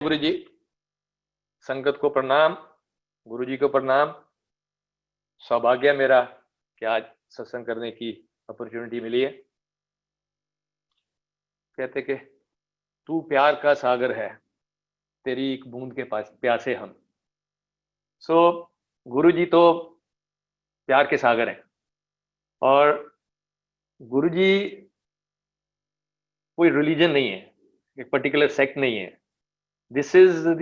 गुरु जी, संगत को प्रणाम, गुरु जी को प्रणाम। सौभाग्य मेरा कि आज सत्संग करने की अपॉर्चुनिटी मिली है। कहते कि तू प्यार का सागर है, तेरी एक बूंद के पास प्यासे हम। गुरु जी तो प्यार के सागर हैं और गुरु जी कोई रिलीजन नहीं है, एक पर्टिकुलर सेक्ट नहीं है। This is the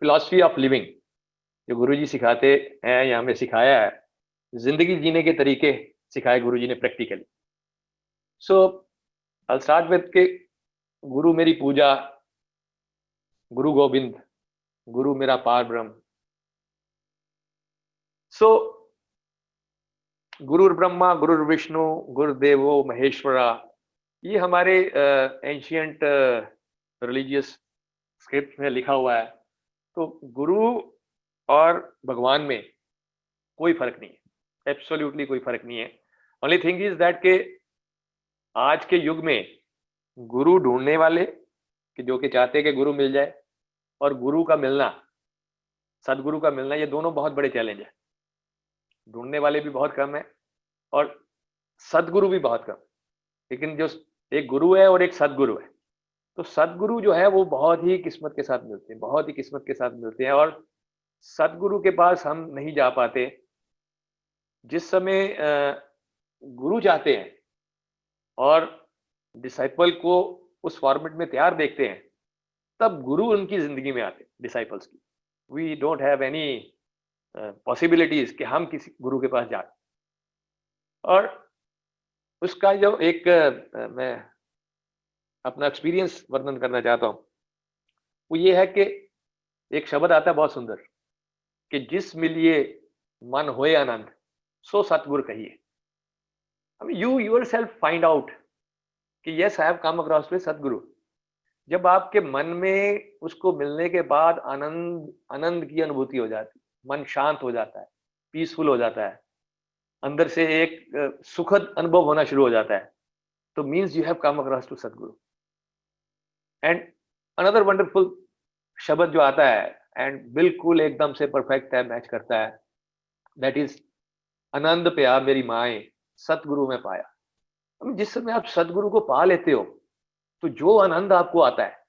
philosophy of living जो गुरु जी सिखाते हैं या हमें सिखाया है। जिंदगी जीने के तरीके सिखाए गुरु जी ने practically. So I start with के गुरु मेरी पूजा, गुरु गोविंद, गुरु मेरा पार ब्रह्म। सो गुरु ब्रह्मा, गुरु विष्णु, गुरुदेवो महेश्वरा, ये हमारे एंशियंट रिलीजियस स्क्रिप्ट में लिखा हुआ है। तो गुरु और भगवान में कोई फर्क नहीं है, एब्सोल्युटली कोई फर्क नहीं है। ओनली थिंग इज दैट के आज के युग में गुरु ढूंढने वाले कि जो कि चाहते हैं कि गुरु मिल जाए, और गुरु का मिलना, सदगुरु का मिलना, ये दोनों बहुत बड़े चैलेंज है। ढूंढने वाले भी बहुत कम है और सदगुरु भी बहुत कम। लेकिन जो एक गुरु है और एक सदगुरु है, तो सदगुरु जो है वो बहुत ही किस्मत के साथ मिलते हैं, बहुत ही किस्मत के साथ मिलते हैं। और सदगुरु के पास हम नहीं जा पाते। जिस समय गुरु चाहते हैं और डिसाइपल को उस फॉर्मेट में तैयार देखते हैं, तब गुरु उनकी जिंदगी में आते हैं डिसाइपल्स की। We don't have any possibilities कि हम किसी गुरु के पास जाए। और उसका जो एक मैं अपना एक्सपीरियंस वर्णन करना चाहता हूँ, वो ये है कि एक शब्द आता है बहुत सुंदर कि जिस मिलिए मन होए आनंद, सो सतगुरु कहिए। I mean, you yourself find out कि yes, I have come across with सतगुरु। जब आपके मन में उसको मिलने के बाद आनंद आनंद की अनुभूति हो जाती, मन शांत हो जाता है, पीसफुल हो जाता है, अंदर से एक सुखद अनुभव होना शुरू हो जाता है, तो means you have come across to Satguru. And another wonderful शब्द जो आता है एंड बिल्कुल एकदम से परफेक्ट है, मैच करता है, दैट इज आनंद प्या मेरी माए सतगुरु में पाया। जिस समय आप सतगुरु को पा लेते हो, तो जो आनंद आपको आता है,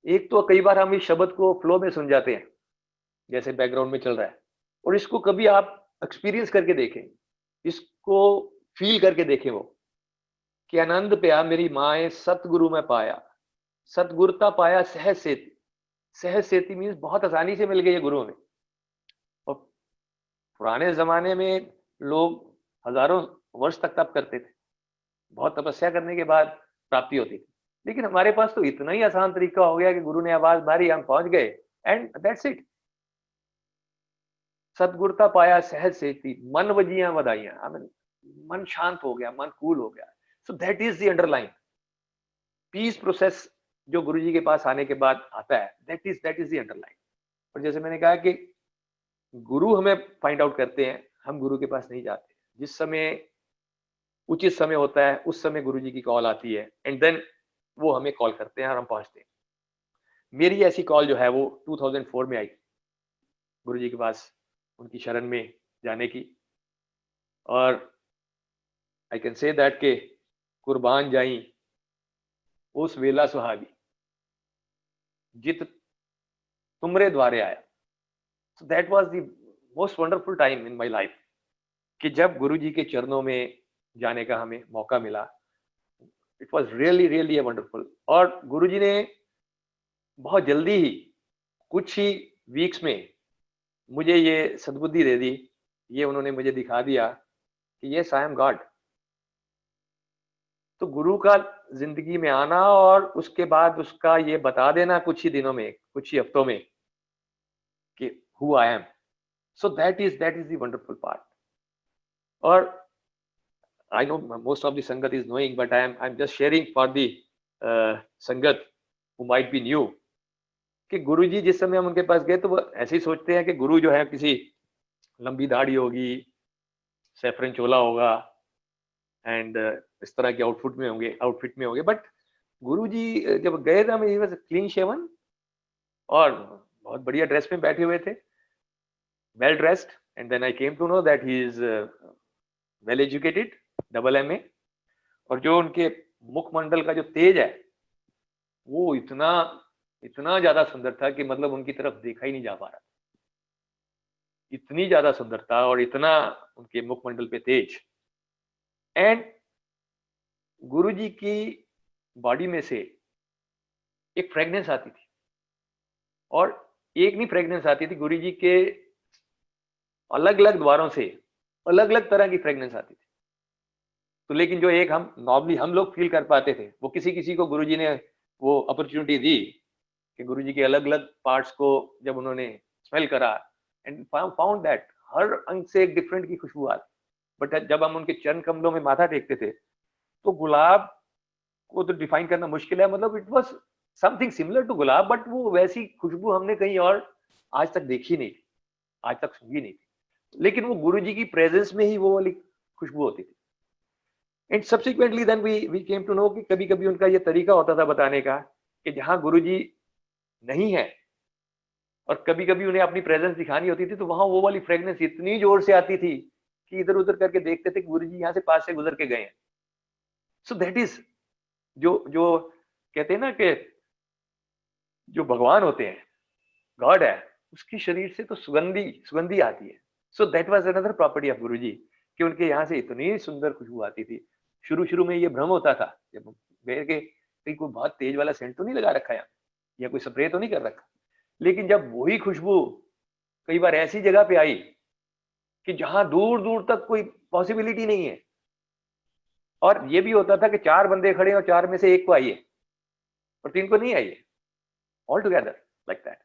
एक तो कई बार हम इस शब्द को फ्लो में सुन जाते हैं जैसे बैकग्राउंड में चल रहा है, और इसको कभी आप एक्सपीरियंस करके देखें, इसको फील करके देखें, वो कि आनंद प्या मेरी माए सतगुरु में पाया, सतगुरता पाया सहज सेती। सहज सेती मीन्स बहुत आसानी से मिल गई है गुरु में। और पुराने जमाने में लोग हजारों वर्ष तक तप करते थे, बहुत तपस्या करने के बाद प्राप्ति होती थी। लेकिन हमारे पास तो इतना ही आसान तरीका हो गया कि गुरु ने आवाज मारी, हम पहुंच गए, एंड दैट्स इट। सतगुरता पाया सहज सेती, मन वजियां वधाइयां। I mean, मन शांत हो गया, मन कूल हो गया। सो that is the underline peace process जो गुरु जी के पास आने के बाद आता है, दैट इज द अंडरलाइन। और जैसे मैंने कहा कि गुरु हमें फाइंड आउट करते हैं, हम गुरु के पास नहीं जाते। जिस समय उचित समय होता है, उस समय गुरु जी की कॉल आती है, एंड देन वो हमें कॉल करते हैं और हम पहुंचते हैं। मेरी ऐसी कॉल जो है वो 2004 में आई, गुरु जी के पास उनकी शरण में जाने की। और आई कैन से दैट के कुर्बान जाई उस वेला सुहागी, जित तुमरे द्वारे आया। सो that was the most wonderful time in my life कि जब गुरु जी के चरणों में जाने का हमें मौका मिला। It was really really a wonderful. और गुरु जी ने बहुत जल्दी ही, कुछ ही वीक्स में मुझे ये सद्बुद्धि दे दी। ये उन्होंने मुझे दिखा दिया कि यस, आई एम गॉड। तो गुरु का जिंदगी में आना और उसके बाद उसका ये बता देना कुछ ही दिनों में, कुछ ही हफ्तों में, कि who I am. So that is the wonderful part. और I know most of the sangat is knowing, but I am just sharing for the sangat who might be new, कि गुरु जी जिस समय हम उनके पास गए तो वो ऐसे ही सोचते हैं कि गुरु जो है किसी लंबी दाढ़ी होगी, सैफरन चोला होगा, एंड इस तरह के आउटफिट में होंगे। बट गुरु जी जब गए थे, ही वाज क्लीन शेवन और बहुत बढ़िया ड्रेस में बैठे हुए थे, well dressed, and then I came to know that he is well educated, double MA. और जो उनके मुखमंडल का जो तेज है वो इतना इतना ज्यादा सुंदर था कि मतलब उनकी तरफ देखा ही नहीं जा पा रहा, इतनी ज्यादा सुंदरता और इतना उनके मुखमंडल पे तेज। एंड गुरुजी की बॉडी में से एक फ्रेग्रेंस आती थी, और एक नहीं फ्रेग्रेंस आती थी, गुरुजी के अलग अलग द्वारों से अलग अलग तरह की फ्रेग्रेंस आती थी। तो लेकिन जो एक हम नॉर्मली हम लोग फील कर पाते थे, वो किसी किसी को गुरुजी ने वो अपॉर्चुनिटी दी कि गुरुजी के अलग अलग पार्ट्स को जब उन्होंने स्मेल करा, एंड फाउंड दैट हर अंग से एक डिफरेंट की खुशबू आती। बट जब हम उनके चरण कमलों में माथा टेकते थे तो गुलाब को तो डिफाइन करना मुश्किल है, मतलब it was something similar to गुलाब, बट वो वैसी खुशबू हमने कहीं और आज तक देखी नहीं थी, आज तक सूंघी नहीं थी। लेकिन वो गुरुजी की प्रेजेंस में ही वो वाली खुशबू होती थी। And subsequently then we came to know कि कभी कभी उनका ये तरीका होता था बताने का कि जहां गुरुजी नहीं है और कभी कभी उन्हें अपनी प्रेजेंस दिखानी होती थी, तो वहां वो वाली फ्रेग्रेंस इतनी जोर से आती थी कि इधर उधर करके देखते थे गुरुजी यहाँ से पास से गुजर के गए हैं। सो दैट इज जो जो कहते हैं ना कि जो भगवान होते हैं, गॉड है, उसकी शरीर से तो सुगंधी सुगंधी आती है। So that was another property of Guruji कि उनके यहाँ से इतनी सुंदर खुशबू आती थी। शुरू शुरू में ये भ्रम होता था जब गए कि कहीं कोई बहुत तेज वाला सेंट तो नहीं लगा रखा है या कोई स्प्रे तो नहीं कर रखा। लेकिन जब वही खुशबू कई बार ऐसी जगह पे आई कि जहां दूर दूर तक कोई पॉसिबिलिटी नहीं है, और ये भी होता था कि चार बंदे खड़े और चार में से एक को आइए और तीन को नहीं आइए, all together like that.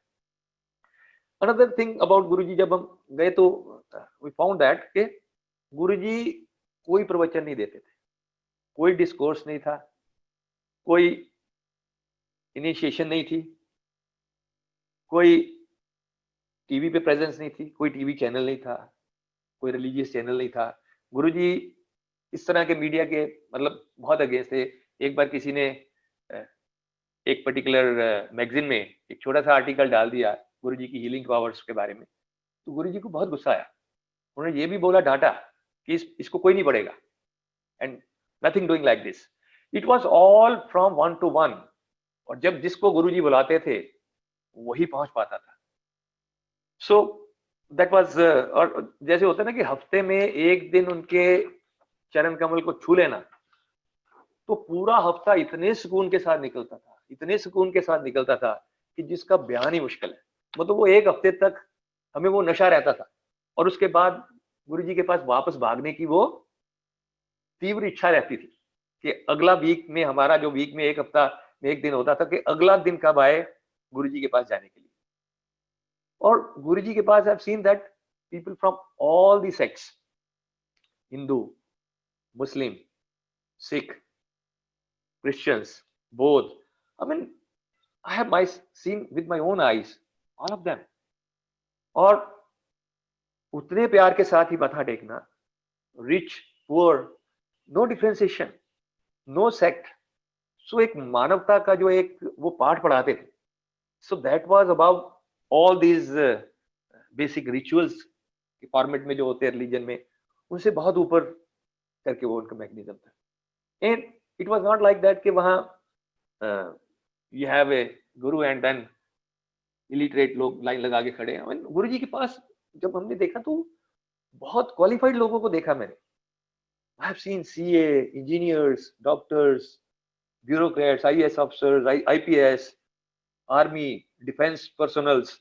Another thing about Guruji, जब हम गए तो वी फाउंड दैट कि गुरुजी कोई प्रवचन नहीं देते थे, कोई डिस्कोर्स नहीं था, कोई इनिशिएशन नहीं थी, कोई टीवी पे प्रेजेंस नहीं थी, कोई टीवी चैनल नहीं था, कोई रिलीजियस चैनल नहीं था। गुरुजी इस तरह के मीडिया के मतलब बहुत अगेंस्ट थे। एक बार किसी ने एक पर्टिकुलर मैगजीन में एक छोटा सा आर्टिकल डाल दिया गुरुजी की हीलिंग पावर्स के बारे में, तो गुरुजी को बहुत गुस्सा आया। उन्होंने ये भी बोला, डांटा कि इसको कोई नहीं पढ़ेगा, and nothing doing like this, it was all from one two one. और जब जिसको गुरुजी बुलाते थे वही पहुंच पाता था। सो दैट वाज, और जैसे होता है ना कि हफ्ते में एक दिन उनके चरण कमल को छू लेना, तो पूरा हफ्ता इतने सुकून के साथ निकलता था, इतने सुकून के साथ निकलता था कि जिसका बयान ही मुश्किल है। मतलब वो एक हफ्ते तक हमें वो नशा रहता था, और उसके बाद गुरुजी के पास वापस भागने की वो तीव्र इच्छा रहती थी कि अगला वीक में, हमारा जो वीक में एक हफ्ता में एक दिन होता था, कि अगला दिन कब आए गुरुजी के पास जाने के लिए। और गुरुजी के पास I have seen that people from all the sects, Hindu, Muslim, Sikh, Christians, Bauddh, I mean I have seen with my own eyes, all of them. और उतने प्यार के साथ ही मथा टेकना, rich poor, no differentiation, no sect. So एक मानवता का जो एक वो पाठ पढ़ाते थे, so that was about all these basic rituals के फॉर्मेट में जो होते हैं रिलीजन में, उनसे बहुत ऊपर करके वो उनका मैकेनिज्म था। And it was not like that कि वहां you have a Guru and then illiterate लोग लाइन लगा के खड़े हैं। गुरु जी के पास जब हमने देखा तो बहुत क्वालिफाइड लोगों को देखा मैंने। I have seen CA, engineers, doctors, bureaucrats, IAS officers, IPS, army, defence personnels,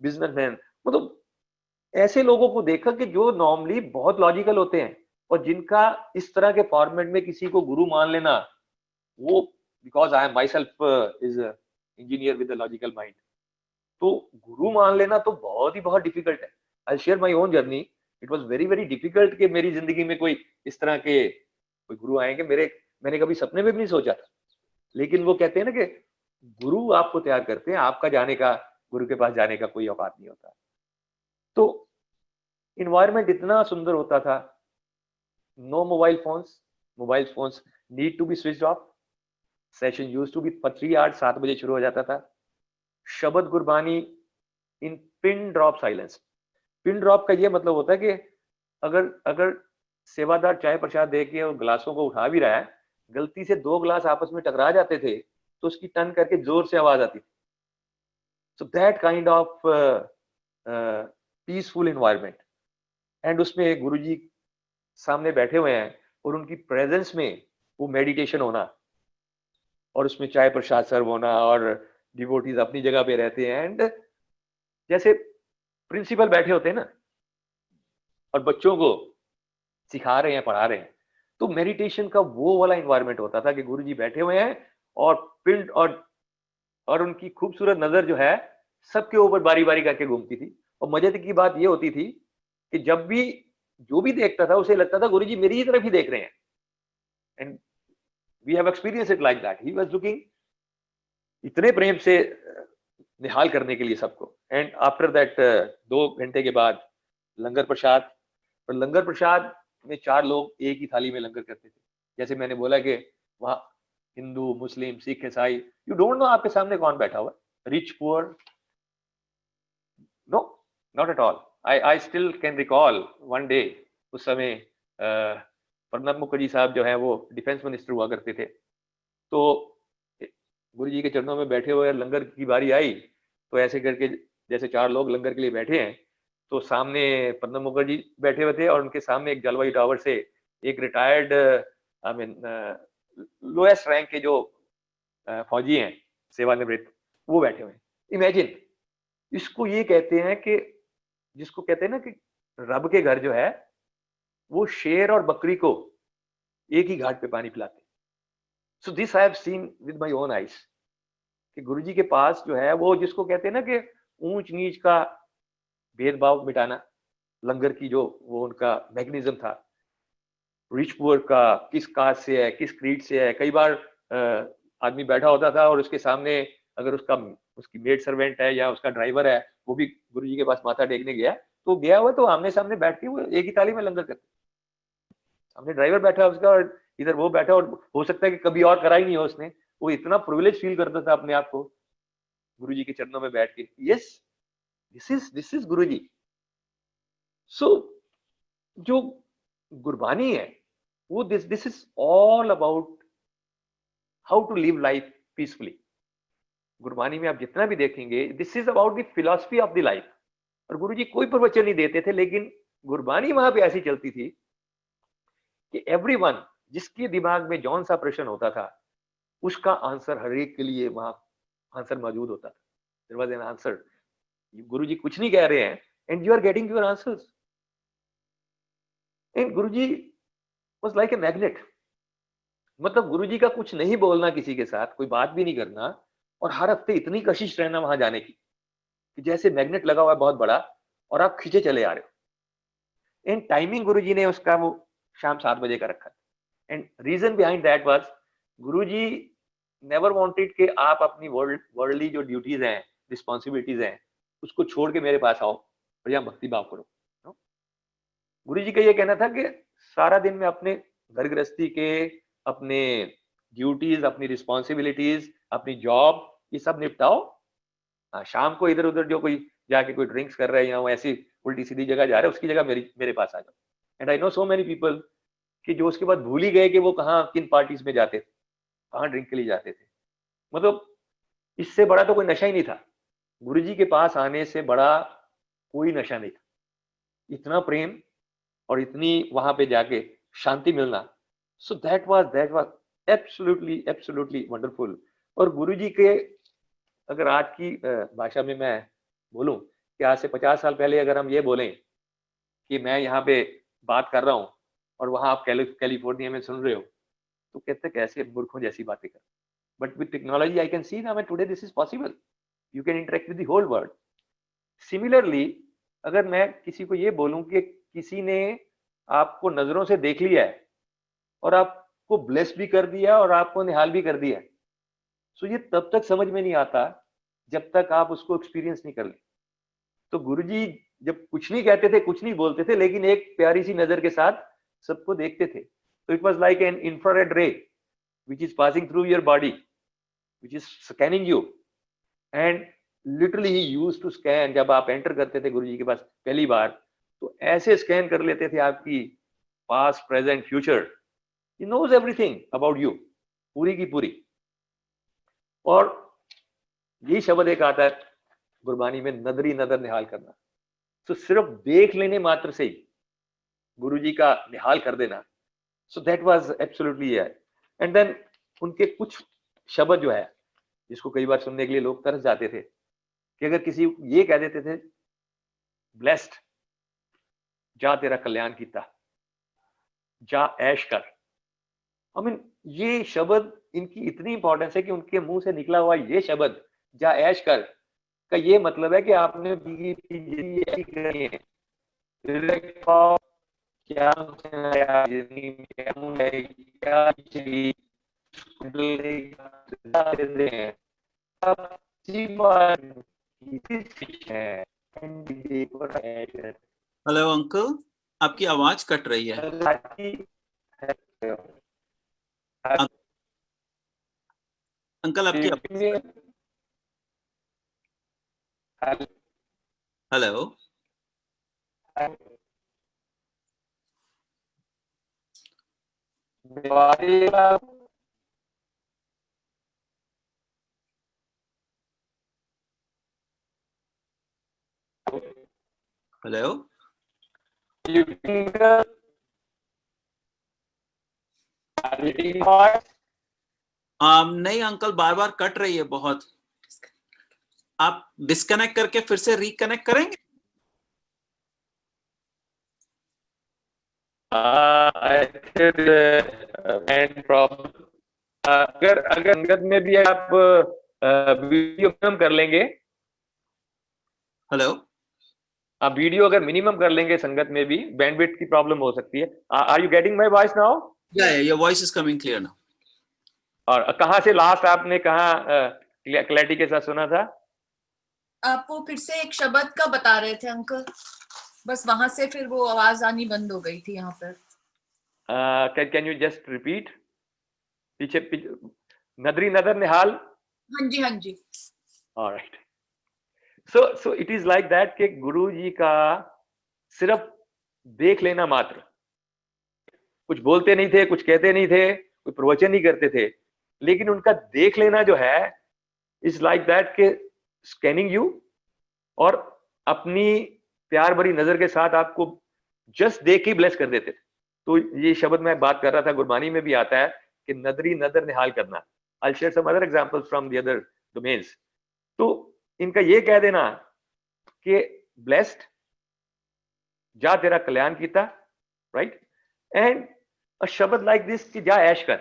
businessman, मतलब ऐसे लोगों को देखा कि जो नॉर्मली बहुत लॉजिकल होते हैं, और जिनका इस तरह के फॉर्मेट में किसी को गुरु मान लेना, वो because I am my self is engineer with logical mind, तो गुरु मान लेना तो बहुत डिफिकल्ट है। I share my own journey, it was very very difficult कि मेरी जिंदगी में कोई इस तरह के कोई गुरु आएंगे, मैंने कभी सपने में भी नहीं सोचा था। लेकिन वो कहते हैं ना कि गुरु आपको तैयार करते हैं, आपका जाने का, गुरु के पास जाने का कोई औकात नहीं होता। तो इन्वायरमेंट इतना सुंदर होता था, no mobile phones need to be switch off, session use to be for 3 hours, 7 बजे शुरू हो जाता था, shabad Gurbani in pin drop silence. Pin drop का ये मतलब होता है कि अगर अगर सेवादार चाय प्रसाद दे के और गिलासों को उठा भी रहा है, गलती से 2 गिलास आपस में टकरा जाते थे तो उसकी टन करके जोर से आवाज आती थी। सो that kind of peaceful environment, and उसमें गुरुजी सामने बैठे हुए हैं और उनकी प्रेजेंस में वो मेडिटेशन होना और उसमें चाय प्रसाद सर्व होना और डिवोटीज अपनी जगह पे रहते हैं, एंड जैसे प्रिंसिपल बैठे होते हैं ना और बच्चों को सिखा रहे हैं, पढ़ा रहे हैं, तो मेडिटेशन का वो वाला एनवायरनमेंट होता था कि गुरुजी बैठे हुए हैं और पिंड और उनकी खूबसूरत नजर जो है सबके ऊपर बारी बारी करके घूमती थी। और मजे की बात ये होती थी कि जब भी जो भी देखता था उसे लगता था गुरुजी मेरी ही तरफ ही देख रहे हैं, and we have experience it like that. He was looking इतने प्रेम से निहाल करने के लिए सबको। एंड आफ्टर दैट 2 घंटे के बाद लंगर प्रसाद, और लंगर प्रसाद में 4 लोग एक ही थाली में लंगर करते थे। जैसे मैंने बोला कि वहाँ हिंदू, मुस्लिम, सिख, ईसाई, यू डोंट नो आपके सामने कौन बैठा हुआ, rich, poor, no, not at all. I still can recall one day, उस समय प्रणब मुखर्जी साहब जो है वो डिफेंस मिनिस्टर हुआ करते थे, तो गुरु जी के चरणों में बैठे हुए लंगर की बारी आई तो ऐसे करके जैसे 4 लोग लंगर के लिए बैठे हैं, तो सामने प्रणब मुखर्जी बैठे हुए थे और उनके सामने एक जलवायु टावर से एक retired I mean lowest rank के जो फौजी हैं, सेवानिवृत्त, वो बैठे हुए हैं। इमेजिन, इसको ये कहते हैं कि जिसको कहते हैं ना कि रब के घर जो है वो शेर और बकरी को एक ही घाट पे पानी पिलाते हैं। So this I have seen with my own eyes कि गुरुजी के पास जो है वो जिसको कहते हैं ना कि ऊंच नीच का भेदभाव मिटाना, लंगर की जो वो उनका मैकेनिज्म था, रिच पुअर का, किस कास्ट से है, किस क्रीड से है। कई बार आदमी बैठा होता था और उसके सामने अगर उसकी मेड सर्वेंट है या उसका ड्राइवर है, वो भी गुरुजी के पास माथा टेकने गया, तो गया हुआ तो आमने सामने बैठ के वो एक ही थाली में लंगर करते। सामने ड्राइवर बैठा है उसका और इधर वो बैठा, और हो सकता है कि कभी और करा ही नहीं हो उसने, वो इतना प्रिविलेज फील करता था अपने आप को गुरुजी के चरणों में बैठ के। Yes, this is Guruji. So जो गुरबानी है वो this is all about how to live life peacefully. Gurbani में आप जितना भी देखेंगे, this is about the philosophy of the life. और गुरुजी कोई प्रवचन नहीं देते थे, लेकिन गुरबानी वहां पे ऐसी चलती थी कि एवरीवन, जिसके दिमाग में जौन सा प्रश्न होता था उसका आंसर हर एक के लिए वहां आंसर मौजूद होता था। There was an answer. Guruji कुछ नहीं कह रहे हैं and you are getting your answers. And Guruji was like a magnet. मतलब गुरुजी का कुछ नहीं बोलना किसी के साथ, कोई बात भी नहीं करना, और हर हफ्ते इतनी कशिश रहना वहां जाने की कि जैसे मैग्नेट लगा हुआ है बहुत बड़ा और आप खींचे चले आ रहे हो। एंड टाइमिंग गुरुजी ने उसका वो शाम 7 बजे का रखा। And reason behind that was Guruji never wanted कि आप अपनी वर्ल्डली जो ड्यूटीज हैं, रिस्पॉन्सिबिलिटीज हैं, उसको छोड़ के मेरे पास आओ और यहाँ भक्ति भाव करो। गुरुजी का ये कहना था कि सारा दिन में अपने घर गृहस्थी के, अपने ड्यूटीज, अपनी रिस्पॉन्सिबिलिटीज, अपनी जॉब, ये सब निपटाओ। शाम को इधर उधर जो कोई जाके कोई ड्रिंक्स कर रहे हैं या वो ऐसी उल्टी सीधी जगह जा रहे हैं, उसकी जगह मेरे पास आ जाओ। And I know so many people कि जो उसके बाद भूल ही गए कि वो कहाँ किन पार्टीज में जाते थे, कहाँ ड्रिंक के लिए जाते थे। मतलब इससे बड़ा तो कोई नशा ही नहीं था। गुरुजी के पास आने से बड़ा कोई नशा नहीं था। इतना प्रेम और इतनी वहां पे जाके शांति मिलना। सो दैट वाज एब्सोल्युटली वंडरफुल। और गुरुजी के, अगर आज की भाषा में मैं बोलूं कि आज से 50 साल पहले अगर हम ये बोलें कि मैं यहाँ पे बात कर रहा हूँ और वहां आप कैलिफोर्निया में सुन रहे हो, तो कहते कैसे मूर्खों जैसी बातें कर। But with technology I can see now today this is possible. You can interact with the whole world. Similarly, अगर मैं किसी को ये बोलूं कि किसी ने आपको नजरों से देख लिया है और आपको ब्लेस भी कर दिया और आपको निहाल भी कर दिया, सो ये तब तक समझ में नहीं आता जब तक आप उसको एक्सपीरियंस नहीं कर ले। तो गुरुजी जब कुछ नहीं कहते थे, कुछ नहीं बोलते थे, लेकिन एक प्यारी सी नजर के साथ सबको देखते थे। तो it was like an infrared रे which is passing through your body, which is scanning you, and literally he used to scan. जब आप एंटर करते थे गुरुजी के पास पहली बार, तो ऐसे स्कैन कर लेते थे आपकी past, present, future. He knows everything about you, पूरी की पूरी। और यही शब्द एक आता है गुरबानी में, नदरी नदर निहाल करना। तो सिर्फ देख लेने मात्र से ही गुरुजी का निहाल कर देना, सो दैट वाज एब्सोल्युटली है। एंड देन उनके कुछ शब्द जो है, जिसको कई बार सुनने के लिए लोग तरस जाते थे, कि अगर किसी ये कह देते थे, ब्लेस्ड, जा तेरा कल्याण कीता, जा ऐश कर। आई मीन ये शब्द, इनकी इतनी इंपॉर्टेंस है कि उनके मुंह से निकला हुआ ये शब्द, जा ऐश कर, का ये मतलब है कि आपने जिंदगी ऐसी करनी है, क्या जिंदगी में क्या चाहिए, हेलो अंकल, आपकी आवाज कट रही है। अंकल आपकी हेलो हेलो नहीं अंकल, बार बार कट रही है बहुत। आप डिस्कनेक्ट करके फिर से रिकनेक्ट करेंगे? अगर अगर संगत में भी आप वीडियो मिनिमम कर लेंगे, हेलो, आप वीडियो अगर मिनिमम कर लेंगे संगत में भी, बैंडविड्थ की प्रॉब्लम हो सकती है। Are you getting my voice now? या your voice is coming clear now. और कहां से लास्ट आपने कहा क्लैरिटी के साथ सुना था? आपको फिर से एक शब्द का बता रहे थे अंकल, बस वहां से फिर वो आवाज आनी बंद हो गई थी यहाँ पर। Can you just repeat? पीछे नदरी नदर निहाल। हाँ जी, हाँ जी। Alright. So it is like that कि गुरु जी का सिर्फ देख लेना मात्र, कुछ बोलते नहीं थे, कुछ कहते नहीं थे, कोई प्रवचन नहीं करते थे, लेकिन उनका देख लेना जो है इज लाइक दैट के स्कैनिंग यू, और अपनी प्यार भरी नजर के साथ आपको जस्ट देख के ब्लेस कर देते थे। तो ये शब्द मैं बात कर रहा था, गुरबानी में भी आता है कि नदरी नदर निहाल करना। I share some other examples from the other domains. तो इनका ये कह देना कि ब्लेस्ड, जा तेरा कल्याण कीता, राइट, एंड अ शब्द लाइक दिस कि जा ऐश कर।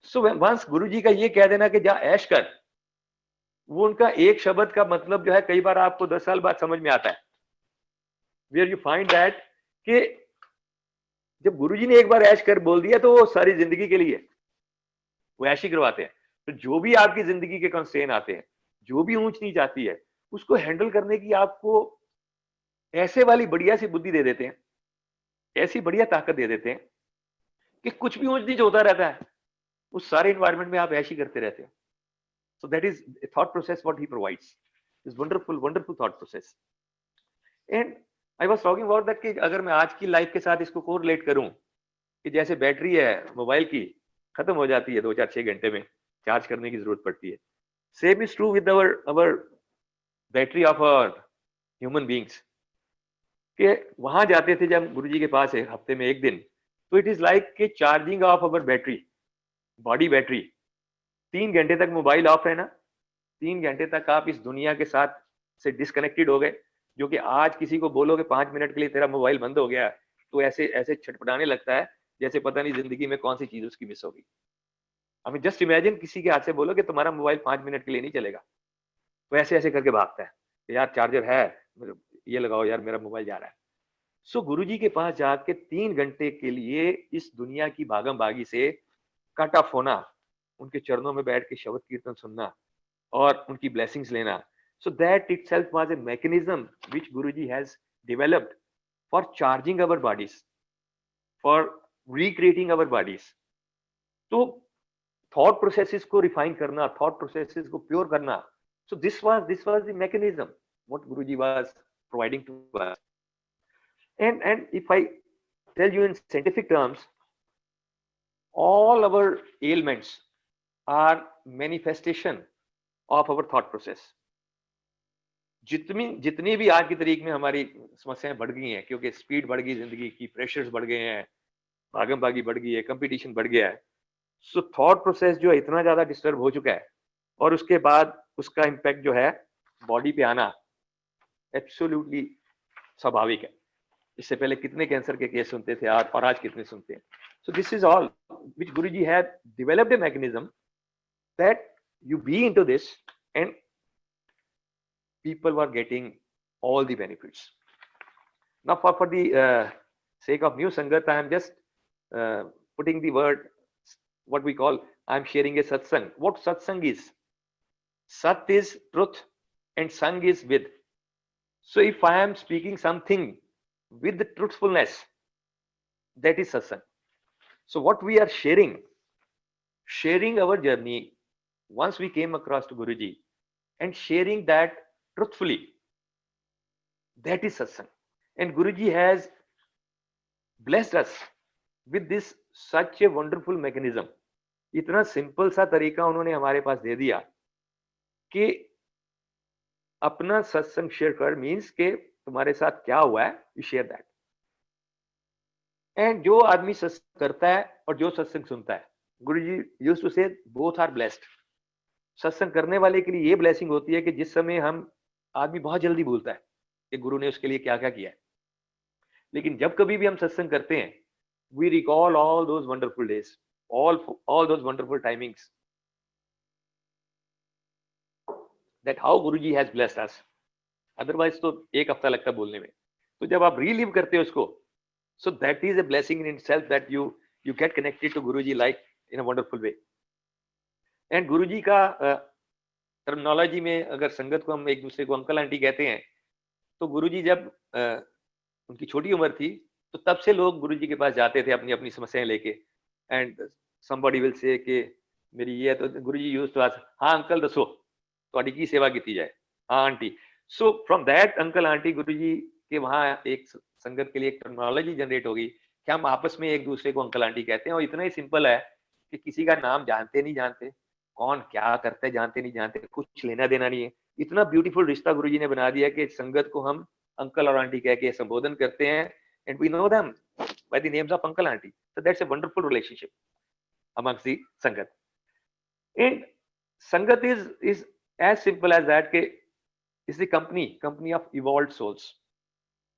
सो वंस गुरु जी का ये कह देना कि जा ऐश कर, वो उनका एक शब्द का मतलब जो है कई बार आपको 10 साल बाद समझ में आता है। वेयर यू फाइंड दैट कि जब गुरुजी ने एक बार ऐश कर बोल दिया तो वो सारी जिंदगी के लिए वो ऐश ही करवाते हैं। तो जो भी आपकी जिंदगी के कंस्ट्रेन आते हैं, जो भी ऊंच नीच आती है, उसको हैंडल करने की आपको ऐसे वाली बढ़िया सी बुद्धि दे देते हैं, ऐसी बढ़िया ताकत दे देते हैं कि कुछ भी ऊंच नीच होता रहता है, उस सारे इन्वायरमेंट में आप ऐश ही करते रहते हो। सो that is thought process what he provides, is wonderful wonderful thought process. And I was talking about that कि अगर मैं आज की लाइफ के साथ इसको कोरिलेट करूं, कि जैसे बैटरी है मोबाइल की, खत्म हो जाती है 2-4-6 घंटे में, चार्ज करने की जरूरत पड़ती है। Same is true with our battery of our human beings, कि वहां जाते थे जब गुरुजी के पास है हफ्ते में एक दिन, तो इट इज लाइक कि charging of our battery, body battery. 3 घंटे तक मोबाइल ऑफ रहना, 3 घंटे तक आप इस दुनिया के साथ से डिस्कनेक्टेड हो गए। जो कि आज किसी को बोलो कि 5 मिनट के लिए तेरा मोबाइल बंद हो गया, तो ऐसे ऐसे छटपटाने लगता है जैसे पता नहीं जिंदगी में कौन सी चीज उसकी मिस होगी। हमें जस्ट इमेजिन किसी के हाथ से बोलो कि तुम्हारा मोबाइल 5 मिनट के लिए नहीं चलेगा, तो ऐसे ऐसे करके भागता है, यार चार्जर है, ये लगाओ यार मेरा मोबाइल जा रहा है। सो गुरुजी के पास जाके 3 घंटे के लिए इस दुनिया की भागम भागी से कट ऑफ होना, उनके चरणों में बैठ के शब्द कीर्तन सुनना और उनकी ब्लेसिंग्स लेना। So that itself was a mechanism which Guruji has developed for charging our bodies, for recreating our bodies. तो थॉट प्रोसेसेस को रिफाइन करना, थॉट प्रोसेसेस को प्योर करना, So this was the mechanism what Guruji was providing to us. And if I tell you in scientific terms, all our ailments are manifestation of our thought process. जितनी भी आज की तारीख में हमारी समस्याएं बढ़ गई हैं, क्योंकि स्पीड बढ़ गई, जिंदगी की प्रेशर्स बढ़ गए हैं, भागम भागी बढ़ गई है, कंपटीशन बढ़ गया है, सो थॉट प्रोसेस जो है इतना ज्यादा डिस्टर्ब हो चुका है, और उसके बाद उसका इम्पैक्ट जो है बॉडी पे आना एब्सोल्युटली स्वाभाविक है। इससे पहले कितने कैंसर के केस सुनते थे आज, और आज कितने सुनते हैं। सो this is all which Guruji had developed a mechanism that you be into this and people were getting all the benefits. Now for the sake of new Sangat, I am just putting the word, what we call, I am sharing a satsang. What satsang is? Sat is truth and sang is with. So if I am speaking something with the truthfulness, that is satsang. So what we are sharing our journey once we came across to Guruji and sharing that truthfully, that is satsang. And Guruji has blessed us with this such a wonderful mechanism. इतना simple सा तरीका उन्होंने हमारे पास दे दिया कि अपना सत्संग share कर, मीन्स के तुम्हारे साथ क्या हुआ है, यू शेयर दैट। एंड जो आदमी सत्संग करता है और जो सत्संग सुनता है, गुरुजी यूज्ड टू से बोथ आर ब्लेस्ड। सत्संग करने वाले के लिए ये ब्लेसिंग होती है कि जिस समय आदमी बहुत जल्दी भूलता है कि गुरु ने उसके लिए क्या क्या किया है, लेकिन जब कभी भी हम सत्संग करते हैं, we recall all those wonderful days, all those wonderful timings, that how Guruji has blessed us. Otherwise तो एक हफ्ता लगता है बोलने में, तो जब आप रीलिव करते हो उसको, so that is a blessing in itself that you get connected to Guruji like in a wonderful way. And Guruji का टर्मिनोलॉजी में अगर संगत को हम एक दूसरे को अंकल आंटी कहते हैं, तो गुरुजी जब उनकी छोटी उम्र थी तो तब से लोग गुरुजी के पास जाते थे अपनी अपनी समस्याएं लेके, एंड somebody will say कि मेरी ये, तो गुरुजी यूज्ड टू आस्क, हाँ अंकल दसो ਤੁਹਾਡੀ की सेवा की जाए, हाँ aunty. So from that uncle aunty Guruji के वहाँ एक संगत के लिए एक टर्मिनोलॉजी जनरेट होगी कि हम आपस में एक दूसरे को अंकल आंटी कहते हैं, और इतना ही सिंपल है कि किसी का नाम जानते नहीं जानते, कौन क्या करते जानते नहीं जानते, कुछ लेना देना नहीं है, इतना ब्यूटीफुल रिश्ता गुरुजी ने बना दिया कि संगत को हम अंकल और आंटी कह के संबोधन करते हैं, and we know them by the names of uncle aunty. So that's a wonderful relationship amongst the संगत। And संगत is as simple as that के is the company of evolved souls।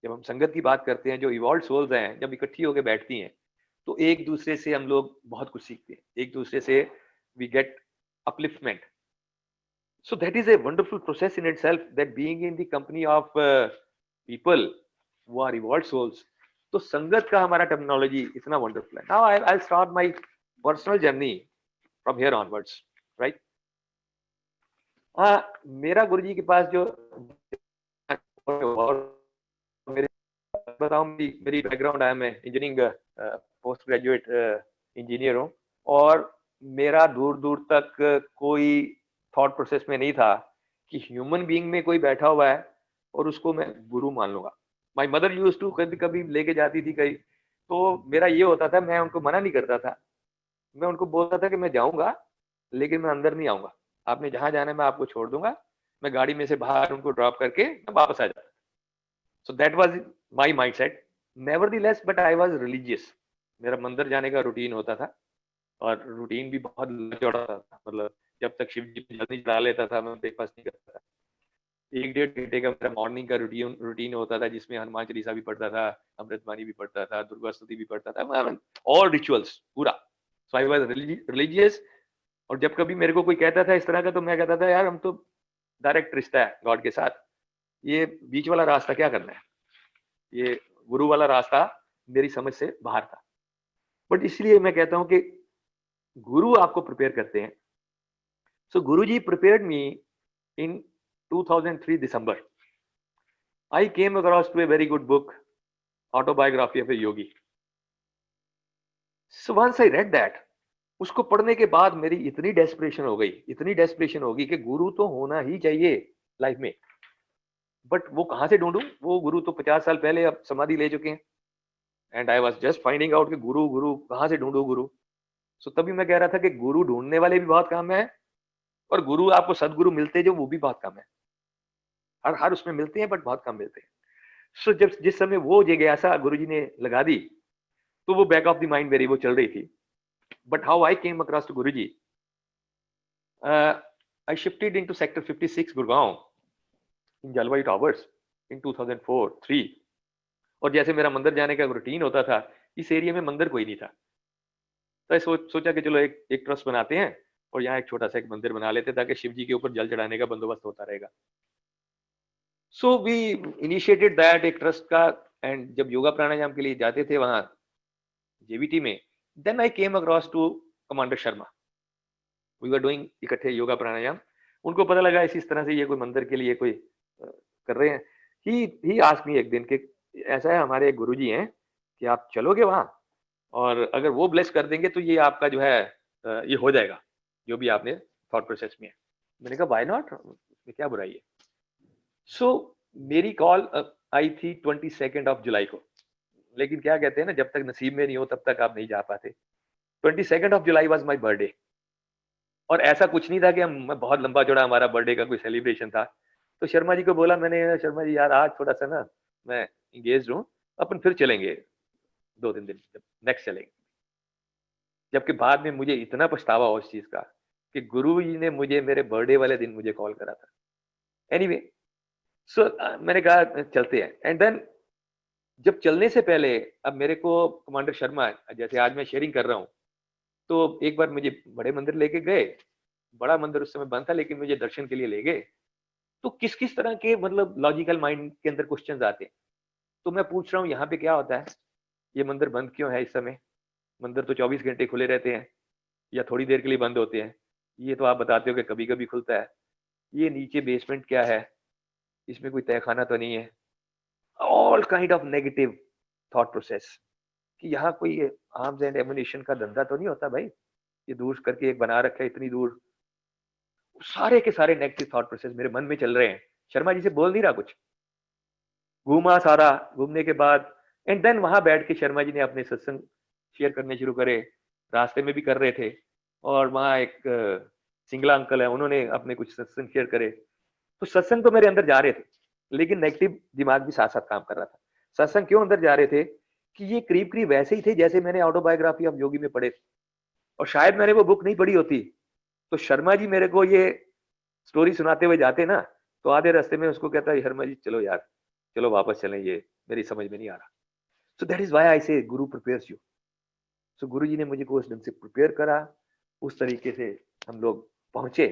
जब हम संगत की बात करते हैं, जो evolved souls हैं जब इकट्ठी होकर बैठती हैं तो एक दूसरे से हम लोग बहुत कुछ सीखते हैं, एक दूसरे से we get upliftment। So that is a wonderful process in itself, that being in the company of people who are evolved souls। तो संगत का हमारा टर्मिनोलॉजी इतना वंडरफुल है। Now I'll start my personal journey from here onwards, right? मेरा गुरुजी के पास जो बताऊं, मेरी बैकग्राउंड है, मैं इंजीनियरिंग पोस्ट ग्रेजुएट इंजीनियर हूँ, और मेरा दूर दूर तक कोई थॉट प्रोसेस में नहीं था कि ह्यूमन बीइंग में कोई बैठा हुआ है और उसको मैं गुरु मान लूंगा। माय मदर यूज्ड टू, कभी कभी लेके जाती थी कहीं, तो मेरा ये होता था, मैं उनको मना नहीं करता था, मैं उनको बोलता था कि मैं जाऊंगा लेकिन मैं अंदर नहीं आऊंगा, आपने जहां जाना है मैं आपको छोड़ दूंगा, मैं गाड़ी में से बाहर उनको ड्रॉप करके मैं वापस आ जाता। सो that was my mindset. Nevertheless but I was religious. मेरा मंदिर जाने का रूटीन होता था, और रूटीन भी बहुत चौड़ा था, मतलब जब तक शिव जी जल नहीं चढ़ा लेता था मैं ब्रेकफास्ट नहीं करता था। 1-1.5 घंटे का मेरा मॉर्निंग का रूटीन होता था, जिसमें हनुमान चालीसा भी पढ़ता था, अमृतवाणी भी पढ़ता था, दुर्गा स्तुति भी पढ़ता था, ऑल रिचुअल्स पूरा। सो आई वाज रिलीजियस। और जब कभी मेरे को कोई कहता था इस तरह का, तो मैं कहता था यार हम तो डायरेक्ट रिश्ता है गॉड के साथ, ये बीच वाला रास्ता क्या करना है, ये गुरु वाला रास्ता मेरी समझ से बाहर था। बट इसलिए मैं कहता हूं कि गुरु आपको प्रिपेयर करते हैं। So Guruji prepared me in 2003 December. I came across to a very good book, autobiography of a yogi. So once I read that, उसको पढ़ने के बाद मेरी इतनी डेस्परेशन हो गई, इतनी डेस्परेशन होगी कि गुरु तो होना ही चाहिए लाइफ में, बट वो कहाँ से ढूंढूं? वो गुरु तो 50 साल पहले अब समाधि ले चुके हैं। And I was just finding out कि गुरु गुरु कहाँ से ढूंढूं गुरु। सो तभी मैं कह रहा था कि गुरु ढूंढने वाले भी बहुत कम है, और गुरु आपको सदगुरु मिलते जो वो भी बहुत कम है। हर हर उसमें मिलते हैं बट बहुत कम मिलते हैं। सो जब जिस समय वो जिज्ञासा गुरुजी ने लगा दी, तो वो बैक ऑफ द माइंड मेरी वो चल रही थी। But how I came across to Guruji, I shifted into sector 56 Gurgaon in Jalvayu towers इन 2004-3। और जैसे मेरा मंदिर जाने का रूटीन होता था, इस एरिया में मंदिर कोई नहीं था, तो सोचा कि चलो एक ट्रस्ट बनाते हैं और यहाँ एक छोटा सा एक मंदिर बना लेते ताकि शिव जी के ऊपर जल चढ़ाने का बंदोबस्त होता रहेगा। सो वी इनिशिएटेड दैट, एक ट्रस्ट का। एंड जब योगा प्राणायाम के लिए जाते थे वहां जेबीटी में, then I came across to commander Sharma. We were doing इकट्ठे योगा प्राणायाम। उनको पता लगा इसी तरह से ये कोई मंदिर के लिए कोई कर रहे हैं। ही आस्क्ड मी एक दिन कि ऐसा है, हमारे एक गुरुजी हैं कि आप चलोगे वहां, और अगर वो ब्लेस कर देंगे तो ये आपका जो है ये हो जाएगा जो भी आपने थॉट प्रोसेस में है। मैंने कहा व्हाई नॉट, इसमें क्या बुराई है। सो मेरी कॉल आई थी 22 जुलाई को, लेकिन क्या कहते हैं ना, जब तक नसीब में नहीं हो तब तक आप नहीं जा पाते। 22 जुलाई वाज माय बर्थडे, और ऐसा कुछ नहीं था कि हम बहुत लंबा चौड़ा हमारा बर्थडे का कोई सेलिब्रेशन था। तो शर्मा जी को बोला मैंने, शर्मा जी यार आज थोड़ा सा ना मैं इंगेज हूँ, अपन फिर चलेंगे 2-3 दिन नेक्स्ट चलेंगे। जबकि बाद में मुझे इतना पछतावा हो उस चीज का कि गुरु जी ने मुझे मेरे बर्थडे वाले दिन मुझे कॉल करा था। एनीवे, सो मैंने कहा चलते हैं। एंड देन जब चलने से पहले, अब मेरे को कमांडर शर्मा, जैसे आज मैं शेयरिंग कर रहा हूँ, तो एक बार मुझे बड़े मंदिर लेके गए। बड़ा मंदिर उस समय बंद था, लेकिन मुझे दर्शन के लिए ले गए। तो किस किस तरह के मतलब लॉजिकल माइंड के अंदर क्वेश्चंस आते हैं। तो मैं पूछ रहा हूँ यहाँ पे क्या होता है, ये मंदिर बंद क्यों है इस समय? मंदिर तो 24 घंटे खुले रहते हैं, या थोड़ी देर के लिए बंद होते हैं। ये तो आप बताते हो कि कभी कभी खुलता है। ये नीचे बेसमेंट क्या है, इसमें कोई तहखाना तो नहीं है। All kind of negative thought process कि यहाँ कोई आर्म्स एंड एमुनिशन का धंधा तो नहीं होता भाई, ये दूर करके एक बना रखा है इतनी दूर। सारे के सारे नेगेटिव थॉट प्रोसेस मेरे मन में चल रहे हैं। शर्मा जी से बोल नहीं रहा कुछ। घूमा सारा, घूमने के बाद एंड देन वहां बैठ के शर्मा जी ने अपने सत्संग शेयर करने शुरू करे। रास्ते में भी कर रहे थे, और वहां एक सिंगला अंकल है, उन्होंने अपने कुछ सत्संग शेयर करे। तो सत्संग तो मेरे अंदर जा रहे थे, लेकिन नेगेटिव दिमाग भी साथ साथ काम कर रहा था। सत्संग क्यों अंदर जा रहे थे कि ये करीब करीब वैसे ही थे जैसे मैंने ऑटोबायोग्राफी ऑफ योगी में पढ़े थे, और शायद मैंने वो बुक नहीं पढ़ी होती तो शर्मा जी मेरे को ये स्टोरी सुनाते हुए जाते ना, तो आधे रास्ते में उसको कहता है शर्मा जी चलो यार, चलो वापस चलें, ये मेरी समझ में नहीं आ रहा। सो दैट इज व्हाई आई से गुरु प्रिपेयर्स यू। सो गुरु जी ने मुझे को उस ढंग से प्रिपेयर करा, उस तरीके से हम लोग पहुंचे।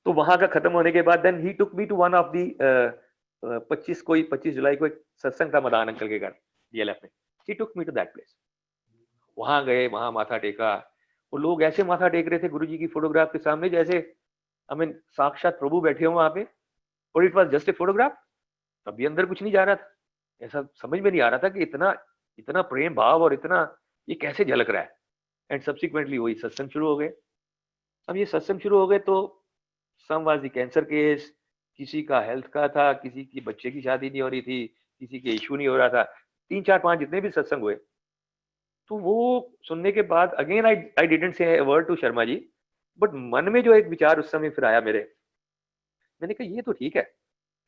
तो वहां का खत्म होने के बाद देन ही took me to one of the 25 जुलाई को एक सत्संग था मदान अंकल के घर डीएलएफ में। ही took me to that place. वहां गए, वहां माथा टेका, और लोग ऐसे माथा टेक रहे थे गुरु जी की फोटोग्राफ के सामने जैसे साक्षात प्रभु बैठे हो वहां पे, और it was just a photograph. तभी अंदर कुछ नहीं जा रहा था, ऐसा समझ में नहीं आ रहा था कि इतना इतना प्रेम भाव और इतना ये कैसे झलक रहा है। एंड सब्सिक्वेंटली वही सत्संग शुरू हो गए। अब ये सत्संग शुरू हो गए तो सम वाज द कैंसर केस, किसी का हेल्थ का था, किसी की बच्चे की शादी नहीं हो रही थी, किसी के इशू नहीं हो रहा था। 3-4-5 जितने भी सत्संग हुए, तो वो सुनने के बाद again I didn't say word to Sharma ji, but मन में जो एक विचार उस समय फिर आया मेरे, मैंने कहा ये तो ठीक है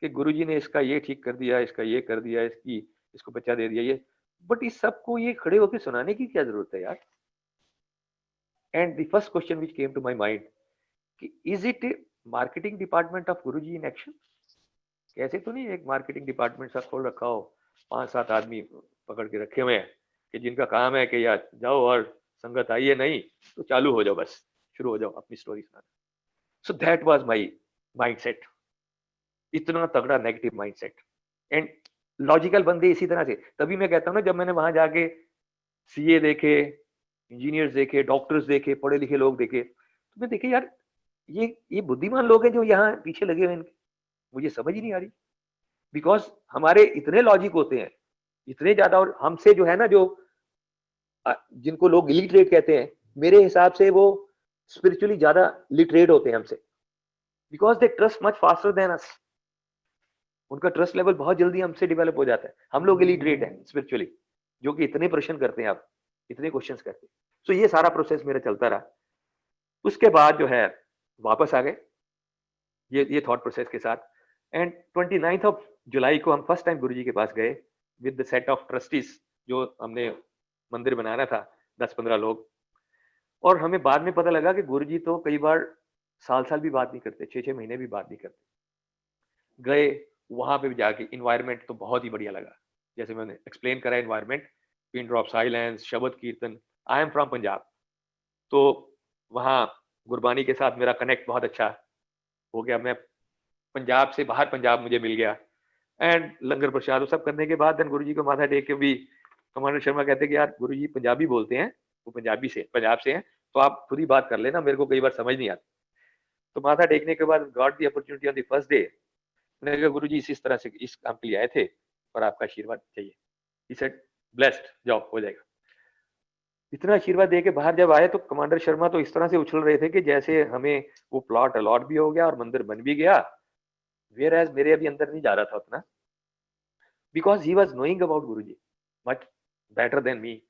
कि गुरुजी ने इसका ये ठीक कर दिया, इसका ये कर दिया, इसको बच्चा दे दिया, ये, बट इस सबको ये खड़े होकर सुनाने की क्या जरूरत है यार। And the first question which came to my mind कि is it marketing department of Guruji in action? कैसे तो नहीं एक मार्केटिंग डिपार्टमेंट सा खोल रखा हो, 5-7 आदमी पकड़ के रखे हुए हैं कि जिनका काम है कि यार जाओ और संगत आई है नहीं तो चालू हो जाओ, बस शुरू हो जाओ अपनी स्टोरी सुनाना। सो दैट वाज माय माइंडसेट, इतना तगड़ा नेगेटिव माइंडसेट। एंड लॉजिकल बंदे इसी तरह से, तभी मैं कहता हूँ ना, जब मैंने वहां जाके सीए देखे, इंजीनियर्स देखे, डॉक्टर्स देखे, पढ़े लिखे लोग देखे, तो मैं देखे यार ये बुद्धिमान लोग हैं जो यहाँ पीछे लगे हुए हैं, मुझे समझ ही नहीं आ रही। बिकॉज हमारे इतने लॉजिक होते हैं, इतने ज्यादा, और हमसे जो है ना, जो जिनको लोग इलिटरेट कहते हैं, मेरे हिसाब से वो स्पिरिचुअली ज्यादा लिटरेट होते हैं हमसे, because they trust much faster than us. उनका ट्रस्ट लेवल बहुत जल्दी हमसे डेवलप हो जाता है। हम लोग इलिटरेट हैं स्पिरिचुअली, जो कि इतने प्रश्न करते हैं, आप इतने क्वेश्चंस करते हैं। सो ये सारा प्रोसेस मेरा चलता रहा। उसके बाद जो है वापस आ गए ये थॉट प्रोसेस के साथ। एंड 29th ऑफ जुलाई को हम फर्स्ट टाइम गुरुजी के पास गए with the set of trustees, जो हमने मंदिर बनाना था, 10-15 लोग। और हमें बाद में पता लगा कि गुरुजी तो कई बार साल भी बात नहीं करते, 6-6 महीने भी बात नहीं करते। गए वहां पे भी जाके इन्वायरमेंट तो बहुत ही बढ़िया लगा, जैसे मैंने एक्सप्लेन करा इन्वायरमेंट, पिन ड्रॉप साइलेंस, शब्द कीर्तन। आई एम फ्रॉम पंजाब, तो वहाँ गुरबानी के साथ मेरा कनेक्ट बहुत अच्छा हो गया। मैं पंजाब से बाहर पंजाब मुझे मिल गया। एंड लंगर प्रसाद वो सब करने के बाद देन गुरुजी को माथा टेक के भी कमांडर शर्मा कहते कि यार गुरुजी पंजाबी बोलते हैं, वो पंजाब से हैं, तो आप खुद ही बात कर लेना, मेरे को कई बार समझ नहीं आती। तो माथा टेकने के बाद got the opportunity on the first day. मैंने कहा गुरुजी इस तरह से इस काम के लिए आए थे और आपका आशीर्वाद चाहिए। ही सेड ब्लेस्ड, जाओ हो जाएगा। इतना आशीर्वाद दे के बाहर जब आए तो कमांडर शर्मा तो इस तरह से उछल रहे थे कि जैसे हमें वो प्लॉट अलॉट भी हो गया और मंदिर बन भी गया। वेयर एज मेरे अभी अंदर नहीं जा रहा था उतना, because he was knowing about Guruji much better than me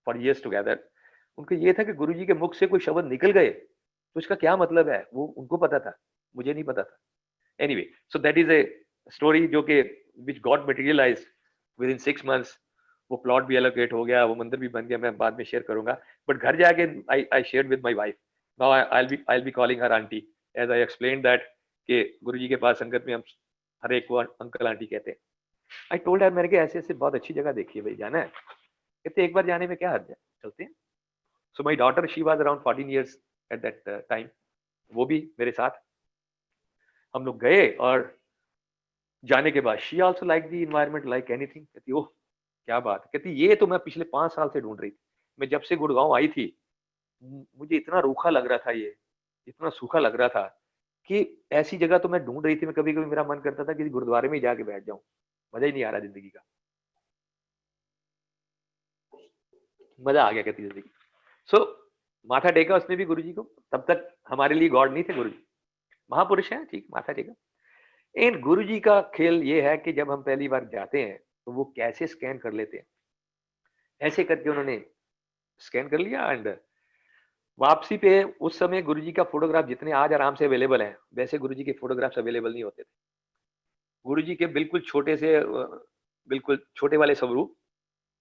for years together. उनको ये था कि गुरुजी के मुख से कोई शब्द निकल गए तो उसका क्या मतलब है, वो उनको पता था, मुझे नहीं पता था। Anyway, so that is a story जो कि which got materialised within 6 months। वो प्लॉट भी एलोकेट हो गया, वो मंदिर भी बन गया, मैं बाद में शेयर करूंगा। बट घर जाके I shared with my wife. Now I be calling her aunty, as I explain that कि गुरुजी के पास संगत में हम हर एक को अंकल आंटी कहते हैं। आई टोल्ड हर, मैंने कहा ऐसे ऐसे बहुत अच्छी जगह देखी है भाई, जाना है? कहते एक बार जाने में क्या हर्ज है, चलते हैं। So my daughter, she was around 14 years at that time, वो भी मेरे साथ। हम लोग गए और जाने के बाद she also like the environment like anything. कहती ओह क्या बात है, कहती ये तो मैं पिछले 5 साल से ढूंढ रही थी। मैं जब से गुड़गांव आई थी मुझे इतना रूखा लग रहा था, ये इतना सूखा लग रहा था कि ऐसी जगह तो मैं ढूंढ रही थी। मैं कभी कभी मेरा मन करता था कि गुरुद्वारे में ही जाके बैठ जाऊं, मजा ही नहीं आ रहा जिंदगी का, मजा आ गया कहती जिंदगी। सो माथा टेका उसने भी गुरुजी को। तब तक हमारे लिए गॉड नहीं थे गुरुजी, महापुरुष हैं ठीक, माथा टेका। एंड गुरुजी का खेल ये है कि जब हम पहली बार जाते हैं तो वो कैसे स्कैन कर लेते हैं, ऐसे करके उन्होंने स्कैन कर लिया। एंड वापसी पे उस समय गुरुजी का फोटोग्राफ जितने आज आराम से अवेलेबल हैं, वैसे गुरुजी के फोटोग्राफ्स अवेलेबल नहीं होते थे। गुरुजी के बिल्कुल छोटे से बिल्कुल छोटे वाले स्वरूप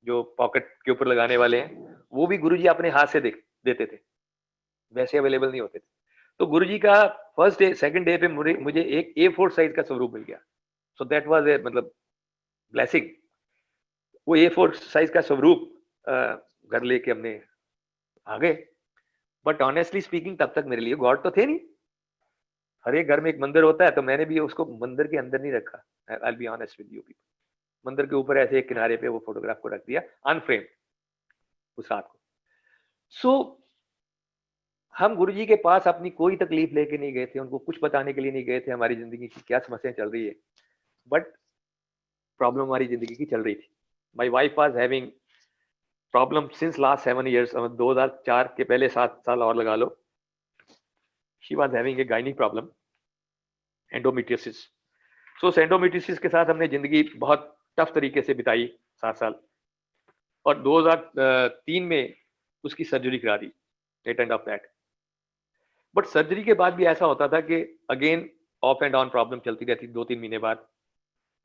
जो पॉकेट के ऊपर लगाने वाले हैं, वो भी गुरुजी अपने हाथ से देते थे, वैसे अवेलेबल नहीं होते थे। तो गुरुजी का फर्स्ट डे सेकंड डे पे मुझे एक A4 साइज का स्वरूप मिल गया। सो दैट वाज ए मतलब ब्लेसिंग। वो A4 साइज का स्वरूप घर लेके हमने आ गए। बट ऑनेस्टली स्पीकिंग तब तक मेरे लिए गॉड तो थे नहीं। हर एक घर में एक मंदिर होता है, तो मैंने भी उसको मंदिर के अंदर नहीं रखा। I will be honest with you people, मंदिर के ऊपर ऐसे एक किनारे पे वो फोटोग्राफ को रख दिया अनफ्रेम्ड उस रात को। सो हम गुरुजी के पास अपनी कोई तकलीफ लेके नहीं गए थे, उनको कुछ बताने के लिए नहीं गए थे हमारी जिंदगी की क्या समस्या चल रही है, बट प्रॉब्लम हमारी जिंदगी की चल रही थी। My wife was having problem since last 7 years, 2004 के पहले 7 साल और लगा लो। She was having a gynaec problem, endometriosis. So endometriosis के साथ हमने जिंदगी बहुत टफ तरीके से बिताई 7 साल। और 2003 में उसकी सर्जरी करा दी, at end of that. But surgery के बाद भी ऐसा होता था कि again off and on problem चलती रहती, 2-3 महीने बाद।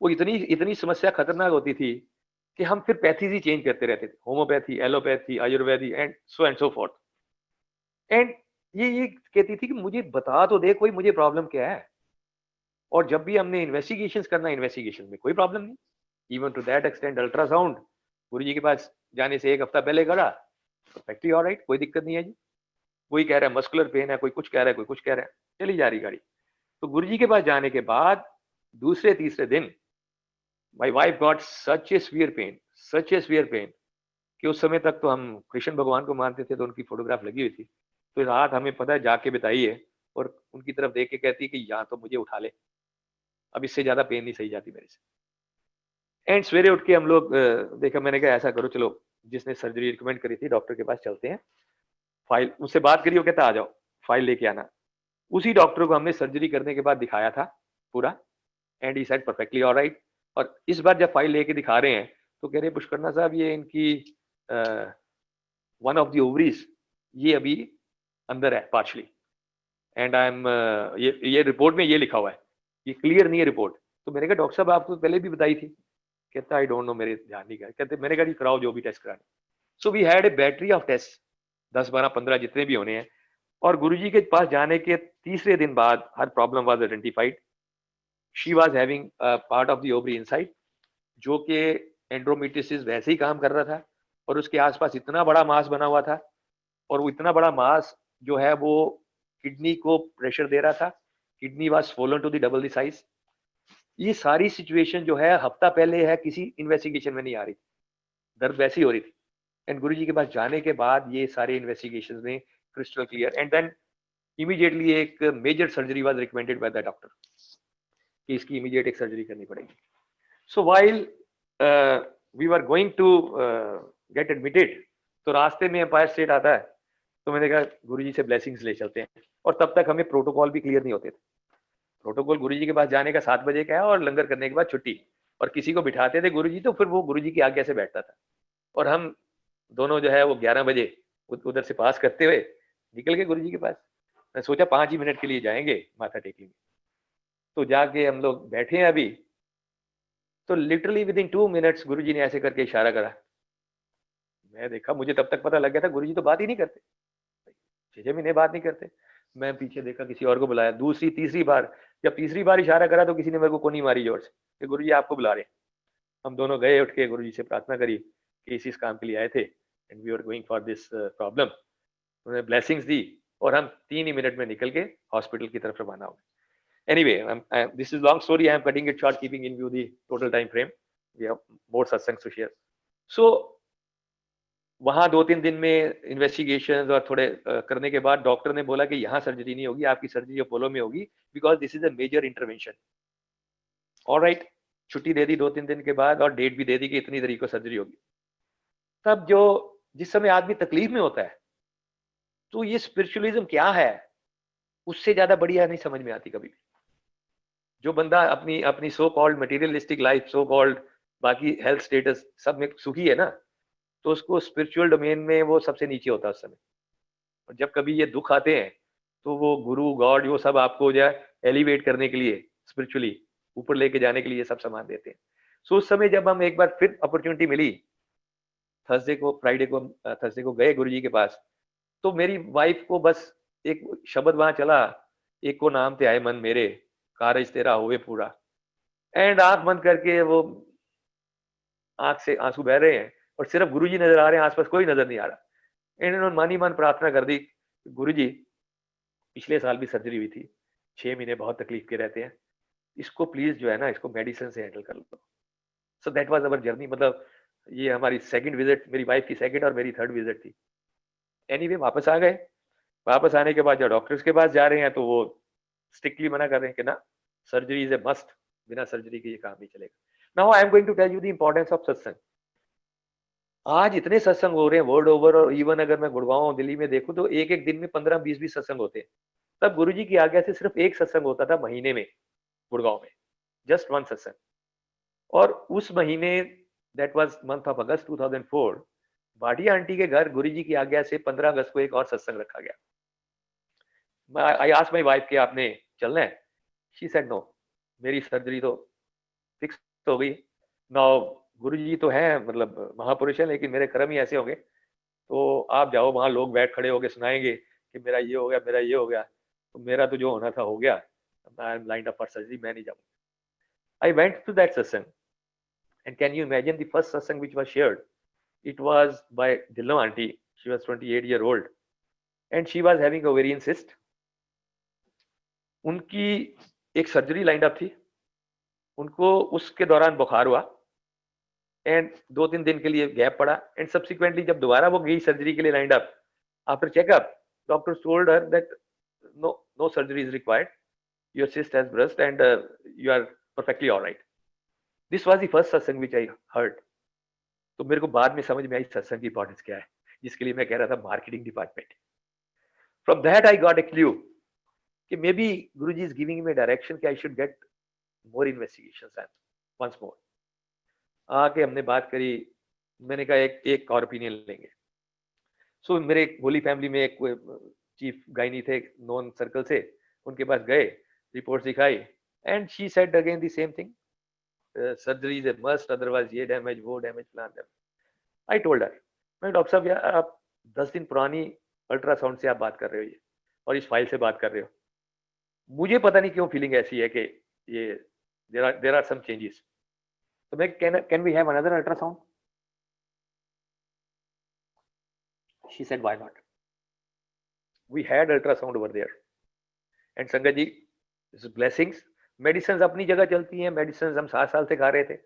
वो इतनी समस्या खतरनाक होती थी कि हम फिर पैथीज ही चेंज करते रहते थे, homeopathy, allopathy, ayurvedi and so forth. And ये कहती थी कि मुझे बता तो दे कोई मुझे प्रॉब्लम क्या है। और जब भी हमने इन्वेस्टिगेशंस करना, इन्वेस्टिगेशन में कोई प्रॉब्लम नहीं। Even to that extend ultrasound Guruji के पास जाने से 1 हफ्ता पहले करा, परफेक्टली ऑलराइट, कोई दिक्कत नहीं है जी। कोई कह रहा है मस्कुलर पेन है, कोई कुछ कह रहा है, कोई कुछ कह रहा है, चली जा रही गाड़ी। तो गुरुजी के पास जाने के बाद दूसरे तीसरे दिन my wife got such A severe pain कि उस समय तक तो हम कृष्ण भगवान को मानते थे, तो उनकी फोटोग्राफ लगी हुई थी। तो रात हमें पता है जाके बिताई है, और उनकी तरफ देख के कहती है कि यहाँ तो मुझे उठा ले, अब इससे ज्यादा पेन नहीं सही जाती मेरे से। एंड सवेरे उठ के हम लोग देखा, मैंने कहा ऐसा करो चलो जिसने सर्जरी रिकमेंड करी थी डॉक्टर के पास चलते हैं। फाइल उससे बात करी, वो कहता आ जाओ फाइल लेके आना। उसी डॉक्टर को हमने सर्जरी करने के बाद दिखाया था पूरा, and he said perfectly alright. और इस बार जब फाइल लेके दिखा रहे हैं तो कह रहे पुष्करना साहब ये इनकी वन ऑफ द ओवरीज ये अभी अंदर है पार्शली, एंड आई एम ये रिपोर्ट में ये लिखा हुआ है, ये क्लियर नहीं है रिपोर्ट। तो मैंने कहा डॉक्टर साहब आपको पहले भी बताई थी। कहता आई डोंट नो, मेरे ध्यान नहीं गया। कहते मैंने कहा कराओ जो भी टेस्ट कराने। So we had a battery of test, 10 12 15 जितने भी होने हैं। और गुरुजी के पास जाने के तीसरे दिन बाद her problem was identified. She was having part of the ovary inside, जो कि एंड्रोमेट्रियोसिस वैसे ही काम कर रहा था, और उसके आसपास इतना बड़ा मास बना हुआ था, और वो इतना बड़ा मास जो है वो किडनी को प्रेशर दे रहा था। Kidney was swollen to the double the size. ये सारी सिचुएशन जो है हफ्ता पहले है, किसी इन्वेस्टिगेशन में नहीं आ रही, दर्द वैसी हो रही थी। एंड गुरुजी के पास जाने के बाद ये सारे इन्वेस्टिगेशंस में crystal clear, and then immediately एक major surgery was recommended by the doctor कि इसकी इमीडिएट एक सर्जरी करनी पड़ेगी। So while we were going to get admitted, तो रास्ते में एम्पायर स्टेट आता है, तो मैंने कहा गुरुजी से ब्लेसिंग्स ले चलते हैं। और तब तक हमें प्रोटोकॉल भी क्लियर नहीं होते थे। प्रोटोकॉल गुरुजी के पास जाने का 7 बजे का है और लंगर करने के बाद छुट्टी, और किसी को बिठाते थे गुरुजी तो फिर वो गुरुजी की आज्ञा से बैठता था। और हम दोनों जो है वो 11 बजे उधर से पास करते हुए निकल गए गुरुजी के पास। मैं सोचा 5 ही मिनट के लिए जाएंगे, माथा टेक लेंगे। तो जाके हम लोग बैठे हैं अभी, तो लिटरली विद इन 2 मिनट्स गुरुजी ने ऐसे करके इशारा करा। मैं देखा, मुझे तब तक पता लग गया था गुरुजी तो बात ही नहीं करते, 6 महीने बात नहीं करते। मैं पीछे देखा, किसी और को बुलाया, दूसरी तीसरी बार, जब तीसरी बार इशारा करा तो किसी ने मेरे को कोनी मारी जोर से कि गुरुजी आपको बुला रहे हैं। हम दोनों गए, उठ के गुरुजी से प्रार्थना करी कि इस काम के लिए आए थे, and we are going for this problem. उन्होंने ब्लेसिंग्स दी और हम 3 ही मिनट में निकल के हॉस्पिटल की तरफ रवाना हो गए। Anyway, this is long story, I am cutting it short, keeping in view the total time frame. We have more satsang to share. सो वहां 2-3 दिन में इन्वेस्टिगेशन और थोड़े करने के बाद डॉक्टर ने बोला कि यहाँ सर्जरी नहीं होगी, आपकी सर्जरी अपोलो में होगी, because this is a major intervention. Alright, छुट्टी दे दी 2-3 दिन के बाद, और डेट भी दे दी कि इतनी तारीख को सर्जरी होगी। तब जो जिस समय आदमी तकलीफ में होता है, तो ये स्पिरिचुअलिज्म क्या है उससे ज्यादा बढ़िया नहीं समझ में आती कभी भी। जो बंदा अपनी अपनी so called materialistic life, so called बाकी हेल्थ स्टेटस सब में सुखी है ना, तो उसको स्पिरिचुअल डोमेन में वो सबसे नीचे होता है उस समय। और जब कभी ये दुख आते हैं तो वो गुरु गॉड वो सब आपको जो है एलिवेट करने के लिए, स्पिरिचुअली ऊपर लेके जाने के लिए सब सामान देते हैं। सो उस समय जब हम एक बार फिर अपॉर्चुनिटी मिली, थर्सडे को गए गुरुजी के पास, तो मेरी वाइफ को बस एक शब्द वहां चला, एक को नाम ते आए मन मेरे, कारज तेरा होवे पूरा। एंड आंख बंद करके वो आंख से आंसू बह रहे हैं और सिर्फ गुरुजी नजर आ रहे हैं, आसपास कोई नजर नहीं आ रहा। एंड इन्होंने मन ही मन प्रार्थना कर दी, गुरुजी पिछले साल भी सर्जरी हुई थी, 6 महीने बहुत तकलीफ के रहते हैं, इसको प्लीज जो है ना इसको मेडिसिन से हैंडल कर लो। So that was our journey. मतलब ये हमारी सेकंड विजिट, मेरी वाइफ की सेकंड और मेरी थर्ड विजिट थी। एनीवे वापस आ गए। वापस आने के बाद जब डॉक्टर्स के पास जा रहे हैं तो वो स्ट्रिक्टली मना कर रहे हैं कि ना, सर्जरी इज ए मस्ट, बिना सर्जरी के ये काम नहीं चलेगा। Now I am going to tell you the importance of satsang. आज इतने सत्संग हो रहे हैं वर्ल्ड ओवर, और इवन अगर मैं गुड़गांव दिल्ली में देखूं तो एक एक दिन में 15-20 सत्संग होते हैं। तब गुरुजी की आज्ञा से सिर्फ एक सत्संग होता था महीने में गुड़गांव में, जस्ट 1 सत्संग। और उस महीने, that was month of August 2004, Bhatia aunty के घर गुरुजी की आज्ञा से 15 अगस्त को एक और सत्संग रखा गया। आई आस्क्ड माय वाइफ कि आपने चलना है? शी सेड नो, मेरी सर्जरी तो फिक्स हो गई। नाउ गुरुजी तो हैं, मतलब महापुरुष हैं, लेकिन मेरे कर्म ही ऐसे हो गए, तो आप जाओ, वहां लोग बैठ खड़े होके सुनाएंगे कि मेरा ये हो गया, मेरा ये हो गया। तो मेरा तो जो होना था हो गया, I am lined up for surgery, मैं नहीं जाऊंगा। आई वेंट टू दैट सत्संग, and can you imagine the first satsang which was shared? It was by Dillo auntie. She was 28-year-old and she was having ovarian cyst. उनकी एक surgery lined up थी, उनको उसके दौरान बुखार हुआ and 2-3 दिन के लिए गैप पड़ा, एंड सब्सिक्वेंटली जब दोबारा वो गई सर्जरी के लिए lined up, after checkup doctor told her that no surgery is required, your cyst has burst and you are perfectly all right. This was the first satsang which I heard. तो मेरे को बाद में समझ में आई सत्संग की इंपॉर्टेंस क्या है, जिसके लिए मैं कह रहा था marketing department. From that I got a clue कि maybe Guruji is giving me a direction कि I should get more investigations and once more. आके हमने बात करी, मैंने कहा एक और ओपिनियन लेंगे. सो मेरे होली फैमिली में एक चीफ गायनी थे नॉन सर्कल से, उनके पास गए, रिपोर्ट दिखाई, and she said again the same thing, surgery is a must, otherwise ये डैमेज वो damage plan damage. I told her, मैं डॉक्टर साहब यार आप 10 दिन पुरानी अल्ट्रासाउंड से आप बात कर रहे हो ये, और इस फाइल से बात कर रहे हो, मुझे पता नहीं क्यों फीलिंग ऐसी है कि ये देयर आर सम चेंजेस. तो मैं can we have another ultrasound? She said, why not? We had ultrasound over there. And Sangat ji, this is blessings. Medicines अपनी जगह चलती हैं, medicines हम 7 साल से खा रहे थे.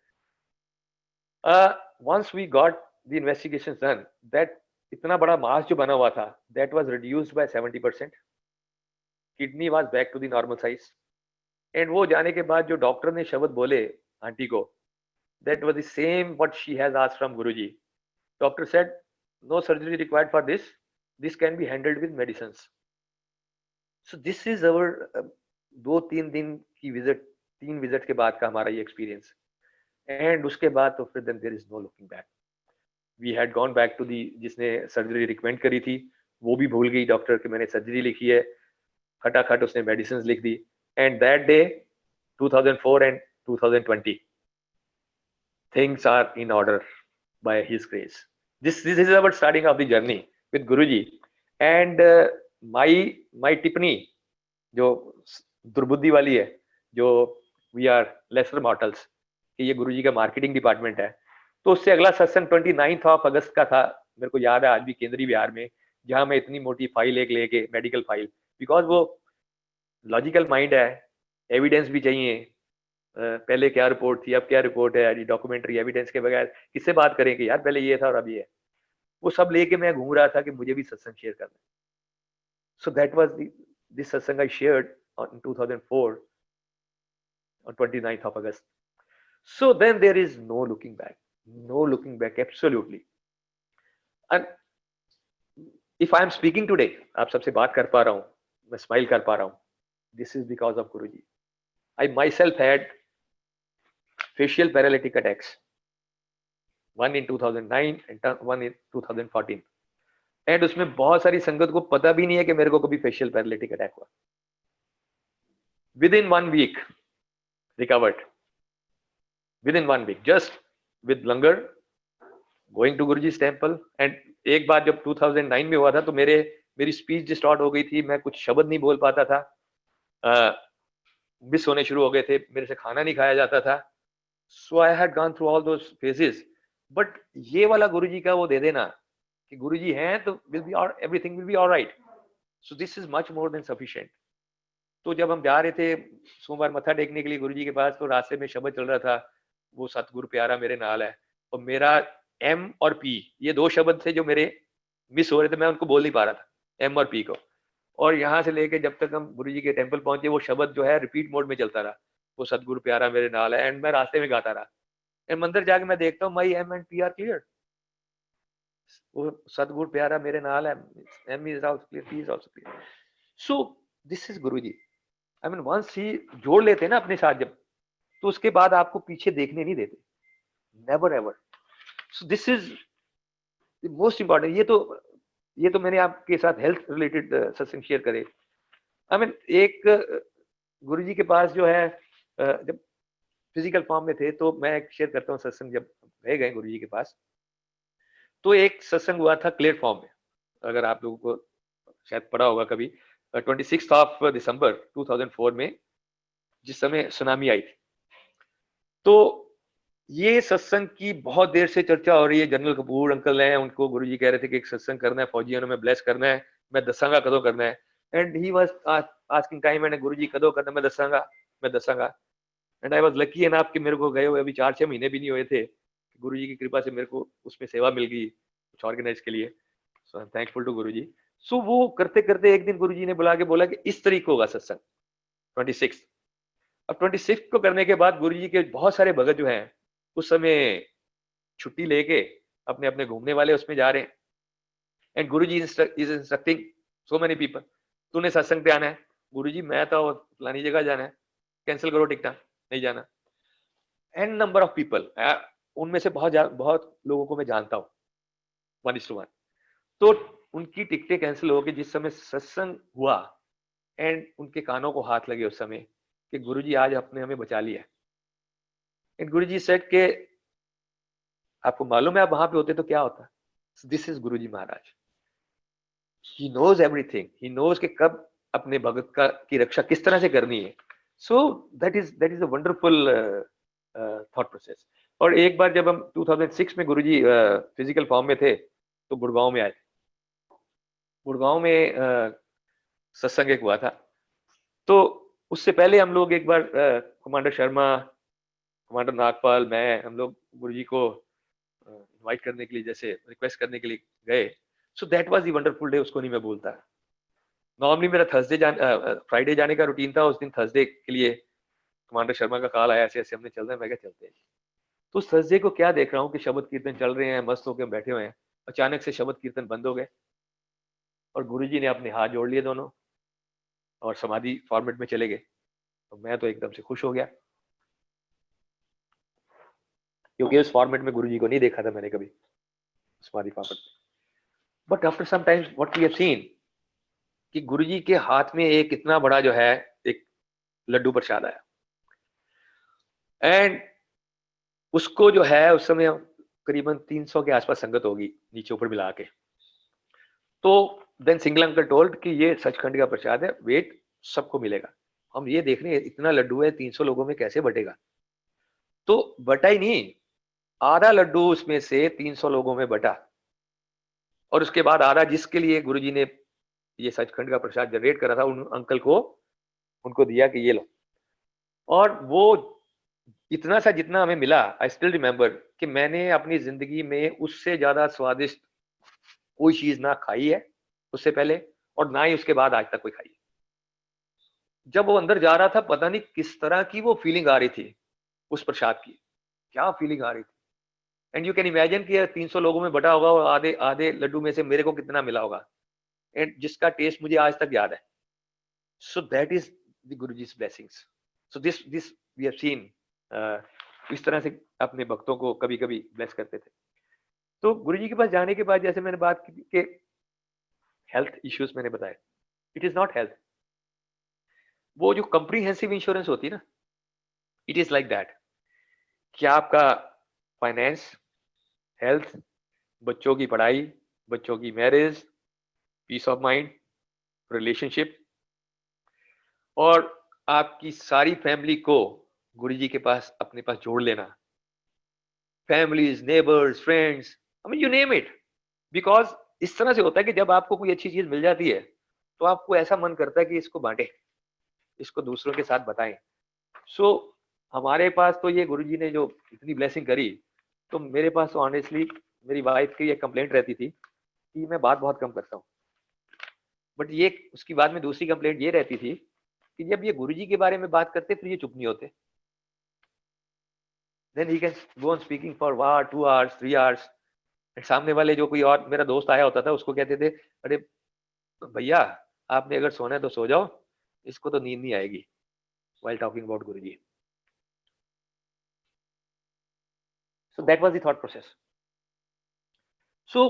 Once we got the investigations done, that इतना बड़ा मास जो बना हुआ था, that was reduced by 70%. Kidney was back to the normal size. And वो जाने के बाद जो डॉक्टर ने शब्द बोले आंटी को, that was the same what she has asked from Guruji. Doctor said, no surgery required for this. This can be handled with medicines. So this is our 2-3 दिन की विजिट, 3 विजिट के बाद का हमारा ये एक्सपीरियंस. एंड उसके बाद तो फिर then there is no looking back. We had gone back to the, जिसने सर्जरी रिकमेंड करी थी वो भी भूल गई डॉक्टर कि मैंने सर्जरी लिखी है, खटाखट उसने मेडिसिन लिख दी. And that day 2004 and 2020 things are in order by his grace. This is our starting of the journey with Guruji. And my टिप्पणी जो दुर्बुद्धि वाली है, जो we are lesser mortals, कि ये गुरुजी का मार्केटिंग डिपार्टमेंट है, तो उससे अगला सत्संग 29 अगस्त का था, मेरे को याद है आज भी, केंद्रीय बिहार में, जहां मैं इतनी मोटी फाइल एक लेके, मेडिकल फाइल, बिकॉज वो लॉजिकल माइंड है, एविडेंस भी चाहिए, पहले क्या रिपोर्ट थी अब क्या रिपोर्ट है, डॉक्यूमेंट्री एविडेंस के बगैर किससे बात करें कि यार पहले ये था और अब ये है. वो सब लेके मैं घूम रहा था कि मुझे भी सत्संग शेयर करना है. सो दैट वाज दिस सत्संग I shared on 2004 on 29th August. So then there is no looking back, absolutely. And if I am speaking today, आप सबसे बात कर पा रहा हूँ, मैं स्माइल कर पा रहा हूँ, this is because of Guruji. I myself had facial paralytic attacks, one in 2009 and one in 2014. And उसमें बहुत सारी संगत को पता भी नहीं है कि मेरे को कभी फेशियल पैरालिटिक अटैक हुआ. Within 1 week recovered, within 1 week, just with langar, going to Guruji's temple. And एक बार जब 2009 में हुआ था तो मेरी स्पीच डिस्टॉर्ट हो गई थी, मैं कुछ शब्द नहीं बोल पाता था, मिस होने शुरू हो गए थे, मेरे से खाना नहीं खाया जाता था. So I had gone through all those phases. But ये वाला गुरुजी का वो दे देना कि गुरुजी हैं तो विल बी और everything will be alright. So this is much more than sufficient. तो जब हम जा रहे थे सोमवार मत्था टेकने के लिए गुरुजी के पास, तो रास्ते में शब्द चल रहा था, वो सतगुरु प्यारा मेरे नाल है, और मेरा एम और पी, ये 2 शब्द थे जो मेरे मिस हो रहे थे, मैं उनको बोल नहीं पा रहा था, एम और पी को. और यहाँ से लेके जब तक हम गुरुजी के टेम्पल पहुंचे, वो शब्द जो है रिपीट मोड में चलता रहा, वो सतगुरु प्यारा मेरे नाल है, एंड मैं रास्ते में गाता रहा. एंड मंदिर जाके मैं देखता हूँ my M and P are clear. वो सतगुरु प्यारा मेरे नाल है, M is also clear, P is also clear. So this is Guruji. I mean once he जोड़ लेते हैं ना अपने साथ जब, तो उसके बाद आपको पीछे देखने नहीं देते, never ever. So this is the most important. ये तो मैंने आपके साथ हेल्थ रिलेटेड सत्संग शेयर करे. आई मीन एक गुरुजी के पास जो है, जब फिजिकल फॉर्म में थे, तो मैं एक शेयर करता हूँ सत्संग. जब गए गुरुजी के पास, तो एक सत्संग हुआ था क्लियर फॉर्म में, अगर आप लोगों को शायद पढ़ा होगा कभी, 26 दिसंबर 2004 में, जिस समय सुनामी आई थी. तो ये सत्संग की बहुत देर से चर्चा हो रही है. जनरल कपूर अंकल हैं, उनको गुरुजी कह रहे थे कि एक सत्संग करना है, फौजियों में ब्लेस करना है, मैं दसांगा कदों करना है. And he was asking time, मैंने गुरुजी कदों करना, मैं दसांगा. And I was lucky enough कि मेरे को गए हुए अभी 4-6 महीने भी नहीं हुए थे, गुरुजी की कृपा से मेरे को उसमें सेवा मिल गई कुछ ऑर्गेनाइज के लिए. सो आई एम थैंकफुल टू गुरुजी. सो वो करते करते एक दिन गुरुजी ने बुला के बोला कि इस तारीख को होगा सत्संग 26. अब 26 को करने के बाद गुरुजी के बहुत सारे भगत जो हैं उस समय छुट्टी लेके अपने अपने घूमने वाले उसमें जा रहे हैं. And Guruji is instructing so many people, तूने सत्संग पे आना है, गुरुजी मैं तो फलानी जगह जाना है, कैंसिल करो टिकटा, नहीं जाना। एन नंबर ऑफ पीपल, उनमें से बहुत लोगों को मैं जानता हूँ 1:1। तो उनकी टिकटें कैंसिल हो गई जिस समय सत्संग हुआ, एंड उनके कानों को हाथ लगे उस समय कि गुरुजी आज आपने हमें बचा लिया। एंड गुरुजी सेड के आपको मालूम है आप वहां पे होते तो क्या होता। This is Guruji Maharaj, he knows everything, he knows कि कब अपने भगत का की रक्षा किस तरह से करनी है। So that is a wonderful thought process. और एक बार जब हम 2006 में गुरुजी फिजिकल फॉर्म में थे तो गुड़गांव में आए। गुड़गांव में सत्संग एक हुआ था, तो उससे पहले हम लोग एक बार कमांडर शर्मा, कमांडर नागपाल, मैं, हम लोग गुरुजी को इनवाइट करने के लिए, जैसे रिक्वेस्ट करने के लिए गए। सो that was the wonderful day, उसको नहीं मैं भूलता। नॉर्मली मेरा फ्राइडे जाने का रूटीन था, उस दिन थर्सडे के लिए कमांडर शर्मा का कॉल आया, ऐसे ऐसे हमने चलना है, मैं क्या चलते हैं। तो उस थर्सडे को क्या देख रहा हूँ कि शब्द कीर्तन चल रहे हैं, मस्त होकर बैठे हुए हैं, अचानक से शब्द कीर्तन बंद हो गए और गुरुजी ने अपने हाथ जोड़ लिए दोनों और समाधि फॉर्मेट में चले गए। तो मैं तो एकदम से खुश हो गया, क्योंकि उस फॉर्मेट में गुरुजी को नहीं देखा था मैंने कभी, समाधि फॉर्मेट में। But after some times what we have seen कि गुरुजी के हाथ में एक इतना बड़ा जो है एक लड्डू प्रसाद आया, एंड उसको जो है उस समय करीबन 300 के आसपास संगत होगी नीचे ऊपर मिला के। तो देन सिंगल अंकल टोल्ड कि ये सचखंड का प्रसाद है, वेट सबको मिलेगा। हम ये देख रहे हैं इतना लड्डू है, 300 लोगों में कैसे बटेगा। तो बटा ही नहीं, आधा लड्डू उसमें से 300 लोगों में बटा, और उसके बाद आधा जिसके लिए गुरुजी ने ये सचखंड का प्रसाद जनरेट करा था उन अंकल को, उनको दिया कि ये लो। और वो इतना सा जितना हमें मिला, आई स्टिल रिमेम्बर कि मैंने अपनी जिंदगी में उससे ज्यादा स्वादिष्ट कोई चीज ना खाई है उससे पहले, और ना ही उसके बाद आज तक कोई खाई है। जब वो अंदर जा रहा था, पता नहीं किस तरह की वो फीलिंग आ रही थी उस प्रसाद की, क्या फीलिंग आ रही थी। एंड यू कैन इमेजिन कि 300 लोगों में बटा होगा और आधे आधे लड्डू में से मेरे को कितना मिला होगा, एंड जिसका टेस्ट मुझे आज तक याद है। So that is the Guruji's blessings. So this we have seen, इस तरह से अपने भक्तों को कभी कभी ब्लेस करते थे। तो गुरुजी के पास जाने के बाद जैसे मैंने बात की कि हेल्थ इश्यूज मैंने बताया, इट इज नॉट हेल्थ। वो जो कंप्रीहेंसिव इंश्योरेंस होती है ना, इट इज लाइक दैट, क्या आपका फाइनेंस, हेल्थ, बच्चों की पढ़ाई, बच्चों की marriage, peace of mind, relationship, और आपकी सारी फैमिली को गुरुजी के पास अपने पास जोड़ लेना, families, neighbours, friends, I mean you name it. Because इस तरह से होता है कि जब आपको कोई अच्छी चीज मिल जाती है तो आपको ऐसा मन करता है कि इसको बांटे, इसको दूसरों के साथ बताएं। सो हमारे पास तो ये गुरुजी ने जो इतनी ब्लेसिंग करी, तो मेरे पास तो ऑनेस्टली मेरी वाइफ की एक कंप्लेंट रहती थी कि मैं बात बहुत कम करता हूँ, बट ये उसकी बाद में दूसरी कंप्लेंट ये रहती थी कि जब ये गुरुजी के बारे में बात करते फिर ये चुप नहीं होते। Then he can go on speaking for 1 2 hours 3 hours। सामने वाले जो कोई और मेरा दोस्त आया होता था उसको कहते थे, अरे भैया आपने अगर सोना है तो सो जाओ, इसको तो नींद नहीं आएगी while talking about Guruji. So that was the thought process। So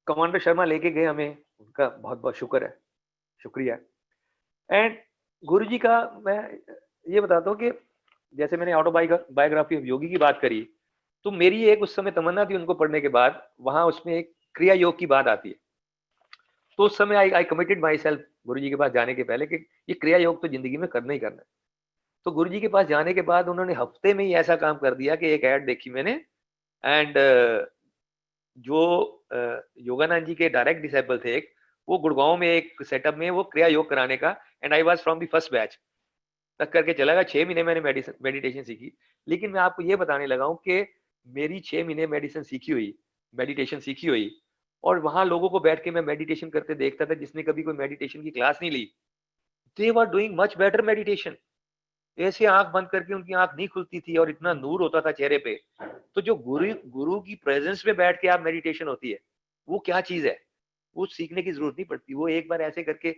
commander Sharma लेके गए हमें, उनका बहुत बहुत शुक्र है, शुक्रिया। एंड गुरुजी का मैं ये बताता हूँ कि जैसे मैंने ऑटोबायोग्राफी ऑफ योगी की बात करी, तो मेरी एक उस समय तमन्ना थी उनको पढ़ने के बाद, वहां उसमें एक क्रिया योग की बात आती है। तो उस समय आई कमिटेड माई सेल्फ गुरुजी के पास जाने के पहले कि ये क्रिया योग तो जिंदगी में करना ही करना है। तो गुरुजी के पास जाने के बाद उन्होंने हफ्ते में ही ऐसा काम कर दिया कि एक ऐड देखी मैंने, एंड जो योगानंद जी के डायरेक्ट डिसाइपल थे एक, वो गुड़गांव में एक सेटअप में वो क्रिया योग कराने का, and I was from the first batch तक करके चला गया। 6 महीने मैंने मेडिटेशन सीखी। लेकिन मैं आपको ये बताने लगा हूँ कि मेरी 6 महीने मेडिटेशन सीखी हुई, और वहां लोगों को बैठ के मैं मेडिटेशन करते देखता था जिसने कभी कोई मेडिटेशन की क्लास नहीं ली। They were doing much better meditation. ऐसे आंख बंद करके उनकी आंख नहीं खुलती थी और इतना नूर होता था चेहरे पे। तो जो गुरु की प्रेजेंस में बैठ के आप मेडिटेशन होती है, वो क्या चीज है। वो सीखने की जरूरत नहीं पड़ती। वो एक बार ऐसे करके,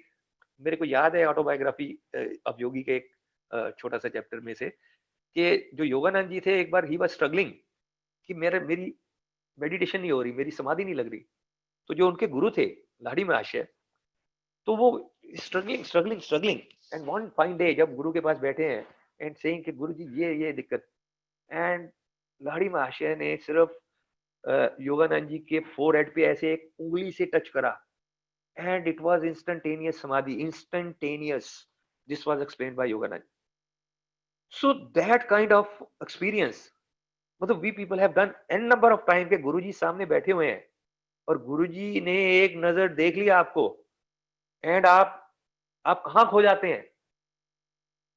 मेरे को याद है ऑटोबायोग्राफी ऑफ योगी के एक छोटा सा चैप्टर में से, कि जो योगानंद जी थे, एक बार ही वाज स्ट्रगलिंग कि मेरी मेडिटेशन नहीं हो रही, मेरी समाधि नहीं लग रही। तो जो उनके गुरु थे लाड़ी महाशय, तो वो struggling struggling struggling, and one fine day जब गुरु के पास बैठे हैं एंड सेइंग कि गुरु जी ये दिक्कत, एंड लाड़ी महाशय ने सिर्फ योगानंद जी के फोरहेड पे ऐसे एक उंगली से टच करा, and it was instantaneous samadhi, instantaneous. This was explained by Yogananda. So that kind of experience, मतलब we people have done an number of time के गुरुजी सामने बैठे हुए हैं और गुरुजी ने एक नजर देख लिया आपको, एंड आप कहाँ खो जाते हैं,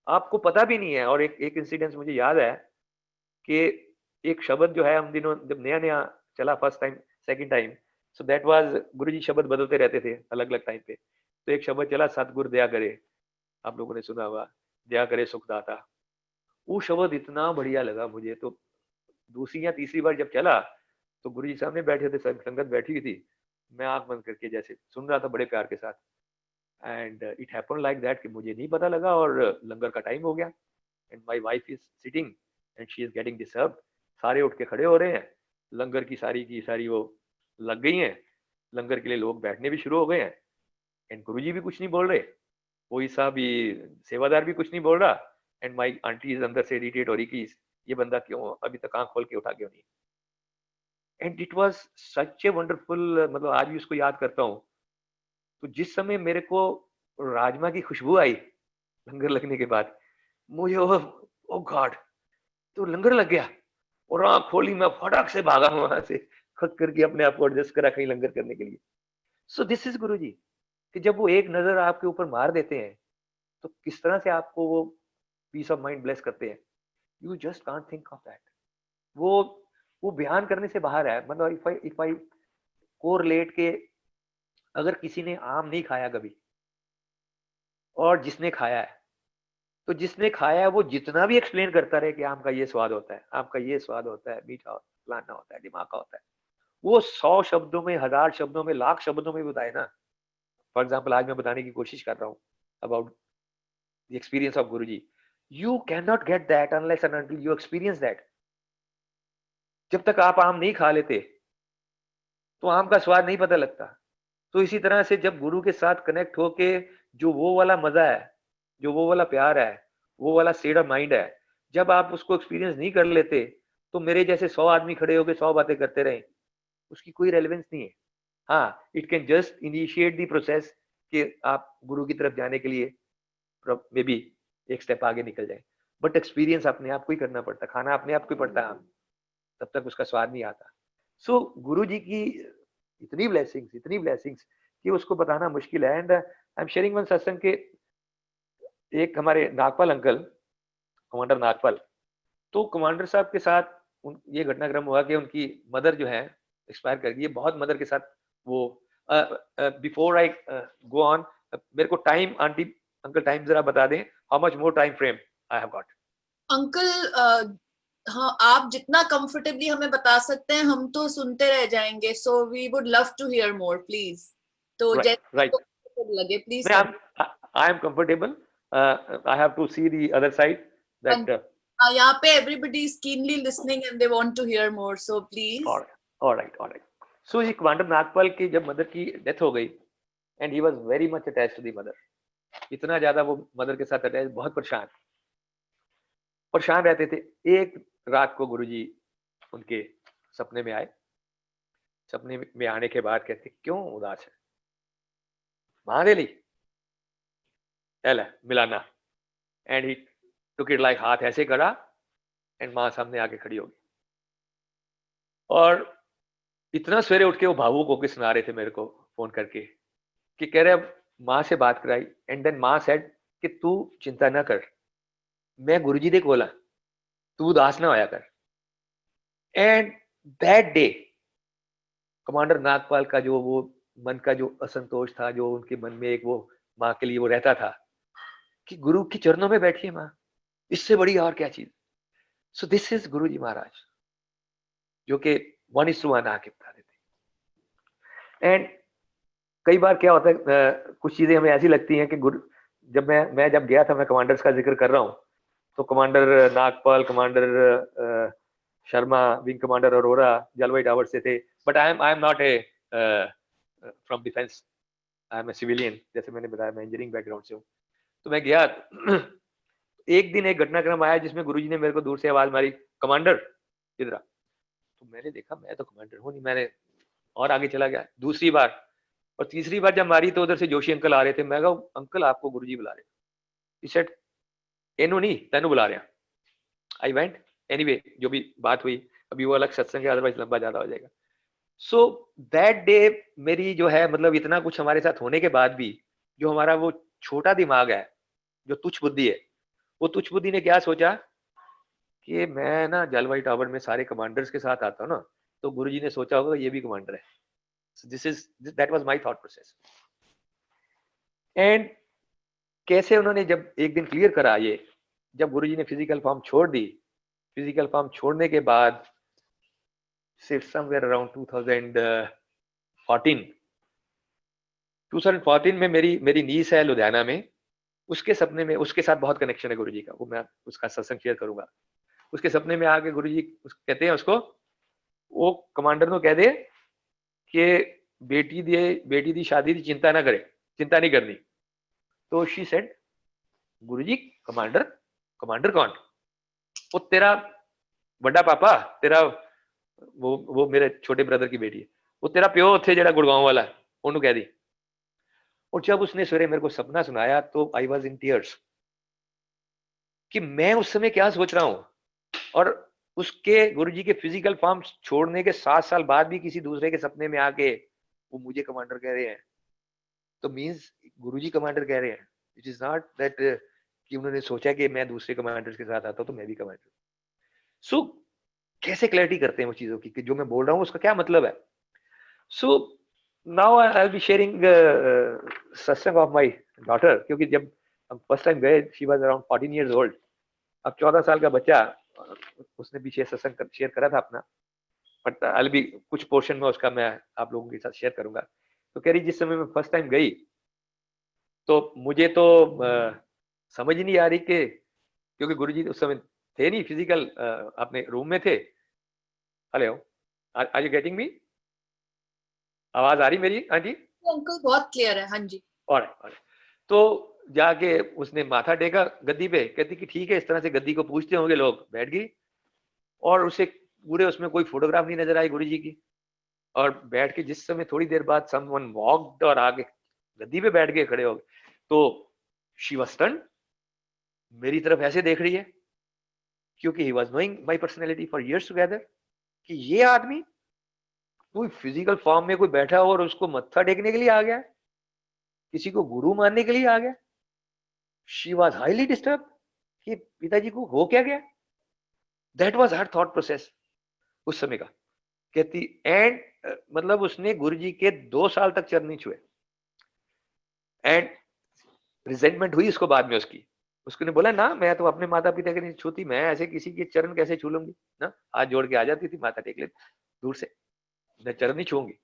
आपको पता भी नहीं है। और एक इंसिडेंस मुझे याद है कि एक शब्द जो है, हम दिनों जब नया नया चला, first time second time, so that was, Guruji शब्द बदलते रहते थे अलग अलग टाइम पे। तो एक शब्द चला, सतगुरु दया करे, आप लोगों ने सुना होगा, दया करे सुखदाता। वो शब्द इतना बढ़िया लगा मुझे। तो दूसरी या तीसरी बार जब चला, तो गुरुजी सामने बैठे थे, संगत बैठी हुई थी, मैं आंख बंद करके जैसे सुन रहा था बड़े प्यार के साथ, and it happened like that कि मुझे नहीं पता लगा और लंगर का टाइम हो गया, and my wife is sitting and she is getting disturb. सारे उठ के खड़े हो रहे हैं, लंगर की सारी वो लग गई हैं, लंगर के लिए लोग बैठने भी शुरू हो गए हैं, एंड गुरुजी भी कुछ नहीं बोल रहे, कोई सा भी सेवादार भी कुछ नहीं बोल रहा, एंड माई आंटी इज अंदर से इरिटेट हो रही कि ये बंदा क्यों अभी तक आंख खोल के उठा क्यों नहीं। And it was such a wonderful, मतलब आज भी उसको याद करता हूँ। तो जिस समय मेरे को राजमा की खुशबू आई लंगर लगने के बाद, मुझे ओ गॉड, तो लंगर लग गया, और आंख खोली, मैं फटाक से भागा वहां से, खट करके अपने आप को एडजस्ट करा कहीं लंगर करने के लिए। सो दिस इज गुरु जी, कि जब वो एक नजर आपके ऊपर मार देते हैं, तो किस तरह से आपको वो पीस ऑफ माइंड ब्लेस करते हैं, you just can't think of that. वो वो बयान करने से बाहर है। मतलब इफ आई कोरिलेट के, अगर किसी ने आम नहीं खाया कभी और जिसने खाया है, तो जिसने खाया है वो जितना भी एक्सप्लेन करता रहे कि आम का ये स्वाद होता है, आम का ये स्वाद होता है, मीठा फलाना होता है, दिमाग का होता है, वो 100 शब्दों में, 1000 शब्दों में, लाख शब्दों में बताए ना। फॉर एग्जाम्पल आज मैं बताने की कोशिश कर रहा हूँ about the experience of Guru ji. You can not get that unless and until you experience that. जब तक आप आम नहीं खा लेते तो आम का स्वाद नहीं पता लगता। तो इसी तरह से जब गुरु के साथ कनेक्ट होके जो वो वाला मजा है, जो वो वाला प्यार है, वो वाला स्टेट ऑफ माइंड है, जब आप उसको एक्सपीरियंस नहीं कर लेते, तो मेरे जैसे 100 आदमी खड़े होकर 100 बातें करते रहे, उसकी कोई रेलेवेंस नहीं है। हाँ, it can just initiate the process कि आप गुरु की तरफ जाने के लिए मे बी एक स्टेप आगे निकल जाए, बट एक्सपीरियंस अपने आप को ही करना पड़ता, खाना अपने आप को ही पड़ता है, तब तक उसका स्वाद नहीं आता। सो गुरु जी की इतनी ब्लेसिंग्स कि उसको बताना मुश्किल है। And I am sharing one सत्संग के, एक हमारे नागपाल अंकल, कमांडर नागपाल, तो कमांडर साहब के साथ ये घटनाक्रम हुआ कि उनकी मदर जो है एक्सपायर कर गई। बहुत मदर के साथ वो, बिफोर आई गो ऑन, मेरे को टाइम, आंटी अंकल टाइम जरा बता दें, how much more time frame I have got. Uncle हाँ, आप जितना कंफर्टेबली हमें बता सकते हैं, हम तो सुनते रह जाएंगे। So we would love to hear more please. तो जैसे राइट, लगे please. I am comfortable, I have to see the other side that. यहाँ पे everybody is keenly listening and they want to hear more, so please. Alright. So ये commander Nagpal की जब mother की death हो गई, and he was very much attached to the mother, इतना ज्यादा वो मदर के साथ अटैच, बहुत परेशान रहते थे। एक रात को गुरुजी उनके सपने में आए। सपने में आने के बाद कहते, क्यों उदास है, मां दे ली मिलाना, and he took it like, हाथ ऐसे करा एंड मां सामने आके खड़ी हो गई। और इतना सवेरे उठ के वो भावुक होकर सुना रहे थे मेरे को फोन करके, कि कह रहे मां से बात कराई, एंड देन मां सेड कि तू चिंता ना कर, मैं गुरुजी दे कोल हां, तू उदास ना होया कर। And that day commander Nagpal का जो वो मन का जो असंतोष था, जो उनके मन में एक वो माँ के लिए वो रहता था कि गुरु के चरणों में बैठिए माँ, इससे बड़ी और क्या चीज। सो दिस इज गुरु जी महाराज, जो कि 1:1 आके बता देते। एंड कई बार क्या होता है, कुछ चीजें हमें ऐसी लगती हैं कि गुरु, जब मैं जब गया था, मैं कमांडर्स का जिक्र कर रहा हूँ, तो commander Nagpal, commander Sharma, wing commander Arora Jalvayu tower से थे, but I am not a from defence, I am a civilian, जैसे मैंने बताया मैं इंजीनियरिंग बैकग्राउंड से हूँ। तो मैं गया एक दिन एक घटनाक्रम आया जिसमें गुरुजी ने मेरे को दूर से आवाज मारी, कमांडर इधर आ। तो मैंने देखा मैं तो कमांडर हूँ नहीं, मैंने और आगे चला गया। दूसरी बार और तीसरी बार जब मारी तो उधर से जोशी अंकल आ रहे थे। मैं कहा अंकल आपको गुरुजी बुला रहे हैं। He said, एनु नहीं तेनू बुला रहे हैं। आई वेंट एनीवे, जो भी बात हुई अभी वो अलग सत्संग है, अदरवाइज लंबा ज्यादा हो जाएगा। सो दैट डे मेरी जो है, मतलब इतना कुछ हमारे साथ होने के बाद भी जो हमारा वो छोटा दिमाग है, जो तुच्छ बुद्धि है, वो तुच्छ बुद्धि ने क्या सोचा कि मैं ना जलवायु टावर में सारे कमांडर्स के साथ आता हूँ ना, तो गुरुजी ने सोचा होगा ये भी कमांडर है। That was my thought process. And कैसे उन्होंने जब एक दिन क्लियर करा ये, जब गुरुजी ने फिजिकल फॉर्म छोड़ दी, फिजिकल फॉर्म छोड़ने के बाद समवेयर अराउंड 2014 में मेरी नीस है लुधियाना में, उसके सपने में, उसके साथ बहुत कनेक्शन है गुरुजी का, वो मैं उसका सत्संग शेयर करूंगा। उसके सपने में आके गुरुजी कहते हैं उसको, वो कमांडर को कह दे कि बेटी दी शादी की चिंता ना करे, चिंता नहीं करनी। तो शी सेड, गुरुजी कमांडर कौन? वो तेरा बड़ा पापा, तेरा वो मेरे छोटे ब्रदर की बेटी है, वो तेरा प्यो थे जेड़ा गुड़गांव वाला, उन्होंने कह दी। और जब उसने सवेरे मेरे को सपना सुनाया तो आई वॉज इन टीयर्स कि मैं उस समय क्या सोच रहा हूं, और उसके गुरुजी के फिजिकल फॉर्म छोड़ने के 7 साल बाद भी किसी दूसरे के सपने में आके वो मुझे कमांडर कह रहे हैं। तो मींस गुरुजी कमांडर कह रहे हैं, इट इज नॉट दैट कि उन्होंने सोचा कि मैं दूसरे कमांडर्स के साथ आता हूं तो मैं भी कमांडर। सो कैसे क्लैरिटी करते हैं वो चीजों की कि जो मैं बोल रहा हूँ उसका क्या मतलब है। So now I will be sharing सत्संग ऑफ माय डॉटर, क्योंकि जब हम फर्स्ट टाइम गए she was around 14 years old. अब 14 साल का बच्चा, उसने भी सत्संग शेयर करा था अपना, बट आई भी कुछ पोर्शन में उसका मैं आप लोगों के साथ शेयर करूंगा। तो कह रही जिस समय मैं फर्स्ट टाइम गई तो मुझे तो समझ ही नहीं आ रही कि, क्योंकि गुरुजी उस समय थे नहीं फिजिकल, अपने रूम में थे। Hello, are you getting me? आवाज आ रही मेरी आंटी? अंकल बहुत क्लियर है, हाँ जी। और तो जाके उसने माथा टेका गद्दी पे, कहती कि ठीक है, इस तरह से गद्दी को पूछते होंगे लोग। बैठ गई और उसे पूरे उसमें कोई फोटोग्राफ नहीं नजर आई गुरुजी की। और बैठ के जिस समय थोड़ी देर बाद समवन वॉक्ड और आगे गद्दी पे बैठ गए, खड़े हो गए, तो शी वाज स्टन्ड, मेरी तरफ ऐसे देख रही है, क्योंकि he was knowing my personality for years together, कि ये आदमी कोई फिजिकल फॉर्म में कोई बैठा हो और उसको मत्था टेकने के लिए आ गया, किसी को गुरु मानने के लिए आ गया। शी वाज हाईली डिस्टर्ब कि पिताजी को हो क्या गया। That was her thought process उस समय का। कहती एंड मतलब उसने गुरुजी के 2 साल तक चरण नहीं छुए। एंड रिजेंटमेंट हुई उसको बाद में उसकी। उसने बोला ना, मैं तो अपने माता पिता के नहीं छूती, मैं ऐसे किसी के चरण कैसे छू लूंगी ना। हाथ जोड़ के आ जाती थी, माथा टेक लेती दूर से, मैं चरण नहीं छूंगी।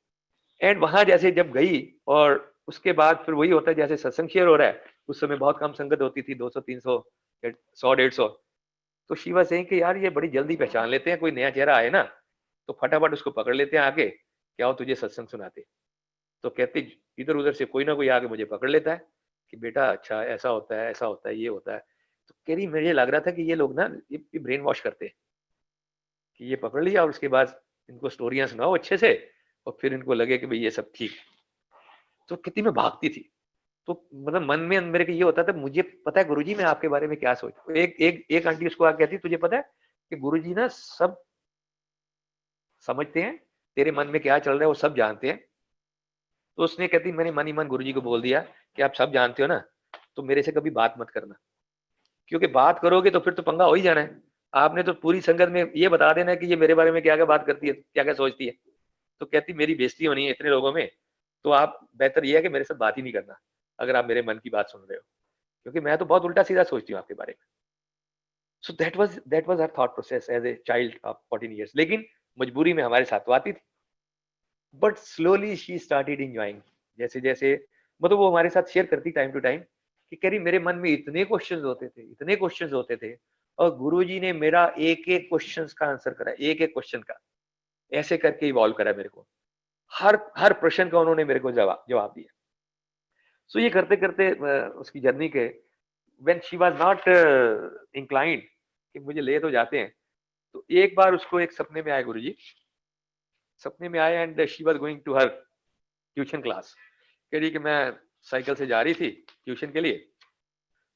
एंड वहां जैसे जब गई, और उसके बाद फिर वही होता है जैसे सत्संग शेयर हो रहा है, उस समय बहुत कम संगत होती थी, 200 300 100 150। तो शिवा सिंह कि यार ये बड़ी जल्दी पहचान लेते हैं, कोई नया चेहरा आए ना तो फटाफट उसको पकड़ लेते हैं आके, क्या हो तुझे सत्संग सुनाते। तो कहते इधर उधर से कोई ना कोई आके मुझे पकड़ लेता है कि बेटा अच्छा ऐसा होता है, ऐसा होता है, ये होता है। तो कह रही मुझे लग रहा था कि ये लोग ना ये ब्रेन वॉश करते हैं, कि ये पकड़ लिया और उसके बाद इनको स्टोरियां सुनाओ अच्छे से, और फिर इनको लगे कि भाई ये सब ठीक। तो कितनी मैं भागती थी। तो मतलब मन में मेरे को ये होता था, मुझे पता है गुरुजी मैं आपके बारे में क्या सोचती। एक आंटी उसको आके कहती तुझे पता है कि गुरुजी ना सब समझते हैं, तेरे मन में क्या चल रहा है वो सब जानते हैं। तो उसने कहती मैंने मन ही मन गुरुजी को बोल दिया कि आप सब जानते हो ना, तो मेरे से कभी बात मत करना, क्योंकि बात करोगे तो फिर तो पंगा हो ही जाना है। आपने तो पूरी संगत में ये बता देना कि ये मेरे बारे में क्या क्या बात करती है, क्या क्या सोचती है। तो कहती मेरी बेइज्जती होनी है इतने लोगों में, तो आप बेहतर ये है कि मेरे साथ बात ही नहीं करना अगर आप मेरे मन की बात सुन रहे हो, क्योंकि मैं तो बहुत उल्टा सीधा सोचती हूँ आपके बारे में। So that was her thought process as a child of 14 years. लेकिन मजबूरी में हमारे साथ वो आती थी, but slowly she started enjoying जैसे जैसे मतलब वो हमारे साथ शेयर करती टाइम टू टाइम कि कह रही मेरे मन में इतने क्वेश्चंस होते थे, इतने क्वेश्चंस होते थे, और गुरुजी ने मेरा एक एक क्वेश्चंस का आंसर करा, एक एक क्वेश्चन का ऐसे करके इवॉल्व करा मेरे को, हर हर प्रश्न का उन्होंने मेरे को जवाब जवाब दिया। सो ये करते करते उसकी जर्नी के when she was not inclined कि मुझे ले तो जाते हैं, तो एक बार उसको एक सपने में आए गुरुजी, सपने में आए and she was going to her tuition class. कह रही कि मैं साइकिल से जा रही थी ट्यूशन के लिए,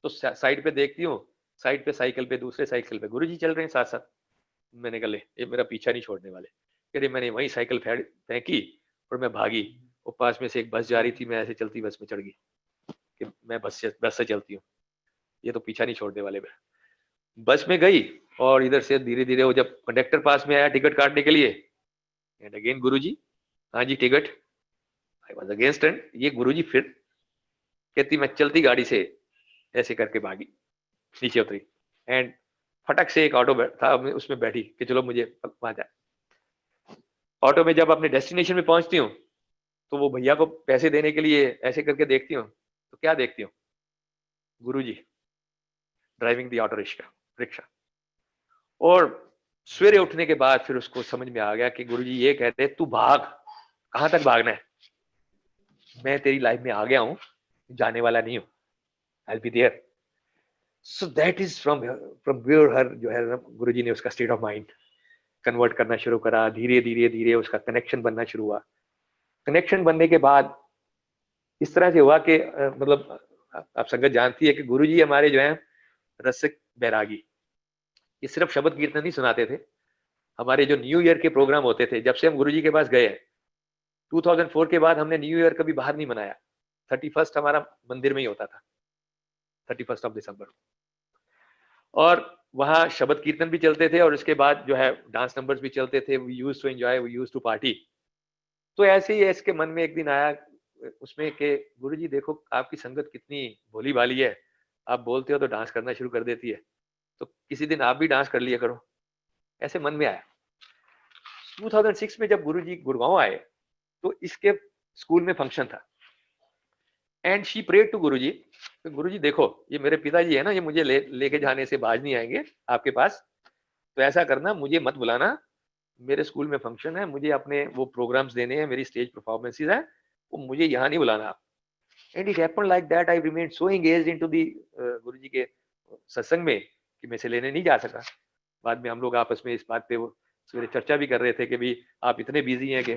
तो साइड पे देखती हूँ, साइड पे साइकिल पे दूसरे साइकिल पे गुरुजी चल रहे हैं साथ साथ। मैंने कहा ले ये मेरा पीछा नहीं छोड़ने वाले। कह रही मैंने वही साइकिल फेंकी और मैं भागी, और पास में से एक बस जा रही थी, मैं ऐसे चलती बस में चढ़ गई कि मैं बस से चलती हूँ, ये तो पीछा नहीं छोड़ने वाले। मैं बस में गई और इधर से धीरे धीरे वो जब कंडक्टर पास में आया टिकट काटने के लिए, एंड अगेन गुरुजी, हाँ जी ticket. I was against and ये गुरुजी फिर कहती मैं चलती गाड़ी से ऐसे करके भागी, नीचे उतरी एंड फटक से एक ऑटो था, मैं उसमें बैठी कि चलो मुझे वहां जाए। ऑटो में जब अपने डेस्टिनेशन में पहुंचती हूँ तो वो भैया को पैसे देने के लिए ऐसे करके देखती हूँ, तो क्या देखती हूँ, गुरुजी ड्राइविंग दी ऑटो रिक्शा। और सवेरे उठने के बाद फिर उसको समझ में आ गया कि गुरुजी ये कहते हैं तू भाग, कहां तक भागना है, मैं तेरी लाइफ में आ गया हूं, जाने वाला नहीं हूं, I be there. So that is from where her जो है गुरुजी ने उसका स्टेट ऑफ माइंड कन्वर्ट करना शुरू करा, धीरे धीरे धीरे उसका कनेक्शन बनना शुरू हुआ। कनेक्शन बनने के बाद इस तरह से हुआ कि मतलब आप संगत जानती है कि गुरुजी हमारे जो है रसिक बैरागी, ये सिर्फ शब्द कीर्तन नहीं सुनाते थे। हमारे जो न्यू ईयर के प्रोग्राम होते थे, जब से हम गुरुजी के पास गए 2004 के बाद हमने न्यू ईयर कभी बाहर नहीं मनाया। 31 हमारा मंदिर में ही होता था, 31 दिसंबर। और वहाँ शब्द कीर्तन भी चलते थे और उसके बाद जो है डांस नंबर्स भी चलते थे। We used to enjoy, we used to party. तो ऐसे ही इसके मन में एक दिन आया उसमें कि गुरुजी देखो आपकी संगत कितनी भोली भाली है, आप बोलते हो तो डांस करना शुरू कर देती है, तो किसी दिन आप भी डांस कर लिया करो। ऐसे मन में आया। 2006 में जब गुरुजी गुड़गांव आए तो इसके स्कूल में फंक्शन था एंड शी प्रेड टू गुरुजी, तो गुरुजी देखो ये मेरे पिताजी है ना, ये मुझे लेके जाने से बाज नहीं आएंगे आपके पास, तो ऐसा करना मुझे मत बुलाना, मेरे स्कूल में फंक्शन है, मुझे अपने वो प्रोग्राम्स देने हैं, मेरी स्टेज परफॉर्मेंसेस है, वो मुझे यहाँ नहीं बुलाना। And it happened like that, I remain so engaged into the Guruji के सत्संग में कि मैं से लेने नहीं जा सका। बाद में हम लोग आपस में इस बात पे वो सवेरे चर्चा भी कर रहे थे कि भाई आप इतने बिजी हैं कि,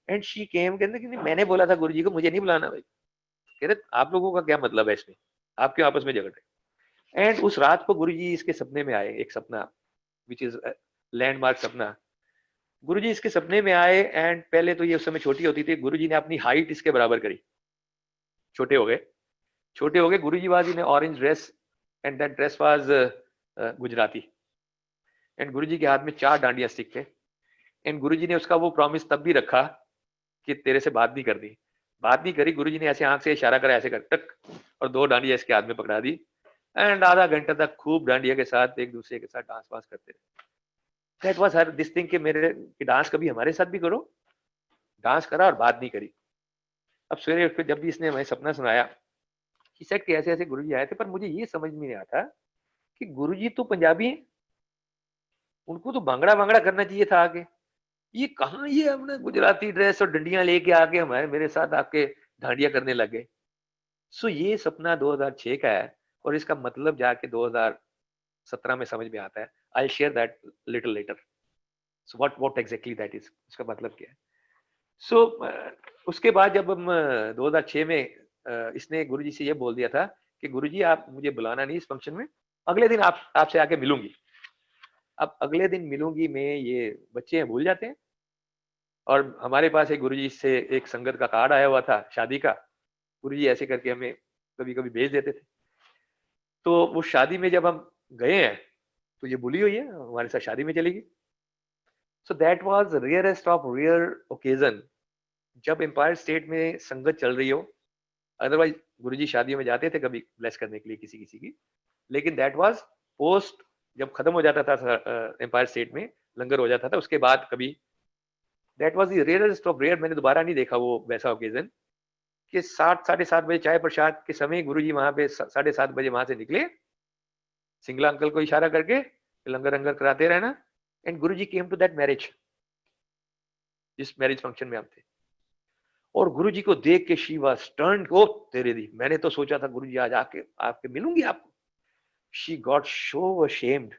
एंड शी केम, कहते कि मैंने बोला था गुरुजी को मुझे नहीं बुलाना। भाई कह रहे आप लोगों का क्या मतलब है इसमें, आप क्यों आपस में झगड़ रहे। एंड उस रात को गुरुजी इसके सपने में आए, एक सपना विच इज लैंडमार्क सपना। गुरुजी इसके सपने में आए एंड पहले तो ये उस समय छोटी होती थी, गुरुजी ने अपनी हाइट इसके बराबर करी, छोटे हो गए, छोटे हो गए। Guruji was in orange dress and that dress was Gujarati, and Guruji के हाथ में 4 डांडिया स्टिक थे। एंड गुरुजी ने उसका वो प्रॉमिस तब भी रखा कि तेरे से बात नहीं करनी, बात नहीं करी। गुरुजी ने ऐसे आंख से इशारा करा, ऐसे कर टक, और 2 डांडिया इसके हाथ में पकड़ा दी एंड आधा घंटा तक खूब डांडिया के साथ एक दूसरे के साथ डांस वांस करते रहे। That was her this thing कि मेरे कि डांस कभी हमारे साथ भी करो, डांस करा और बात नहीं करी। अब सवेरे उठ के जब भी इसने हमें सपना सुनाया, कि सेट के ऐसे ऐसे गुरुजी आए थे, पर मुझे ये समझ में नहीं आता कि गुरुजी तो पंजाबी हैं, उनको तो भांगड़ा भांगड़ा करना चाहिए था आगे, ये कहाँ ये हमने गुजराती ड्रेस और डंडियां लेके आके हमारे मेरे साथ आपके डांडिया करने लगे। सो ये सपना 2006 का है और इसका मतलब जाके 2017 में समझ में आता है। I share that little letter. So what exactly that is, उसका मतलब क्या है। सो उसके बाद जब हम 2006 में इसने गुरुजी से ये बोल दिया था कि गुरुजी आप मुझे बुलाना नहीं इस फंक्शन में, अगले दिन आपसे आके मिलूंगी। अब अगले दिन मिलूंगी में ये बच्चे हैं भूल जाते हैं, और हमारे पास एक गुरुजी से एक संगत का कार्ड आया हुआ था शादी का, गुरुजी ऐसे करके हमें कभी कभी भेज देते थे। तो वो शादी में जब हम गए हैं तो ये भूली हुई है, हमारे साथ शादी में चली गई। So that was rarest of rare occasion जब एम्पायर स्टेट में संगत चल रही हो। अदरवाइज गुरुजी शादियों में जाते थे कभी ब्लेस करने के लिए किसी किसी की, लेकिन दैट वाज पोस्ट, जब खत्म हो जाता था एम्पायर स्टेट में लंगर हो जाता था उसके बाद कभी। That was the rarest of rare, मैंने दोबारा नहीं देखा वो वैसा ओकेजन कि 7-7:30 बजे चाय प्रसाद के समय गुरुजी वहां पे 7:30 बजे वहां से निकले, सिंगला अंकल को इशारा करके लंगर अंगर कराते रहना, and Guruji came to that marriage, जिस मैरिज फंक्शन में हम थे। और गुरुजी को देख के शी वाज टर्न्ड, ओ तेरे दी, मैंने तो सोचा था गुरुजी आज आके आपके मिलूंगी आपको। शी गॉट सो अशेम्ड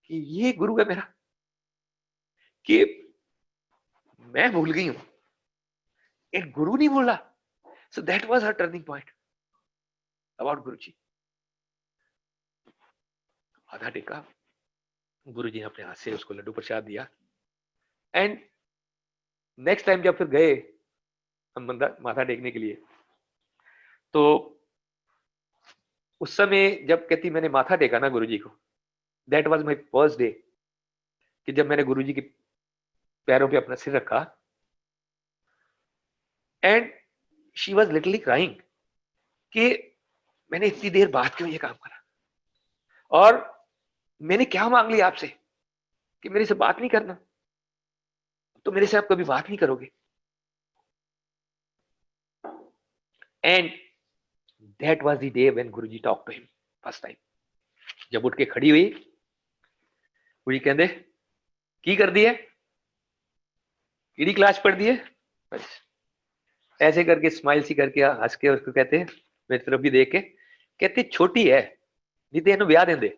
कि ये गुरु है मेरा, कि मैं भूल गई हूं, एक गुरु नहीं बोला। So that was her turning point about Guruji. आधा टेका, गुरुजी ने अपने हाथ से उसको लड्डू प्रसाद दिया, एंड नेक्स्ट टाइम जब फिर गए हम माथा टेकने के लिए, तो उस समय जब कहती मैंने माथा टेका ना गुरुजी को, that was my first day, कि जब मैंने गुरुजी के पैरों पे अपना सिर रखा, and she was literally crying कि मैंने इतनी देर बाद क्यों ये काम करा, और मैंने क्या मांग लिया आपसे कि मेरे से बात नहीं करना, तो मेरे से आप कभी बात नहीं करोगे। And that was the day when Guruji talk to him first time. जब उठ के खड़ी हुई, गुरुजी कहते की कर दी है, किड़ी क्लास पढ़ दी है, बस ऐसे करके स्माइल सी करके हंस के उसको कहते हैं, मेरी तरफ भी देख के कहते छोटी है नहीं तो ब्याह देंदे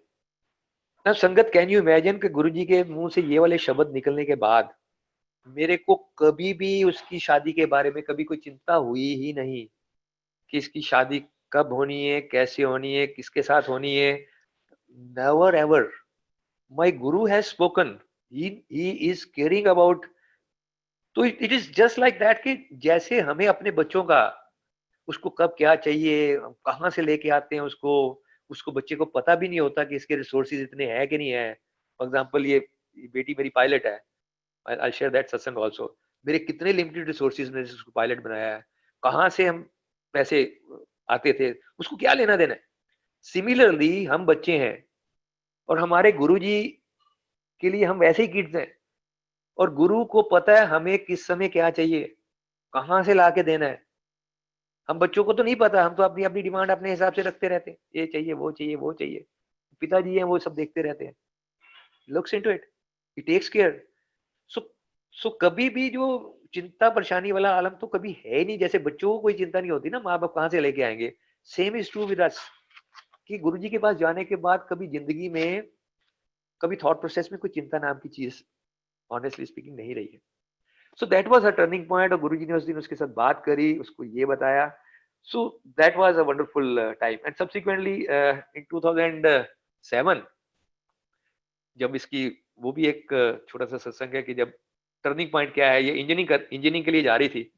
ना। संगत, कैन यू इमेजिन कि गुरुजी के मुंह से ये वाले शब्द निकलने के बाद मेरे को कभी भी उसकी शादी के बारे में कभी कोई चिंता हुई ही नहीं कि इसकी शादी कब होनी है, कैसे होनी है, किसके साथ होनी है। Never ever, my guru has spoken, he is caring about. तो it is just like that कि जैसे हमें अपने बच्चों का, उसको कब क्या चाहिए, कहाँ से लेके आते हैं उसको, उसको बच्चे को पता भी नहीं होता कि इसके रिसोर्सेज इतने हैं कि नहीं है। फॉर एग्जांपल ये बेटी मेरी पायलट है, आई शेयर दैट सत्संग आल्सो। मेरे कितने लिमिटेड रिसोर्सेज ने उसको पायलट बनाया है, कहाँ से हम पैसे आते थे, उसको क्या लेना देना है। सिमिलरली हम बच्चे हैं और हमारे गुरुजी के लिए हम वैसे ही किड्स हैं, और गुरु को पता है हमें किस समय क्या चाहिए, कहाँ से ला के देना है। हम बच्चों को तो नहीं पता, हम तो अपनी अपनी डिमांड अपने हिसाब से रखते रहते हैं, ये चाहिए वो चाहिए वो चाहिए। पिताजी हैं वो सब देखते रहते हैं, looks into it, he takes care. So so कभी भी जो चिंता परेशानी वाला आलम तो कभी है ही नहीं। जैसे बच्चों को कोई चिंता नहीं होती ना, माँ बाप कहाँ से लेके आएंगे, same is true with us, कि गुरुजी के पास जाने के बाद कभी जिंदगी में, कभी थॉट प्रोसेस में कोई चिंता नाम की चीज ऑनेस्टली स्पीकिंग नहीं रही है। So that was a turning point, और गुरुजी ने उस दिन उसके साथ बात करी, उसको ये बताया। So that was a wonderful time. And subsequently in 2007, जब इसकी, वो भी एक छोटा सा सत्संग है कि जब टर्निंग पॉइंट क्या है, ये इंजीनियरिंग के लिए जा रही थी,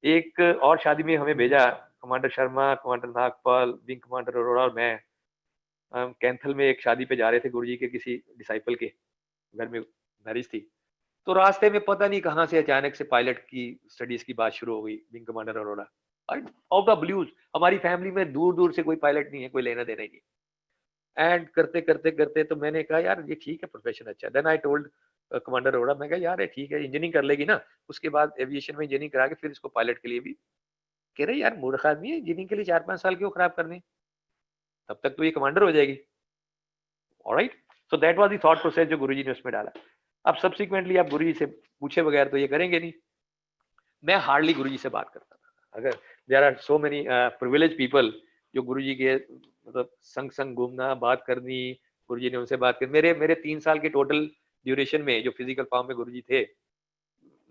एक और शादी में हमें भेजा, commander Sharma, commander Nagpal, wing commander Arora और मैं, हम कैंथल में एक शादी पे जा रहे थे, गुरुजी के किसी डिसाइपल के घर में मैरिज थी। तो रास्ते में पता नहीं कहाँ से अचानक से पायलट की स्टडीज की बात शुरू हो गई, wing commander Arora, out of blues. हमारी फैमिली में दूर दूर से कोई पायलट नहीं है, कोई लेना देना ही नहीं। एंड करते करते करते तो मैंने कहा यार ये ठीक है, प्रोफेशन अच्छा है। Then I told commander Arora, मैं कहा यार ये ठीक है, इंजीनियरिंग कर लेगी ना, उसके बाद एविएशन में इंजीनियरिंग करा के फिर इसको पायलट के लिए भी। कह रहे यार मूर्ख आदमी है, इंजीनियरिंग के लिए 4-5 साल क्यों खराब करने, तब तक तो ये कमांडर हो जाएगी। Alright, so that was the thought process जो गुरुजी ने उसमें डाला। अब सब्सिक्वेंटली आप गुरुजी से पूछे बगैर तो ये करेंगे नहीं। मैं हार्डली गुरुजी से बात करता था। अगर there are so many privilege people जो गुरुजी के मतलब संग संग घूमना, बात करनी, गुरुजी ने उनसे बात की। मेरे मेरे 3 साल के टोटल ड्यूरेशन में जो फिजिकल फॉर्म में गुरुजी थे,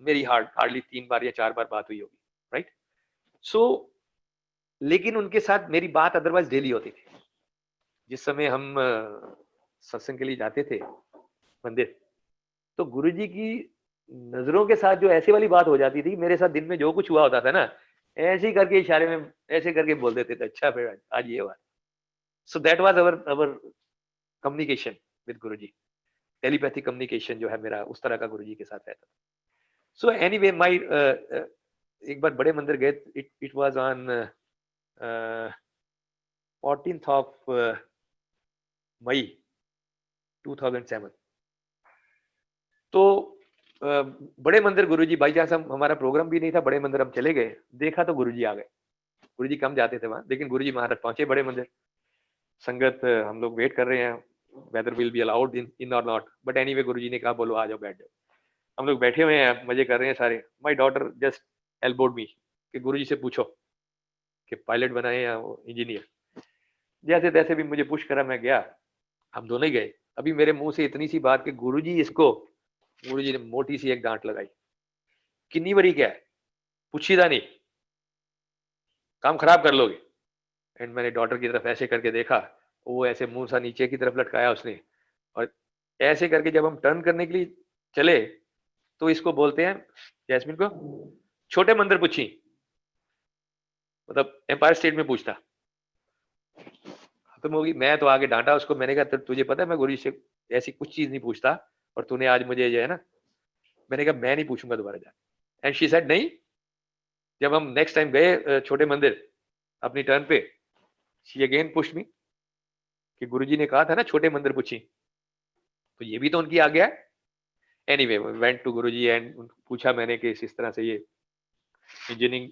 मेरी हार्डली 3 बार या 4 बार बात हुई होगी, राइट। सो लेकिन उनके साथ मेरी बात अदरवाइज डेली होती थी। जिस समय हम सत्संग के लिए जाते थे मंदिर, तो गुरुजी की नजरों के साथ जो ऐसी वाली बात हो जाती थी, मेरे साथ दिन में जो कुछ हुआ होता था ना, ऐसे ही करके इशारे में ऐसे करके बोल देते थे, अच्छा फिर आज ये हुआ। सो that was our communication with Guruji. Telepathic communication जो है मेरा, उस तरह का गुरुजी के साथ रहता था। सो एनीवे माय, एक बार बड़े मंदिर गए, it was on 14th of May 2007। तो बड़े मंदिर गुरुजी बाई चांस हम, हमारा प्रोग्राम भी नहीं था, बड़े मंदिर हम चले गए, देखा तो गुरुजी आ गए। गुरुजी कम जाते थे वहां, लेकिन गुरुजी महाराज पहुंचे बड़े मंदिर। संगत हम लोग वेट कर रहे हैं whether will be allowed in और नॉट, बट एनीवे गुरुजी ने कहा बोलो आ जाओ बैठ जाओ। हम लोग बैठे हुए हैं, मजे कर रहे हैं सारे। माय डॉटर जस्ट एल्बोड मी कि गुरुजी से पूछो कि पायलट बनाए या इंजीनियर। जैसे तैसे भी मुझे पुश करा, मैं गया, हम दोनों ही गए। अभी मेरे मुंह से इतनी सी बात कि गुरुजी इसको, गुरुजी ने मोटी सी एक डांट लगाई, कितनी बड़ी क्या है, पूछीदा नहीं, काम खराब कर लोगे। एंड मैंने डॉटर की तरफ ऐसे करके देखा, वो ऐसे मुंह सा नीचे की तरफ लटकाया उसने, और ऐसे करके जब हम टर्न करने के लिए चले तो इसको बोलते हैं जैस्मिन को छोटे मंदिर पूछी, मतलब एम्पायर स्टेट में पूछता। खत्म होगी। मैं तो आगे डांटा उसको, मैंने कहा तुझे पता है मैं गुरु से ऐसी कुछ चीज नहीं पूछता, और तूने आज मुझे जो है ना, मैंने कहा मैं नहीं पूछूंगा दोबारा जाके। एंड शी सेड नहीं। जब हम नेक्स्ट टाइम गए छोटे मंदिर अपनी टर्न पे, शी अगेन पुश्ड मी कि गुरुजी ने कहा था ना छोटे मंदिर पूछी, तो ये भी तो उनकी आज्ञा है। Anyway went to Guruji and पूछा मैंने कि इस तरह से ये इंजीनियरिंग,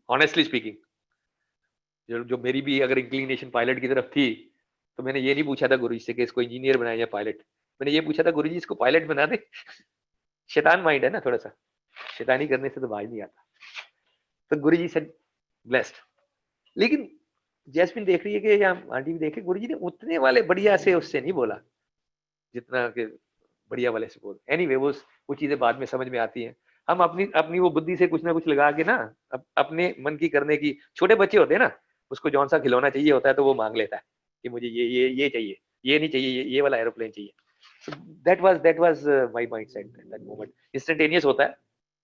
ऑनेस्टली स्पीकिंग जो मेरी भी अगर इंक्लिनेशन पायलट की तरफ थी, तो मैंने ये नहीं पूछा था गुरुजी से कि इसको इंजीनियर बनाए या पायलट, मैंने ये पूछा था गुरुजी इसको पायलट बना दे। शैतान माइंड है ना थोड़ा सा, शैतानी करने से तो बाज नहीं आता। तो गुरुजी से ब्लेस्ड। लेकिन जैस्मिन देख रही है कि या आंटी भी देख रही, गुरुजी ने उतने वाले बढ़िया से उससे नहीं बोला जितना कि बढ़िया वाले से बोल। एनीवे वो चीजें बाद में समझ में आती हैं। हम अपनी अपनी वो बुद्धि से कुछ ना कुछ लगा के ना अपने मन की करने की, छोटे बच्चे होते हैं ना, उसको जौन सा खिलौना चाहिए होता है तो वो मांग लेता है कि मुझे ये चाहिए, ये नहीं चाहिए, ये वाला एरोप्लेन चाहिए। So that was my mindset at that moment. Instantaneous होता है,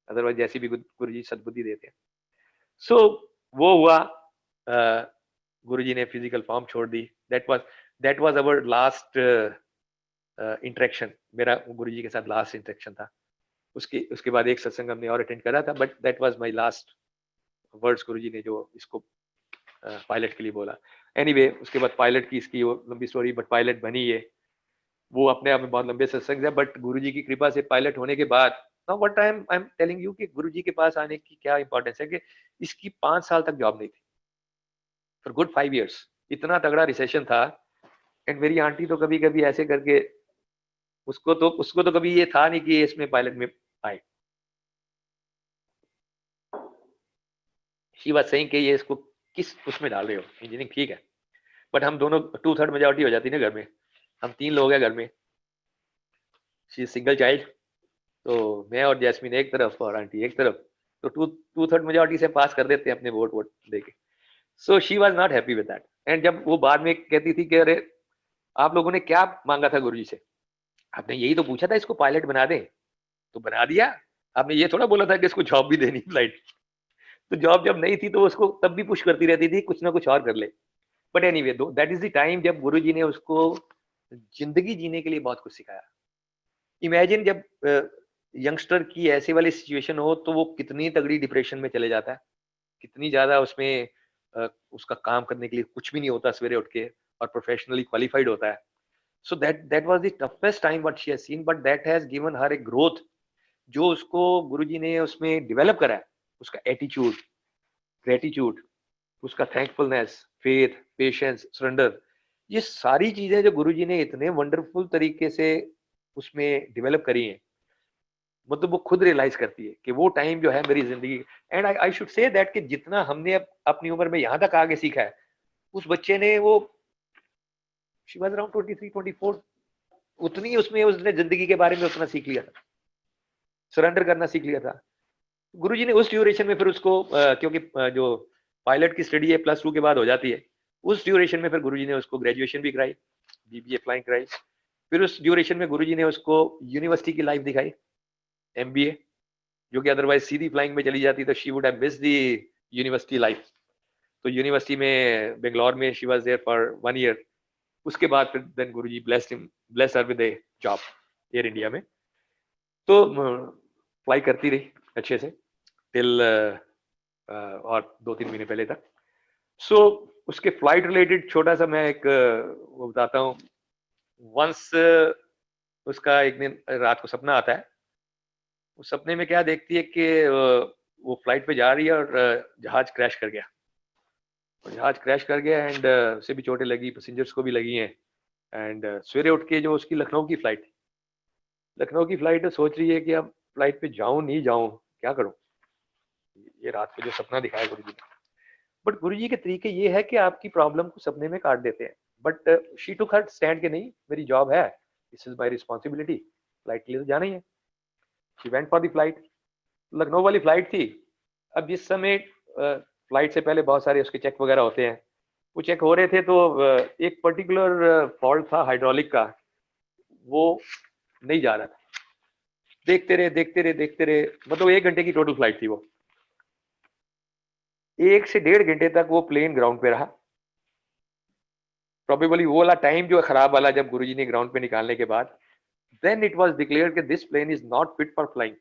अदरवाइज जैसी भी गुरुजी सद्बुद्धि देते हैं। सो वो हुआ, गुरुजी ने फिजिकल फॉर्म छोड़ दी। That was our last interaction, मेरा गुरुजी के साथ लास्ट इंटरेक्शन था। उसके बाद एक सत्संग हमने और अटेंड करा था, but that was my last words Guruji ने जो इसको पायलट के लिए बोला। एनीवे उसके बाद पायलट की इसकी वो लंबी स्टोरी, बट पायलट बनी ये, वो अपने आप में बहुत लंबे सत्संग है। बट गुरुजी की कृपा से पायलट होने के बाद, now what I am telling you कि गुरुजी के पास आने की क्या इंपॉर्टेंस है कि इसकी 5 साल तक जॉब नहीं थी, फॉर गुड 5 years। इतना तगड़ा रिसेशन था। एंड मेरी आंटी तो कभी कभी ऐसे करके, उसको तो कभी ये था नहीं कि इसमें पायलट में आए। शी वाज सेइंग कि ये इसको किस उसमें डाल रहे हो, इंजीनियरिंग ठीक है, बट हम दोनों 2/3 मेजॉरिटी हो जाती ना घर में, हम 3 लोग हैं घर में, शी सिंगल चाइल्ड, तो मैं और जैस्मिन एक तरफ और आंटी एक तरफ, तो 2/3 मेजॉरिटी से पास कर देते हैं अपने वोट देके। So she was not happy with that. And जब वो बाद में कहती थी कि अरे आप लोगों ने क्या मांगा था गुरुजी से, आपने यही तो पूछा था इसको पायलट बना दें, तो बना दिया। आपने ये थोड़ा बोला था कि इसको जॉब भी देनी फ्लाइट। तो जॉब जब नहीं थी तो उसको तब भी पुश करती रहती थी कुछ ना कुछ और कर ले। But anyway that is the time जब गुरुजी ने उसको जिंदगी जीने के लिए बहुत कुछ सिखाया। इमेजिन जब यंगस्टर की ऐसे वाली सिचुएशन हो तो वो कितनी तगड़ी डिप्रेशन में चले जाता है, कितनी ज्यादा उसमें उसका काम करने के लिए कुछ भी नहीं होता सवेरे उठ के, और प्रोफेशनली क्वालिफाइड होता है। So that was the toughest time what she has seen, but that has given her a growth, जो उसको गुरुजी ने उसमें डेवलप करा है। उसका एटीट्यूड, ग्रेटिट्यूड, उसका थैंकफुलनेस, फेथ, पेशेंस, सरेंडर, ये सारी चीजें जो गुरुजी ने इतने वंडरफुल तरीके से उसमें डेवलप करी हैं, मतलब वो खुद रियलाइज करती है कि वो टाइम जो है मेरी जिंदगी। And I should say that कि जितना हमने अपनी उम्र में यहाँ तक आगे सीखा है, उस बच्चे ने वो, शी वाज अराउंड 23 24, उतनी उसमें उसने जिंदगी के बारे में उतना सीख लिया था, सरेंडर करना सीख लिया था। गुरुजी ने उस ड्यूरेशन में फिर उसको क्योंकि जो पायलट की स्टडी है +2 के बाद हो जाती है, उस ड्यूरेशन में फिर गुरुजी ने उसको ग्रेजुएशन भी कराई, बीबीए फ्लाइंग कराई। फिर उस ड्यूरेशन में गुरुजी ने उसको यूनिवर्सिटी की लाइफ दिखाई, एमबीए, जो कि अदरवाइज सीधी फ्लाइंग में चली जाती तो she would have missed the university life. तो यूनिवर्सिटी में बेंगलोर में she was there for 1 year। उसके बाद फिर then Guruji blessed her with a job Air India में। तो फ्लाई करती रही अच्छे से टिल और 2-3 महीने पहले तक। सो उसके फ्लाइट रिलेटेड छोटा सा मैं एक वो बताता हूँ। वंस उसका एक दिन रात को सपना आता है वो सपने में क्या देखती है कि वो फ्लाइट पे जा रही है और जहाज क्रैश कर गया, और जहाज क्रैश कर गया एंड उसे भी चोटें लगी, पैसेंजर्स को भी लगी हैं। एंड सवेरे उठ के जो उसकी लखनऊ की फ्लाइट थी, लखनऊ की फ्लाइट सोच रही है कि अब फ्लाइट पे जाऊं नहीं जाऊं, क्या करूं। ये रात को जो सपना दिखाया गुरु जी ने, बट गुरु जी के तरीके ये है कि आपकी प्रॉब्लम को सपने में काट देते हैं। But she took her stand के नहीं, मेरी जॉब है, this is my responsibility, flight के लिए तो जाना ही है। She went for the flight, Lucknow वाली फ्लाइट थी। अब जिस समय फ्लाइट से पहले बहुत सारे उसके चेक वगैरह होते हैं, वो चेक हो रहे थे, तो एक पर्टिकुलर फॉल्ट था हाइड्रोलिक का, वो नहीं जा रहा था। देखते रहे देखते रहे देखते रहे, मतलब 1 घंटे की टोटल फ्लाइट थी वो। 1 से 1.5 घंटे तक वो प्लेन ग्राउंड पे रहा। प्रोबेबली वो वाला टाइम जो है खराब वाला, जब गुरुजी ने ग्राउंड पे निकालने के बाद, देन इट वाज डिक्लेयर्ड कि this plane is not fit for flying.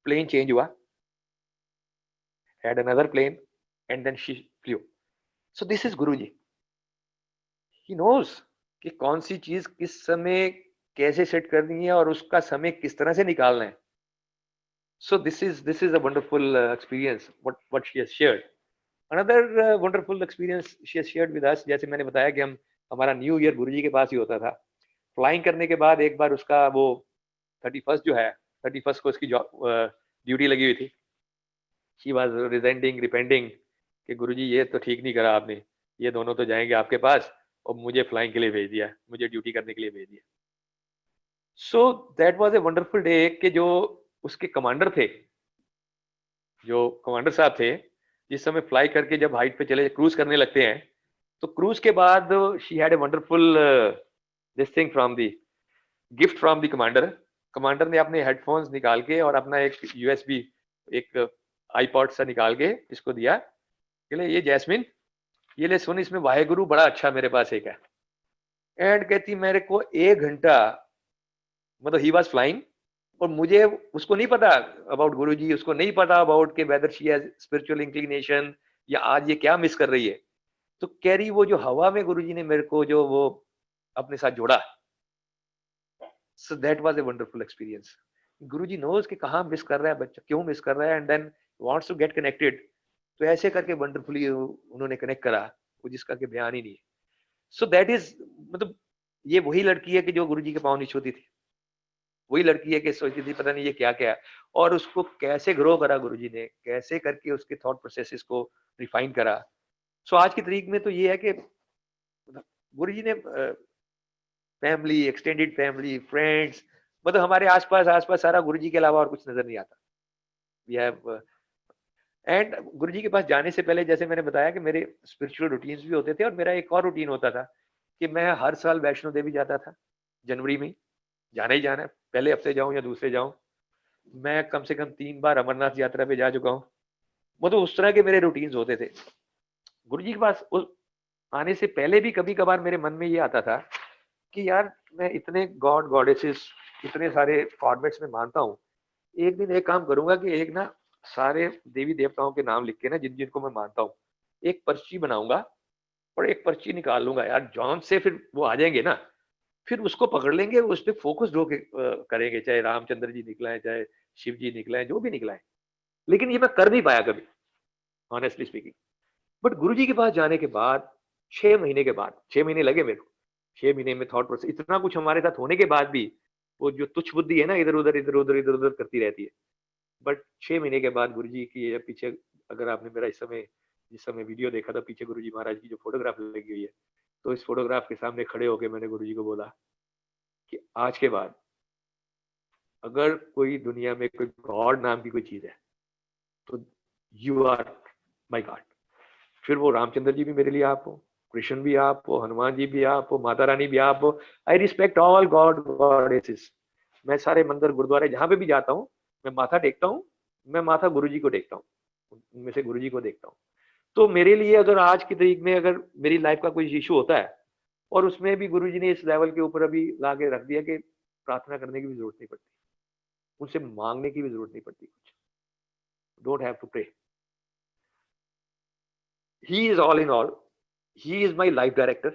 Plane change हुआ, had another plane, and then she flew. So this is Guruji. He knows कि कौन सी चीज किस समय कैसे सेट करनी है और उसका समय किस तरह से निकालना है. So this is a wonderful experience what she has shared. Another wonderful experience she has shared with us, जैसे मैंने बताया कि हमारा न्यू ईयर गुरुजी के पास ही होता था. फ्लाइंग करने के बाद एक बार उसका वो 31st जो है, 31st को उसकी ड्यूटी लगी हुई थी. She was resenting, repenting कि गुरुजी ये तो ठीक नहीं करा आपने, ये दोनों तो जाएंगे आपके पास और मुझे फ्लाइंग के लिए भेज दिया, मुझे ड्यूटी करने के लिए भेज दिया. सो that was a wonderful day कि जो उसके कमांडर थे, जो कमांडर साहब थे, जिस समय फ्लाई करके जब हाइट पे चले क्रूज करने लगते हैं, तो क्रूज के बाद she had a wonderful this thing from the gift from the commander. Commander ने अपने हेडफोन्स निकाल के और अपना एक यूएसबी एक आईपॉड सा निकाल के इसको दिया, कहले ये जैस्मिन, ये ले सुन, इसमें वाहेगुरु बड़ा अच्छा मेरे पास एक है. एंड कहती मेरे को 1 घंटा, मतलब ही वाज फ्लाइंग, और मुझे उसको नहीं पता अबाउट गुरुजी, उसको नहीं पता अबाउट के whether she has spiritual inclination या आज ये क्या मिस कर रही है. तो कह रही वो जो हवा में गुरुजी ने मेरे को जो वो अपने साथ जोड़ा, so that was a wonderful experience. Guruji knows कि कहाँ मिस कर रहा है बच्चा, क्यों मिस कर रहा है, and then wants to get connected. तो ऐसे करके वंडरफुली उन्होंने कनेक्ट करा, वो जिसका के बयान ही नहीं है. सो दैट इज, मतलब ये वही लड़की है कि जो गुरुजी के पाँव नहीं छूती थी, वही लड़की है कि सोचती थी पता नहीं ये क्या क्या है, और उसको कैसे ग्रो करा गुरुजी ने, कैसे करके उसके थॉट प्रोसेसेस को रिफाइन करा. सो आज की तारीख में तो ये है कि गुरुजी ने फैमिली, एक्सटेंडेड फैमिली, फ्रेंड्स, मतलब हमारे आसपास सारा गुरुजी के अलावा और कुछ नजर नहीं आता. वी हैव एंड गुरुजी के पास जाने से पहले, जैसे मैंने बताया कि मेरे स्पिरिचुअल रूटीन्स भी होते थे, और मेरा एक और रूटीन होता था कि मैं हर साल वैष्णो देवी जाता था. जनवरी में जाना ही जाना है, पहले हफ्ते जाऊं या दूसरे जाऊं. मैं कम से कम 3 बार अमरनाथ यात्रा पे जा चुका हूँ. वो तो उस तरह के मेरे रूटीन्स होते थे. गुरुजी के पास आने से पहले भी कभी कभार मेरे मन में ये आता था कि यार मैं इतने गॉड गॉडेसेस, इतने सारे फॉर्मेट्स में मानता हूँ, एक दिन एक काम करूंगा कि एक ना सारे देवी देवताओं के नाम लिख के ना, जिनको मैं मानता हूँ, एक पर्ची बनाऊंगा और एक पर्ची निकाल लूंगा यार जॉन से, फिर वो आ जाएंगे ना, फिर उसको पकड़ लेंगे, उस पर फोकस होके करेंगे, चाहे रामचंद्र जी निकला है, चाहे शिव जी निकला है, जो भी निकला है. लेकिन ये मैं कर नहीं पाया कभी, ऑनेस्टली स्पीकिंग. बट गुरु जी के पास जाने के बाद 6 महीने के बाद, 6 महीने लगे मेरे को, 6 महीने में थॉट प्रोसेस, इतना कुछ हमारे साथ होने के बाद भी वो जो तुच्छ बुद्धि है ना, इधर उधर करती रहती है. बट 6 महीने के बाद गुरु जी की पीछे, अगर आपने मेरा इस समय जिस समय वीडियो देखा था, पीछे गुरु जी महाराज की जो फोटोग्राफ लगी हुई है, तो इस फोटोग्राफ के सामने खड़े होकर मैंने गुरु जी को बोला कि आज के बाद अगर कोई दुनिया में कोई गॉड नाम की कोई चीज है तो यू आर माई गॉड. फिर वो रामचंद्र जी भी मेरे लिए आप हो, कृष्ण भी आप हो, हनुमान जी भी आप हो, माता रानी भी आप हो. I respect all God goddesses. मैं सारे मंदिर गुरुद्वारे जहां पे भी जाता हूँ, मैं माथा टेकता हूँ, मैं माथा गुरु जी को देखता हूँ, उनमें से गुरु जी को देखता हूँ. तो मेरे लिए अगर आज की तारीख में अगर मेरी लाइफ का कोई इशू होता है, और उसमें भी गुरु जी ने इस लेवल के ऊपर अभी ला के रख दिया कि प्रार्थना करने की भी जरूरत नहीं पड़ती, उनसे मांगने की भी जरूरत नहीं पड़ती कुछ. Don't have to pray. He is all in all. He is my life director.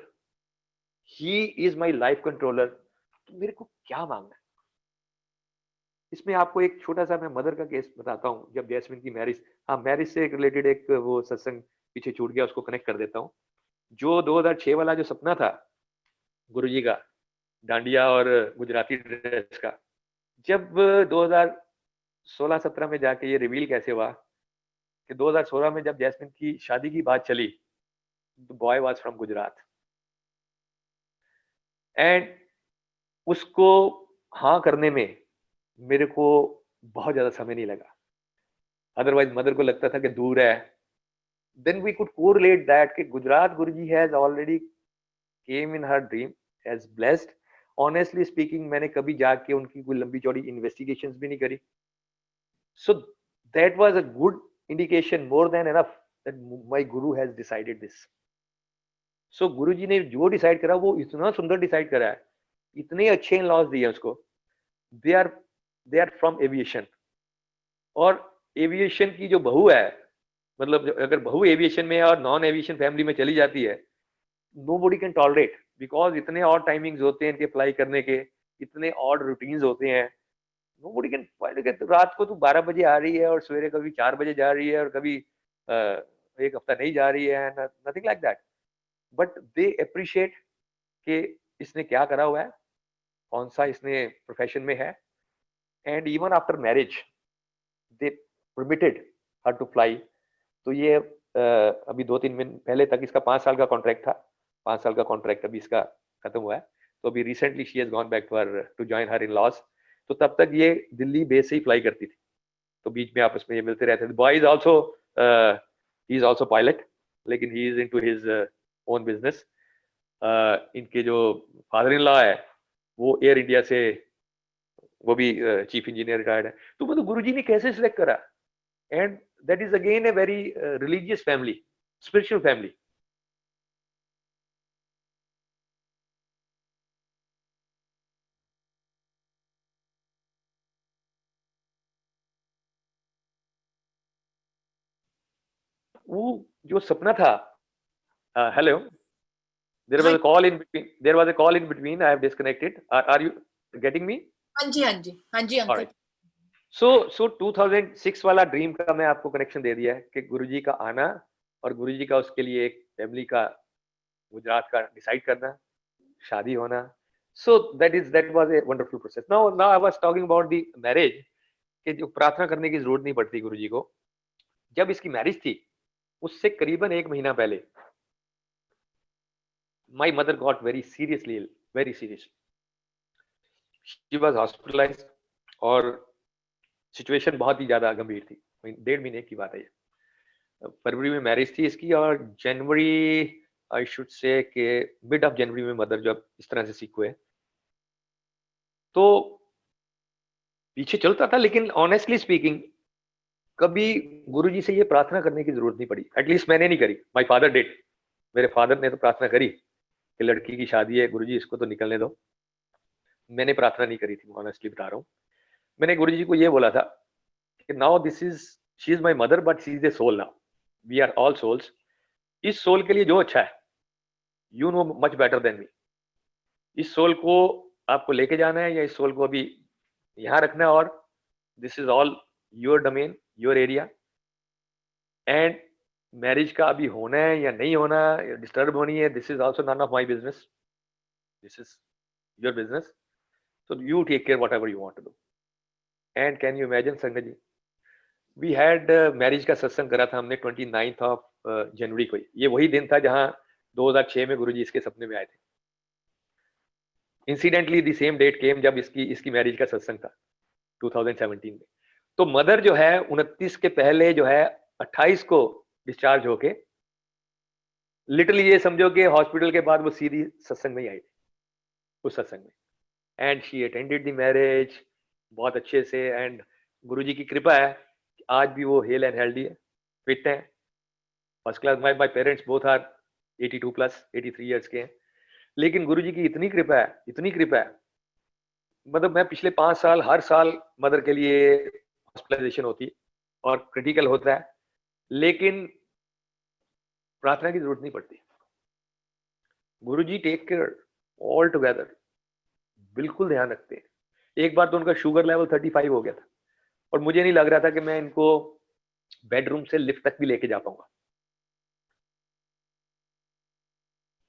He is my life controller. तो मेरे को क्या मांगना है? इसमें आपको एक छोटा सा मैं मदर का केस बताता हूँ। जब जैस्मिन की मैरिज, हाँ मैरिज से रिलेटेड एक वो सत्संग पीछे छूट गया, उसको कनेक्ट कर देता हूँ। जो 2006 वाला जो सपना था गुरुजी का, डांडिया और गुजराती ड्रेस का, जब 2016-17 में जाके ये रिवील कैसे हुआ कि 2016 में जब जैस्मिन की शादी की बात चली, the boy was from Gujarat and उसको हाँ करने में मेरे को बहुत ज्यादा समय नहीं लगा। अदरवाइज मदर को लगता था कि दूर है। Then we could correlate that कि Gujarat Guruji has already came in her dream as blessed. Honestly speaking, मैंने कभी जाके उनकी कोई लंबी चौड़ी इन्वेस्टिगेशंस भी नहीं करी। So that was a good indication, more than enough, that my guru has decided this. So गुरुजी ने जो डिसाइड करा वो इतना सुंदर डिसाइड करा है, इतने अच्छे इन लॉज दिए उसको। दे आर फ्रॉम एविएशन, और एविएशन की जो बहू है, मतलब अगर बहू एविएशन में और नॉन एविएशन फैमिली में चली जाती है, nobody can tolerate, बिकॉज इतने और टाइमिंग्स होते हैं इनके अप्लाई करने के, इतने और रूटीन्स होते हैं। नोबडी कैन, रात को तू 12 बजे आ रही है और सवेरे कभी 4 बजे जा रही है और कभी एक हफ्ता नहीं जा रही है, nothing like that. But they appreciate कि इसने क्या करा हुआ है, कौन सा इसने प्रोफेशन में है। And even after marriage they permitted her to fly. तो ये अभी 2-3 दिन पहले तक इसका 5 साल का कॉन्ट्रैक्ट था, 5 साल का कॉन्ट्रैक्ट अभी इसका खत्म हुआ है। तो अभी recently she has gone back to join her in laws. तो तब तक ये दिल्ली बेस से ही फ्लाई करती थी, तो बीच में आपस में ये मिलते रहते थे। Boy is also, he is also pilot, लेकिन he is into his own business. इनके जो फादर इन लॉ है वो एयर इंडिया से, वो भी चीफ इंजीनियर रिटायर्ड है। तो मतलब गुरुजी ने कैसे सिलेक्ट करा, and that is again a very religious family, spiritual family. वो जो सपना था, hello, there was a call in between, there was a call in between, I have disconnected. Are you getting me? हाँ जी हाँ जी हाँ जी अंकल। Alright. So 2006 वाला ड्रीम का मैं आपको कनेक्शन दे दिया है कि गुरुजी का आना और गुरुजी का उसके लिए एक फैमिली का गुजरात का डिसाइड करना, शादी होना। So that was a wonderful process. Now I was talking about the marriage, कि जो प्रार्थना करने की जरूरत नहीं पड़ती गुरुजी को। जब इसकी मैरिज थी उससे करीबन 1 महीना पहले my mother got very seriously ill, very serious. She was hospitalized और सिचुएशन बहुत ही ज्यादा गंभीर थी। 1.5 महीने की बात है ये। फरवरी में मैरिज थी इसकी, और जनवरी, आई शुड से कि मिड ऑफ जनवरी में मदर जब इस तरह से सिक हुए, तो पीछे चलता था, लेकिन ऑनेस्टली स्पीकिंग कभी गुरुजी से ये प्रार्थना करने की जरूरत नहीं पड़ी। एटलीस्ट मैंने नहीं करी, माय फादर डिड। मेरे फादर ने तो प्रार्थना करी कि लड़की की शादी है गुरुजी, इसको तो निकलने दो। मैंने प्रार्थना नहीं करी थी, ऑनेस्टली बता रहा हूँ। मैंने गुरुजी को ये बोला था कि now this is, she is my mother but she is a soul, now we are all souls. इस सोल के लिए जो अच्छा है, you know much better than me. इस सोल को आपको लेके जाना है या इस सोल को अभी यहाँ रखना है, और this is all your domain, your area. And marriage का अभी होना है या नहीं होना, डिस्टर्ब होनी है, this is also none of my business, this is your business. So you take care whatever you want to do. And can you imagine, संगत जी, we had marriage का सत्संग करा था हमने 29th of जनवरी को। ये वही दिन था जहां 2006 में गुरुजी इसके सपने में आए थे। इंसिडेंटली द सेम डेट केम जब इसकी मैरिज का सत्संग था 2017 में। तो मदर जो है 29 के पहले जो है 28 को डिस्चार्ज होके, लिटरली ये समझो कि हॉस्पिटल के बाद वो सीधी सत्संग में ही आई थी, उस सत्संग में। And she attended the marriage बहुत अच्छे से। एंड गुरुजी की कृपा है कि आज भी वो हेल एंड हेल्दी है, फिट है, first class. My parents both are 82 plus, 83 years के हैं। लेकिन गुरुजी की इतनी कृपा है, इतनी कृपा है, मतलब मैं पिछले 5 साल हर साल मदर के लिए हॉस्पिटलाइजेशन होती और क्रिटिकल होता है, लेकिन प्रार्थना की जरूरत नहीं पड़ती। गुरुजी टेक केयर ऑल टुगेदर, बिल्कुल ध्यान रखते हैं। एक बार तो उनका शुगर लेवल 35 हो गया था और मुझे नहीं लग रहा था कि मैं इनको बेडरूम से लिफ्ट तक भी लेके जा पाऊंगा,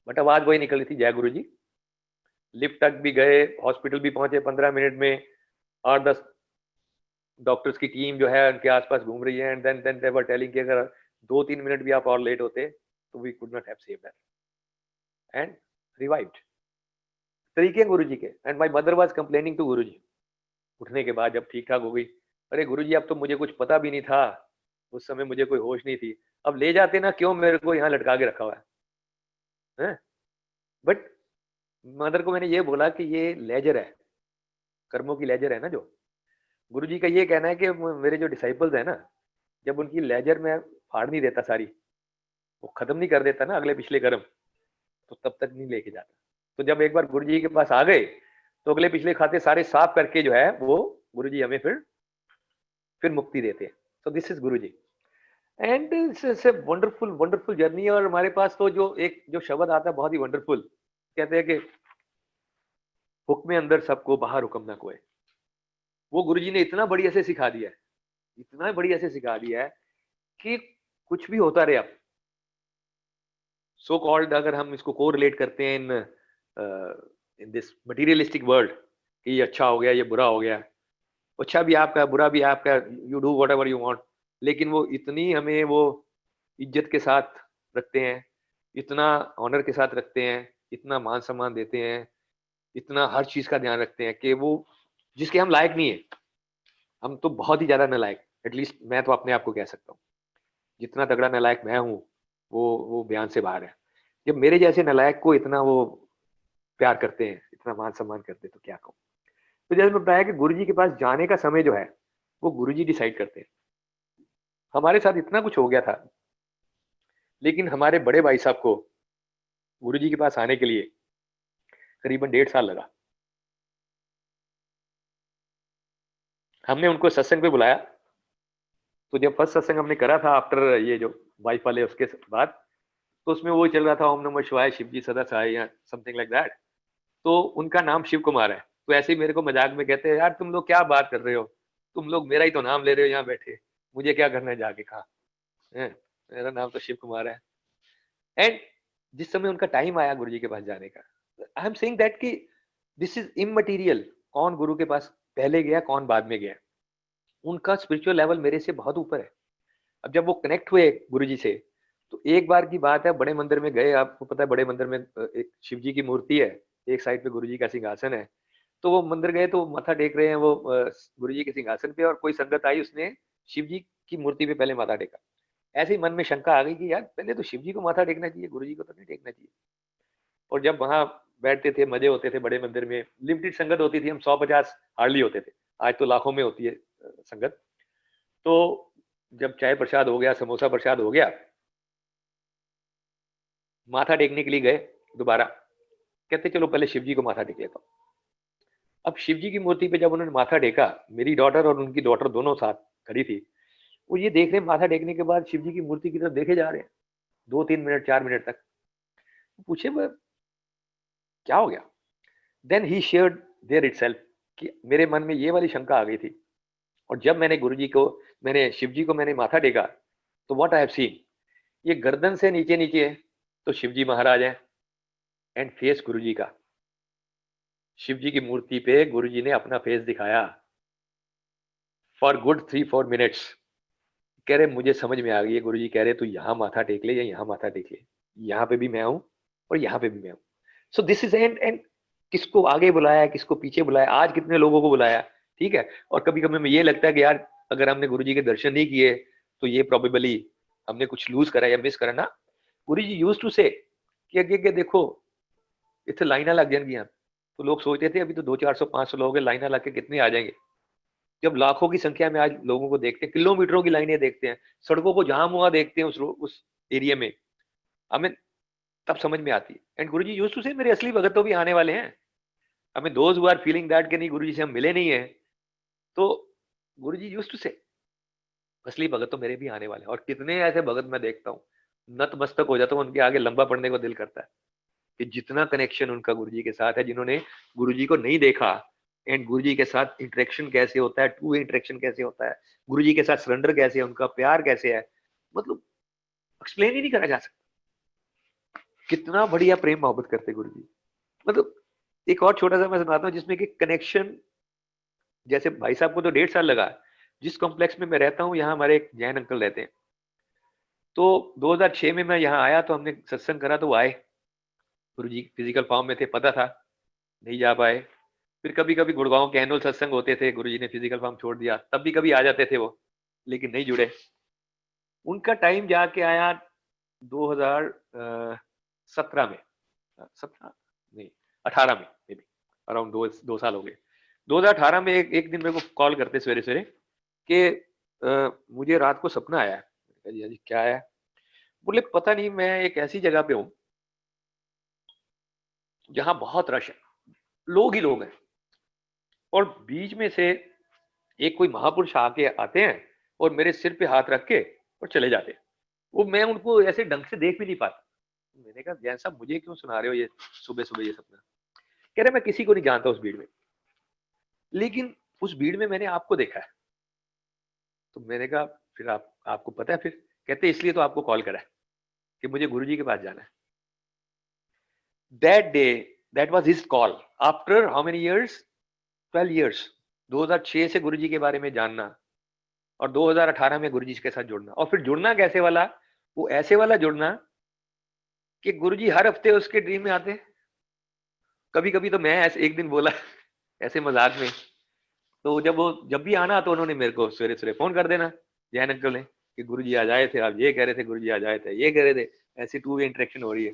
बट आवाज वही निकली थी, जय गुरु जी। लिफ्ट तक भी गए, हॉस्पिटल भी पहुंचे 15 मिनट में, 8-10 डॉक्टर्स की टीम जो है उनके आसपास घूम रही है, and then they were telling कि अगर 2-3 मिनट भी आप और लेट होते तो we could not have saved that and revived. तरीके गुरु जी के। And my mother was complaining to Guru ji उठने के बाद, जब ठीक ठाक हो गई, अरे गुरु जी अब तो मुझे कुछ पता भी नहीं था, उस समय मुझे कोई होश नहीं थी, अब ले जाते ना, क्यों मेरे को यहाँ लटका के रखा हुआ है? बट मदर को मैंने ये बोला कि ये लेजर है, कर्मों की लेजर है ना। जो गुरु जी का ये कहना है कि मेरे जो डिसाइपल्स है ना, जब उनकी लेजर में फाड़ नहीं देता सारी, वो खत्म नहीं कर देता ना अगले पिछले कर्म, तो तब तक नहीं लेके जाता। तो जब एक बार गुरु जी के पास आ गए तो अगले पिछले खाते सारे साफ करके जो है वो गुरु जी हमें फिर मुक्ति देते हैं। सो this is Guru ji and it's a wonderful wonderful journey. और हमारे पास तो जो शब्द आता है बहुत ही वंडरफुल, कहते हैं कि हुक्म अंदर सबको बाहर हुक्म ना कोई। वो गुरु जी ने इतना बढ़िया से सिखा दिया है, इतना बढ़िया से सिखा दिया है कि कुछ भी होता रहे। अब सो कॉल्ड, अगर हम इसको को रिलेट करते हैं इन दिस मटीरियलिस्टिक वर्ल्ड, कि ये अच्छा हो गया, ये बुरा हो गया, अच्छा भी आपका बुरा भी आपका, you do what ever you want, लेकिन वो इतनी हमें वो इज्जत के साथ रखते हैं, इतना ऑनर के साथ रखते हैं, इतना मान सम्मान देते हैं, इतना हर चीज का ध्यान रखते हैं कि वो जिसके हम लायक नहीं है, हम तो बहुत ही ज्यादा नालायक, एटलीस्ट मैं तो अपने आप को कह सकता हूँ, जितना तगड़ा नालायक मैं हूँ वो बयान से बाहर है। जब मेरे जैसे नालायक को इतना वो प्यार करते हैं, इतना मान सम्मान करते हैं, तो क्या कहूँ। तो जैसे मैं बताया कि गुरु जी के पास जाने का समय जो है वो गुरु जी डिसाइड करते हैं। हमारे साथ इतना कुछ हो गया था, लेकिन हमारे बड़े भाई साहब को गुरु जी के पास आने के लिए करीबन 1.5 साल लगा। हमने उनको सत्संग पे बुलाया, तो जब फर्स्ट सत्संग हमने करा था आफ्टर ये जो वाइफ वाले, उसके बाद तो उसमें वो चल रहा था ओम नमः शिवाय शिव जी सदा सहाय या समथिंग लाइक दैट। तो उनका नाम शिव कुमार है, तो ऐसे ही मेरे को मजाक में कहते हैं, यार तुम लोग क्या बात कर रहे हो, तुम लोग मेरा ही तो नाम ले रहे हो यहाँ बैठे, मुझे क्या करना है जाके, कहा मेरा नाम तो शिव कुमार है। एंड जिस समय उनका टाइम आया गुरु जी के पास जाने का, आई एम सेइंग दैट कि दिस इज इममटीरियल, कौन गुरु के पास पहले गया कौन बाद में गया, उनका स्पिरिचुअल लेवल मेरे से बहुत ऊपर है। अब जब वो कनेक्ट हुए गुरु जी से, तो एक बार की बात है, बड़े मंदिर में गए, आपको पता है बड़े मंदिर में एक शिव जी की मूर्ति है, एक साइड पे गुरु जी का सिंहासन है। तो वो मंदिर गए तो माथा टेक रहे हैं वो गुरु जी के सिंहासन पे, और कोई संगत आई, उसने शिव जी की मूर्ति पे पहले माथा टेका। ऐसे ही मन में शंका आ गई कि यार पहले तो शिव जी को माथा टेकना चाहिए, गुरु जी को तो नहीं टेकना चाहिए। और जब वहां बैठते थे, मजे होते थे, बड़े मंदिर में लिमिटेड संगत होती थी, हम 100-50 हार्डली होते थे, आज तो लाखों में होती है संगत। तो जब चाय प्रसाद हो गया, समोसा प्रसाद हो गया, माथा टेकने के लिए गए दोबारा, कहते चलो पहले शिव जी को माथा टेक लेता हूँ। अब शिव जी की मूर्ति पे जब उन्होंने माथा टेका, मेरी डॉटर और उनकी डॉटर दोनों साथ खड़ी थी, वो ये देख रहे हैं माथा टेकने के बाद शिव जी की मूर्ति की तरफ देखे जा रहे हैं 2-3 मिनट 4 मिनट तक। पूछे वो क्या हो गया, then he shared there itself कि मेरे मन में ये वाली शंका आ गई थी, और जब मैंने गुरु जी को, मैंने शिव जी को मैंने माथा टेका, तो व्हाट आई हैव सीन, ये गर्दन से नीचे नीचे है तो शिव जी महाराज हैं, एंड फेस गुरु जी का, शिव जी की मूर्ति पे गुरु जी ने अपना फेस दिखाया फॉर गुड 3-4 मिनट्स। कह रहे मुझे समझ में आ गई है, गुरु जी कह रहे तू यहाँ माथा टेक ले या यहाँ माथा टेक ले, यहाँ पे भी मैं हूँ और यहाँ पे भी मैं हूँ। सो दिस इज एंड किसको आगे बुलाया, किसको पीछे बुलाया, आज कितने लोगों को बुलाया, ठीक है। और कभी कभी हमें ये लगता है कि यार अगर हमने गुरु जी के दर्शन नहीं किए तो ये प्रोबेबली हमने कुछ लूज करा या मिस करा ना। गुरु जी यूज्ड टू से कि आगे देखो इतने लाइना लग जाएंगी, तो लोग सोचते थे अभी तो 200-400-500 लोग हैं, लाइना लग के कितने आ जाएंगे। जब लाखों की संख्या में आज लोगों को देखते हैं, किलोमीटरों की लाइनें देखते हैं, सड़कों को जाम हुआ देखते हैं उस एरिया में, हमें तब समझ में आती है। And Guru ji used to से मेरे असली भगत तो भी आने वाले हैं, हमें those who are feeling that कि नहीं गुरु जी से हम मिले नहीं है, तो गुरु जी यूज्ड टू से असली भगत तो मेरे भी आने वाले हैं। और कितने ऐसे भगत मैं देखता हूँ, नतमस्तक हो जाता हूँ, उनके आगे लंबा पड़ने को दिल करता है कि जितना कनेक्शन उनका गुरु जी के साथ है, जिन्होंने गुरु जी को नहीं देखा एंड गुरुजी के साथ इंटरेक्शन कैसे होता है, टू वे इंटरेक्शन कैसे होता है, गुरुजी के साथ सरेंडर कैसे है, उनका प्यार कैसे है, मतलब एक्सप्लेन ही नहीं करा जा सकता कितना बढ़िया प्रेम मोहब्बत करते गुरुजी। मतलब एक और छोटा सा मैं सुनाता हूँ जिसमें कि कनेक्शन, जैसे भाई साहब को तो 1.5 साल लगा। जिस कॉम्प्लेक्स में मैं रहता हूँ यहाँ हमारे एक जैन अंकल रहते हैं, तो 2006 में मैं यहाँ आया तो हमने सत्संग करा, तो वो आए, गुरुजी फिजिकल फॉर्म में थे, पता था नहीं जा पाए। फिर कभी कभी गुड़गांव के एनुअल सत्संग होते थे, गुरुजी ने फिजिकल फॉर्म छोड़ दिया, तब भी कभी आ जाते थे वो, लेकिन नहीं जुड़े। उनका टाइम जाके आया 2017 में, 17 नहीं 18 में, मे बी अराउंड 2 साल हो गए। 2018 में एक दिन मेरे को कॉल करते सवेरे सवेरे कि मुझे रात को सपना आया है। जी क्या है? बोले पता नहीं, मैं एक ऐसी जगह पे हूँ जहां बहुत रश है, लोग ही लोग हैं, और बीच में से एक कोई महापुरुष आके आते हैं और मेरे सिर पे हाथ रख के और चले जाते हैं। वो मैं उनको ऐसे ढंग से देख भी नहीं पाता। मैंने कहा जैन साहब मुझे क्यों सुना रहे हो ये सुबह सुबह ये सपना? कह रहे मैं किसी को नहीं जानता उस भीड़ में, लेकिन उस भीड़ में मैंने आपको देखा है। तो मैंने कहा फिर आपको पता है? फिर कहते इसलिए तो आपको कॉल करा है कि मुझे गुरुजी के पास जाना है। That day that was his call after how many years? 12 years. 2006 से गुरुजी के बारे में जानना और 2018 में गुरुजी के साथ जुड़ना, और फिर जुड़ना कैसे वाला? वो ऐसे वाला जुड़ना कि गुरुजी हर हफ्ते उसके ड्रीम में आते। कभी कभी तो मैं ऐसे एक दिन बोला ऐसे मजाक में, तो जब भी आना तो उन्होंने मेरे को सवेरे सवेरे फोन कर देना, जैन अंकल ने, कि गुरुजी आ जाए थे, आप ये कह रहे थे, गुरुजी आ जाए थे, ये कह रहे थे, ऐसी टू वे इंटरेक्शन हो रही है।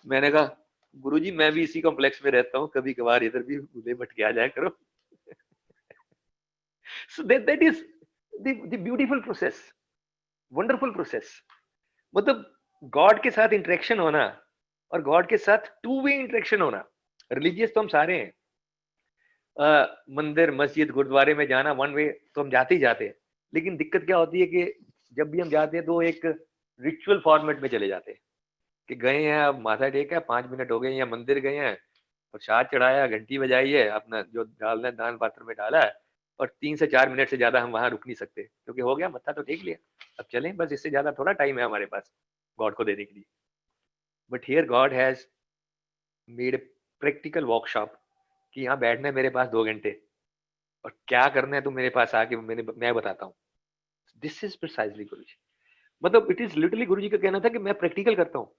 मैंने कहा गुरुजी मैं भी इसी कॉम्प्लेक्स में रहता हूँ, कभी कभार इधर भी मुझे भटके आ जाया करो। So that is the beautiful process, wonderful process। मतलब गॉड के साथ इंटरेक्शन होना और गॉड के साथ टू वे इंटरेक्शन होना। रिलीजियस तो हम सारे हैं, मंदिर मस्जिद गुरुद्वारे में जाना वन वे तो हम जाते ही जाते हैं, लेकिन दिक्कत क्या होती है कि जब भी हम जाते हैं तो एक रिचुअल फॉर्मेट में चले जाते हैं कि गए हैं, अब माथा टेका, 5 मिनट हो गए, या मंदिर गए हैं, प्रसाद चढ़ाया, घंटी बजाई है, अपना जो डालना है दान पात्र में डाला है, और 3 से 4 मिनट से ज्यादा हम वहां रुक नहीं सकते, क्योंकि हो गया मत्था तो टेक लिया, अब चलें, बस इससे ज्यादा थोड़ा टाइम है हमारे पास गॉड को देने के लिए। But here God has made a practical workshop कि यहाँ बैठना है मेरे पास 2 घंटे, और क्या करना है तो मेरे पास आके मैं बताता हूँ। दिस इज प्रिसाइजली गुरु जी। मतलब इट इज लिटरली गुरु जी का कहना था कि मैं प्रैक्टिकल करता हूँ।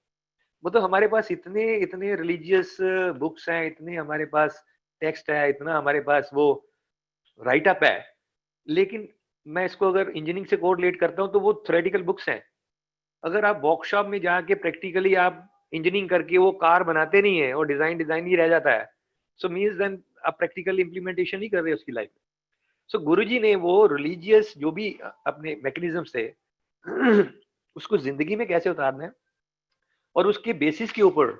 मतलब हमारे पास इतने इतने रिलीजियस बुक्स हैं, इतने हमारे पास टेक्स्ट है, इतना हमारे पास वो राइट अप है, लेकिन मैं इसको अगर इंजीनियरिंग से कोरिलेट करता हूँ तो वो थ्योरेटिकल बुक्स हैं। अगर आप वर्कशॉप में जाके प्रैक्टिकली आप इंजीनियरिंग करके वो कार बनाते नहीं है और डिजाइन डिजाइन ही रह जाता है, सो मीन्स देन आप प्रैक्टिकल इंप्लीमेंटेशन नहीं कर रहे उसकी लाइफ में। सो गुरुजी ने वो रिलीजियस जो भी अपने मैकेनिज्म थे उसको जिंदगी में कैसे उतारना है, और उसके बेसिस के ऊपर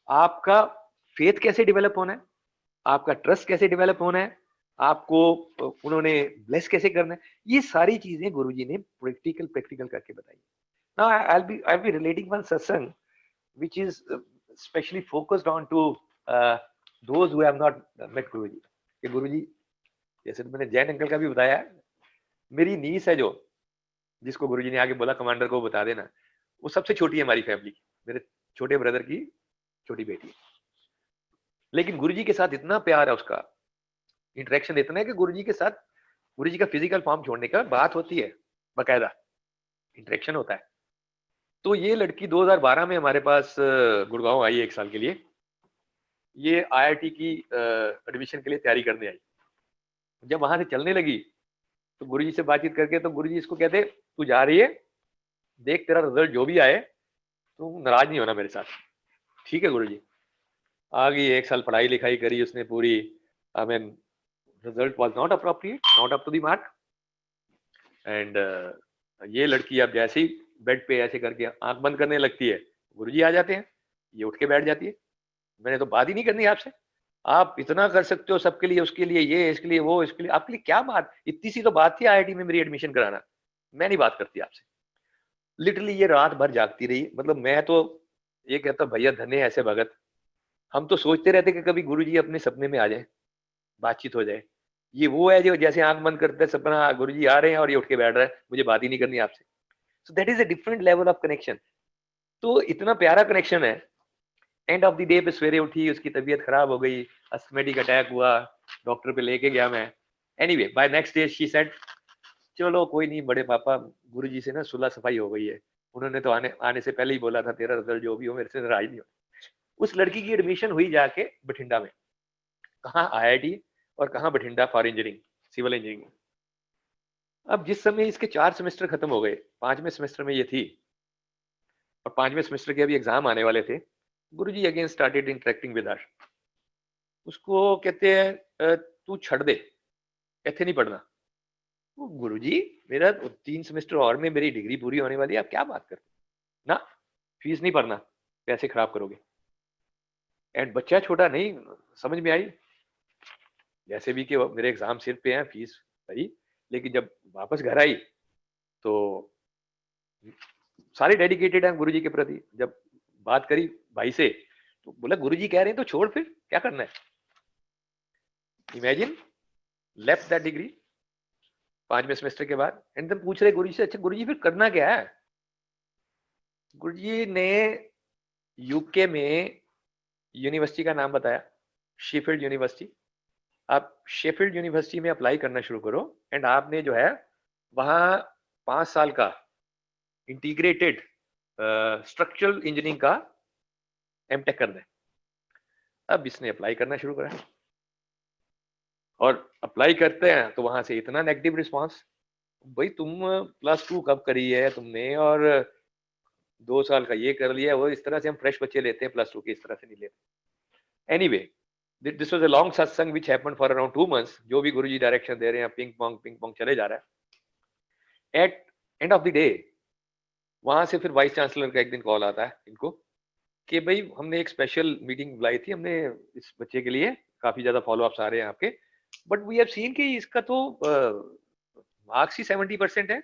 आपका फेथ कैसे डेवलप होना है, आपका ट्रस्ट कैसे डेवलप होना है, आपको उन्होंने ब्लेस कैसे करना है, ये सारी चीजें गुरुजी ने प्रैक्टिकल करके बताई। Now I'll be relating one satsang which is specially focused on to those who have not met गुरुजी। कि गुरुजी, जैसे तो मैंने जैन अंकल का भी बताया, मेरी नीस है जो, जिसको गुरुजी ने आगे बोला कमांडर को बता देना, वो सबसे छोटी है हमारी फैमिली की, मेरे छोटे ब्रदर की छोटी बेटी है, लेकिन गुरुजी के साथ इतना प्यार है, उसका इंटरेक्शन इतना है कि गुरुजी के साथ, गुरुजी का फिजिकल फॉर्म छोड़ने का बात होती है, बकायदा इंटरेक्शन होता है। तो ये लड़की 2012 में हमारे पास गुड़गांव आई 1 साल के लिए। ये IIT की एडमिशन के लिए तैयारी करने आई। जब वहां से चलने लगी तो गुरुजी से बातचीत करके, तो गुरुजी इसको कहते तू जा रही है, देख तेरा रिजल्ट जो भी आए तू नाराज नहीं होना मेरे साथ। ठीक है गुरुजी। आ गई, 1 साल पढ़ाई लिखाई करी उसने पूरी। I mean result was not appropriate, not up to the mark, and ये लड़की अब जैसे ही बेड पे ऐसे करके आंख बंद करने लगती है, गुरुजी आ जाते हैं, ये उठ के बैठ जाती है। मैंने तो बात ही नहीं करनी आपसे, आप इतना कर सकते हो सबके लिए, उसके लिए ये, इसके लिए वो, इसके लिए, आपके लिए क्या बात, इतनी सी तो बात थी IIT में मेरी एडमिशन कराना, मैं नहीं बात करती आपसे। लिटरली ये रात भर जागती रही। मतलब मैं तो ये कहता भैया धन्य ऐसे भगत। हम तो सोचते रहते कि कभी गुरुजी अपने सपने में आ जाए, बातचीत हो जाए। ये वो है जो जैसे आंख बंद करते हैं सपना गुरुजी आ रहे हैं और ये उठ के बैठ रहा है, मुझे बात ही नहीं करनी आपसे। सो that is a different level of connection. तो इतना प्यारा कनेक्शन है। एंड ऑफ द डे पे सवेरे उठी, उसकी तबीयत खराब हो गई, अस्थमेटिक अटैक हुआ, डॉक्टर पे लेके गया मैं। Anyway by next day she said चलो कोई नहीं बड़े पापा, गुरुजी से ना सुलह सफाई हो गई है, उन्होंने तो आने आने से पहले ही बोला था तेरा रिजल्ट जो भी हो मेरे से नाराज नहीं हो। उस लड़की की एडमिशन हुई जाके बठिंडा में, कहाँ IIT और कहाँ Bathinda for engineering, civil engineering. अब जिस समय इसके 4 सेमेस्टर खत्म हो गए, 5वें सेमेस्टर में ये थी और 5वें सेमेस्टर के अभी एग्जाम आने वाले थे, Guruji again started interacting with her. उसको कहते हैं तू छड़ दे, इतने नहीं पढ़ना। वो गुरुजी मेरा 3 सेमेस्टर और में मेरी डिग्री पूरी होने वाली है, आप क्या बात करते ना, फीस नहीं भरना, पैसे खराब करोगे। एंड बच्चा छोटा नहीं, समझ में आई जैसे भी कि मेरे एग्जाम सिर पे हैं, फीस भरी, लेकिन जब वापस घर आई तो सारे डेडिकेटेड हैं गुरुजी के प्रति। जब बात करी भाई से तो बोला गुरुजी कह रहे हैं तो छोड़, फिर क्या करना है। इमेजिन, लेफ्ट दैट डिग्री 5वें सेमेस्टर के बाद। एंड देन पूछ रहे गुरुजी से, अच्छा गुरुजी फिर करना क्या है। गुरुजी ने यूके में यूनिवर्सिटी का नाम बताया, शेफील्ड यूनिवर्सिटी। आप शेफील्ड यूनिवर्सिटी में अप्लाई करना शुरू करो एंड आपने जो है वहाँ 5 साल का इंटीग्रेटेड स्ट्रक्चरल इंजीनियरिंग का एमटेक करना है। अब इसने अप्लाई करना शुरू करा और अप्लाई करते हैं तो वहां से इतना नेगेटिव रिस्पांस, भाई तुम +2 कब करी है तुमने और 2 साल का ये कर लिया है, वो इस तरह से हम फ्रेश बच्चे लेते हैं +2 के, इस तरह से नहीं लेते। Anyway this was a long satsang which happened for around 2 months. जो भी गुरुजी डायरेक्शन दे रहे हैं पिंग पोंग चले जा रहा है। At end of the day वहां से फिर वाइस चांसलर का एक दिन कॉल आता है इनको कि भाई हमने एक स्पेशल मीटिंग बुलाई थी हमने इस बच्चे के लिए, काफी ज्यादा फॉलोअप्स आ रहे हैं आपके, बट वी हैव सीन कि इसका तो मार्क्स ही 70% है,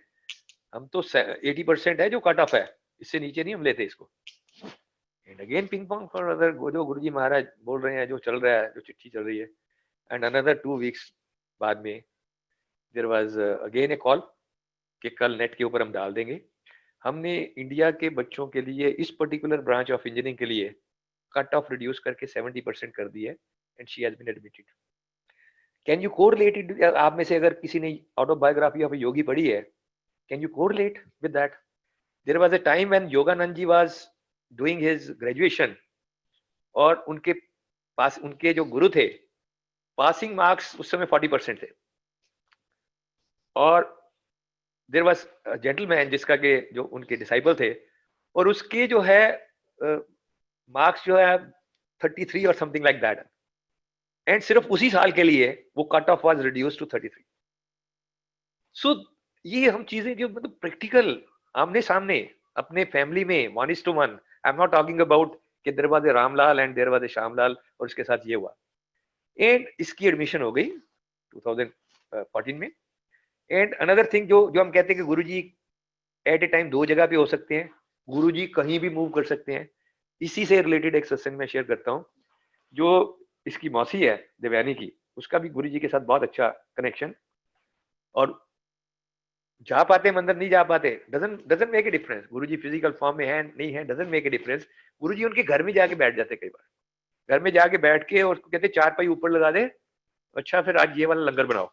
हम तो 80% है जो कट ऑफ है, इससे नीचे नहीं हम लेते इसको। And again ping pong for other, जो गुरुजी महाराज बोल रहे हैं, जो चल रहा है, जो चिट्ठी चल रही है। एंड अनदर 2 वीक्स बाद में there was again a call कि कल नेट के ऊपर हम डाल देंगे, हमने इंडिया के बच्चों के लिए इस पर्टिकुलर ब्रांच ऑफ इंजीनियरिंग के लिए कट ऑफ रिड्यूस करके 70% कर दी है and she has been admitted. Can you correlate it, आप में से अगर किसी ने ऑटोबायोग्राफी ऑफ योगी पढ़ी है, can you correlate with that. There was a time when Yogananda ji was doing his graduation और उनके पास उनके जो गुरु थे, पासिंग मार्क्स उस समय 40% थे और देयर वाज अ जेंटलमैन जिसका के जो उनके डिसाइपल थे और उसके जो है मार्क्स जो है 33 और समथिंग लाइक दैट, एंड सिर्फ उसी साल के लिए वो cut off was reduced to 33। सो ये हम चीजें जो मतलब प्रैक्टिकल आमने सामने अपने फैमिली में 1:1, I am not talking about कि there was a Ramlal and there was a Shyamlal और उसके साथ ये हुआ। एंड इसकी एडमिशन हो गई 2014 में। एंड अनदर थिंग जो जो हम कहते हैं कि गुरुजी एट ए टाइम 2 जगह पे हो सकते हैं, गुरुजी कहीं भी मूव कर सकते हैं। इसी से रिलेटेड एक सत्संग में शेयर करता हूँ, जो इसकी मौसी है देवयानी की, उसका भी गुरुजी के साथ बहुत अच्छा कनेक्शन, और जा पाते मंदिर नहीं जा पाते doesn't make a difference, Guruji physical form में है नहीं है डजंट मेक ए डिफरेंस। गुरुजी उनके घर में जाके बैठ जाते, कई बार घर में जाके बैठ के और कहते 4 पाई ऊपर लगा दे, अच्छा फिर आज ये वाला लंगर बनाओ।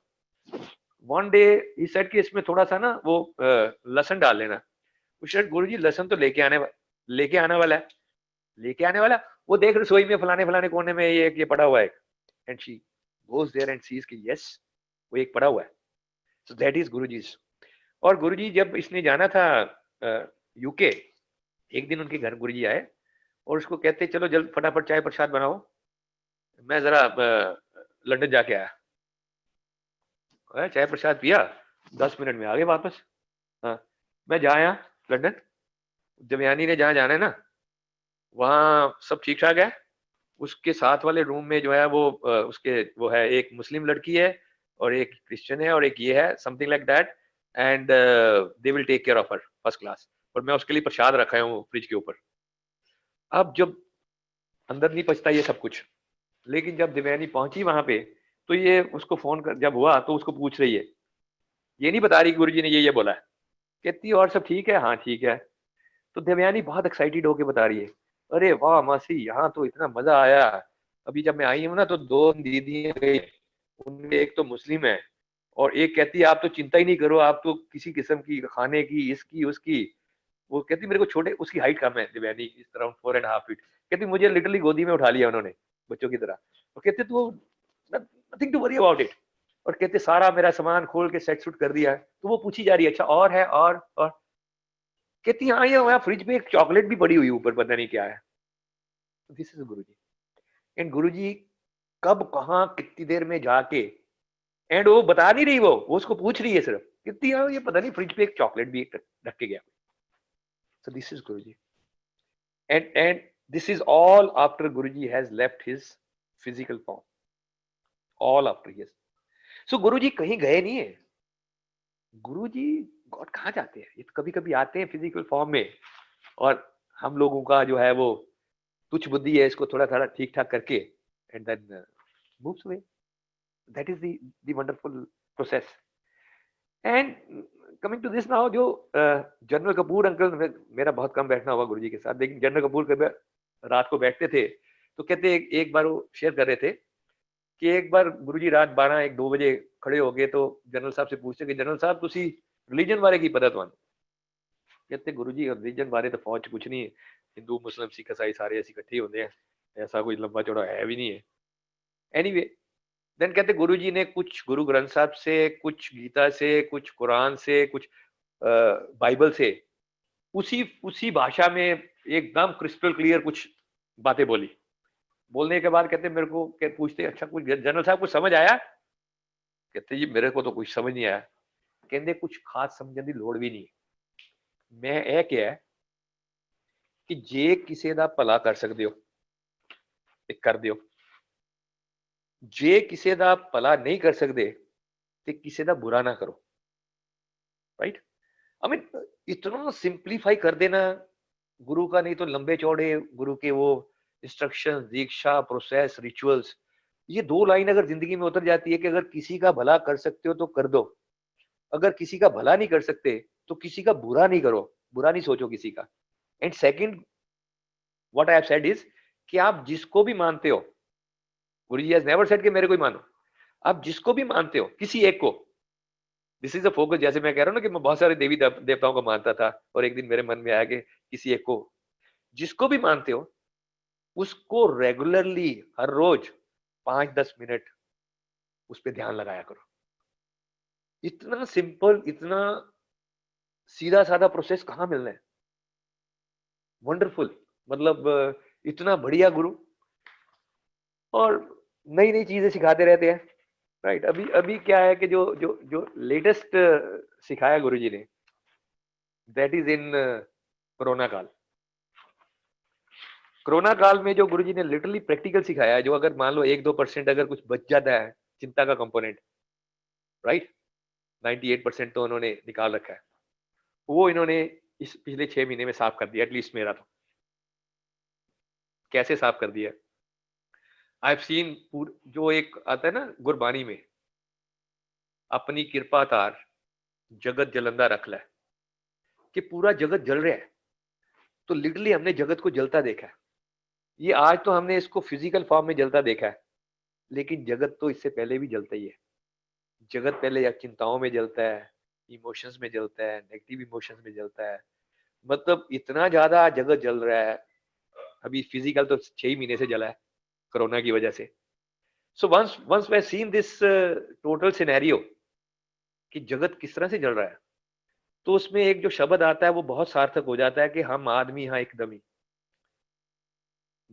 वन डे ही सेड कि इसमें थोड़ा सा ना वो लहसुन डाल लेना। उस गुरुजी लहसुन तो लेके आने वाला है, लेके आने वाला, वो देख रसोई में फलाने फलाने कोने में ये पड़ा हुआ है, and she goes there and sees कि यस वो एक पड़ा हुआ है। So that is Guruji's. और गुरुजी जब इसने जाना था यूके, एक दिन उनके घर गुरुजी आए और उसको कहते चलो जल्द फटाफट चाय प्रसाद बनाओ, मैं जरा लंदन जाके आया। चाय प्रसाद पिया, 10 मिनट में आ गए वापस। हाँ, मैं जा आया लंदन, देवयानी ने जहाँ जाना है ना वहाँ सब ठीक ठाक है। उसके साथ वाले रूम में जो है वो उसके वो है एक मुस्लिम लड़की है और एक क्रिश्चियन है और एक ये है something like that, and they will take care of her first class. और मैं उसके लिए प्रसाद रखा हूँ फ्रिज के ऊपर। अब जब अंदर नहीं पचता ये सब कुछ, लेकिन जब देवयानी पहुंची वहां पे तो ये उसको फोन कर जब हुआ तो उसको पूछ रही है, ये नहीं बता रही गुरुजी ने ये बोला है। कहती और सब ठीक है, हाँ ठीक है। तो देवयानी बहुत एक्साइटेड होके बता रही है, अरे वाह मासी, यहाँ तो इतना मजा आया। अभी जब मैं आई हूँ ना तो 2 दीदी गई, उनमें एक तो मुस्लिम है और एक कहती है आप तो चिंता ही नहीं करो, आप तो किसी किस्म की खाने की, इसकी उसकी। वो कहती मेरे को छोटे, उसकी हाइट कम है देवयानी, इस अराउंड 4.5 फीट। कहती मुझे लिटरली गोदी में उठा लिया उन्होंने बच्चों की तरह। और कहते तू nothing to worry about it. और कहते सारा मेरा सामान खोल के सेट सूट कर दिया है। तो वो पूछी जा रही है अच्छा और है और कहती हाँ ये वहाँ फ्रिज में एक चॉकलेट भी पड़ी हुई ऊपर, पता नहीं क्या है। This is Guruji. एंड गुरुजी कब कहाँ कितनी देर में जाके, एंड वो बता नहीं रही, वो उसको पूछ रही है सिर्फ, कितनी हाँ ये पता नहीं फ्रिज पे एक चॉकलेट भी रख के गया। So this is Guruji. And this is all after Guruji has left his physical form, all after his. So Guruji कहीं गए नहीं है। गुरुजी गॉड कहाँ जाते हैं, ये कभी कभी आते हैं फिजिकल फॉर्म में, और हम लोगों का जो है वो तुच्छ बुद्धि है, इसको थोड़ा थोड़ा ठीक ठाक करके and then moves away. That is the wonderful process. And coming to this now, जो जनरल कपूर अंकल, मेरा बहुत कम बैठना हुआ गुरुजी के साथ, लेकिन जनरल कपूर कभी रात को बैठते थे तो कहते एक बार वो शेयर कर रहे थे कि एक बार गुरुजी रात 12-1-2 बजे खड़े हो गए तो जनरल साहब से पूछते कि जनरल साहब तुसी रिलीजन बारे की पता तुहानू? कहते गुरुजी रिलीजन बारे तो फौज कुछ नहीं है, हिंदू मुस्लिम सिख ईसाई सारे ऐसे इकट्ठे होते हैं, ऐसा कोई लंबा चौड़ा है भी नहीं है। एनीवे देन कहते गुरुजी ने कुछ गुरु ग्रंथ साहब से, कुछ गीता से, कुछ कुरान से, कुछ बाइबल से, उसी उसी भाषा में एकदम क्रिस्टल क्लियर कुछ बातें बोली। बोलने के बाद कहते मेरे को पूछते अच्छा कुछ जनरल साहब कुछ समझ आया? कहते जी मेरे को तो कुछ समझ नहीं आया। कहते कुछ खास समझने की लोड़ भी नहीं, मैं ਇਹ ਕਿਹਾ कि जे किसी का भला कर सकते हो ते कर दियो, जे किसी का भला नहीं कर सकते ते किसी का बुरा ना करो। राइट, आई मीन इतना सिंप्लीफाई कर देना गुरु का। नहीं तो लंबे चौड़े गुरु के वो इंस्ट्रक्शन, दीक्षा, प्रोसेस, रिचुअल्स, ये 2 लाइन अगर जिंदगी में उतर जाती है कि अगर किसी का भला कर सकते हो तो कर दो, अगर किसी का भला नहीं कर सकते तो किसी का बुरा नहीं करो, बुरा नहीं सोचो किसी का। And second what I have said is कि आप जिसको भी मानते हो, गुरुजी हैज नेवर सेड कि मेरे को ही मानो, आप जिसको भी मानते हो किसी एक को, दिस इज अ फोकस। जैसे मैं कह रहा हूँ ना कि मैं बहुत सारे देवी देवताओं को मानता था और एक दिन मेरे मन में आया कि किसी एक को, जिसको भी मानते हो उसको रेगुलरली हर रोज 5-10 मिनट उस पर ध्यान लगाया करो। इतना सिंपल, इतना सीधा साधा प्रोसेस कहाँ मिलना है। वंडरफुल, मतलब इतना बढ़िया गुरु, और नई नई चीजें सिखाते रहते हैं। राइट, अभी अभी क्या है कि जो जो जो लेटेस्ट सिखाया गुरुजी ने, दैट इज इन कोरोना काल। कोरोना काल में जो गुरुजी ने लिटरली प्रैक्टिकल सिखाया है, जो अगर मान लो 1-2% अगर कुछ बच जाता है चिंता का कंपोनेंट, राइट, 98% तो उन्होंने निकाल रखा है, वो इन्होंने इस पिछले 6 महीने में साफ कर दिया, एटलीस्ट मेरा तो। कैसे साफ कर दिया? आई हैव सीन, जो एक आता है ना गुरबानी में, अपनी कृपा तार जगत जलंदा रख लै, कि पूरा जगत जल रहा है, तो लिटरली हमने जगत को जलता देखा है। ये आज तो हमने इसको फिजिकल फॉर्म में जलता देखा है, लेकिन जगत तो इससे पहले भी जलता ही है। जगत पहले या चिंताओं में जलता है, इमोशंस में जलता है, नेगेटिव इमोशंस में जलता है, मतलब इतना ज्यादा जगत जल रहा है। अभी फिजिकल तो 6 महीने से जला है कोरोना की वजह से। So once we seen this total scenario कि जगत किस तरह से जल रहा है, तो उसमें एक जो शब्द आता है वो बहुत सार्थक हो जाता है कि हम आदमी यहाँ एकदम ही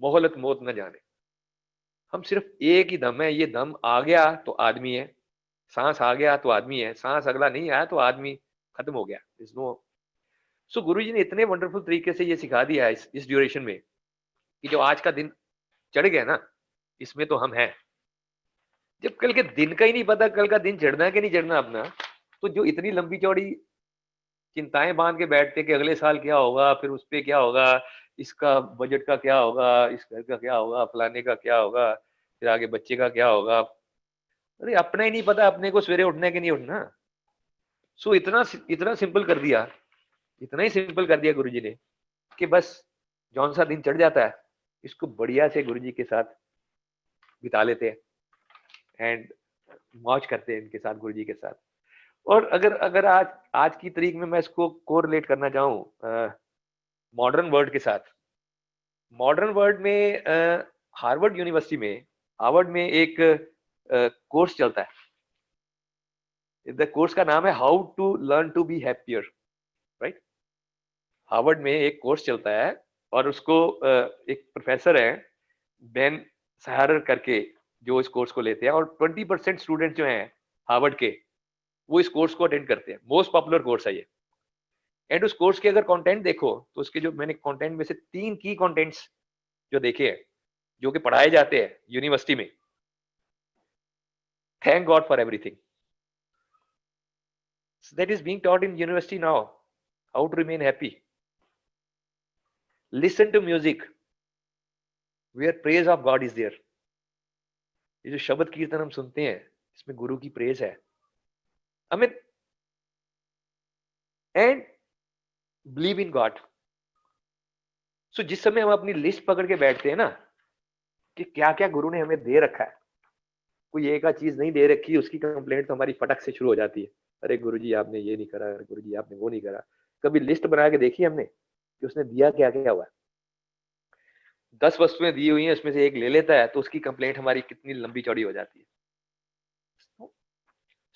मोहलत मौत न जाने। हम सिर्फ एक ही दम है, ये दम आ गया तो आदमी है, सांस आ गया तो आदमी है, सांस अगला नहीं आया तो आदमी खत्म हो गया। नो, सो गुरुजी ने इतने वंडरफुल तरीके से ये सिखा दिया है इस ड्यूरेशन में कि जो आज का दिन चढ़ गया ना, इसमें तो हम हैं। जब कल के दिन का ही नहीं पता कल का दिन चढ़ना है कि नहीं चढ़ना अपना, तो जो इतनी लंबी चौड़ी चिंताएं बांध के बैठते कि अगले साल क्या होगा, फिर उस पे क्या होगा, इसका बजट का क्या होगा, इस घर का क्या होगा, फलाने का क्या होगा, फिर आगे बच्चे का क्या होगा, अरे अपना ही नहीं पता अपने को सवेरे उठना है कि नहीं उठना। सो इतना इतना सिंपल कर दिया, इतना ही सिंपल कर दिया गुरुजी ने कि बस जौन सा दिन चढ़ जाता है इसको बढ़िया से गुरुजी के साथ बिता लेते हैं एंड मौज करते हैं इनके साथ, गुरुजी के साथ। और अगर अगर आज की तारीख में मैं इसको कोरिलेट करना चाहूँ मॉडर्न वर्ल्ड के साथ, मॉडर्न वर्ल्ड में हार्वर्ड यूनिवर्सिटी में, हार्वर्ड में एक कोर्स चलता है। द कोर्स का नाम है how to learn to be happier, right. Harvard में एक कोर्स चलता है और उसको एक प्रोफेसर है बेन सहारर करके जो इस कोर्स को लेते हैं, और 20% स्टूडेंट जो हैं हार्वर्ड के वो इस कोर्स को अटेंड करते हैं। मोस्ट पॉपुलर कोर्स है ये। एंड उस कोर्स के अगर कंटेंट देखो तो उसके जो मैंने कंटेंट में से 3 की कंटेंट्स जो देखे हैं जो कि पढ़ाए जाते हैं यूनिवर्सिटी में, thank God for everything that is being taught in university now, how to remain happy, listen to music where praise of God is there. ये जो शब्द कीर्तन हम सुनते हैं इसमें गुरु की प्रेज है। Amit, and believe in God. So जिस समय हम अपनी लिस्ट पकड़ के बैठते हैं ना कि क्या क्या गुरु ने हमें दे रखा है, कोई एक चीज नहीं दे रखी, उसकी कंप्लेंट तो हमारी फटक से शुरू हो जाती है। अरे गुरुजी आपने ये नहीं करा, गुरुजी आपने वो नहीं करा। कभी लिस्ट बना के देखी हमने कि उसने दिया क्या क्या हुआ है? 10 वस्तुएं दी हुई हैं, उसमें से एक ले लेता है तो उसकी कंप्लेंट हमारी कितनी लंबी चौड़ी हो जाती है।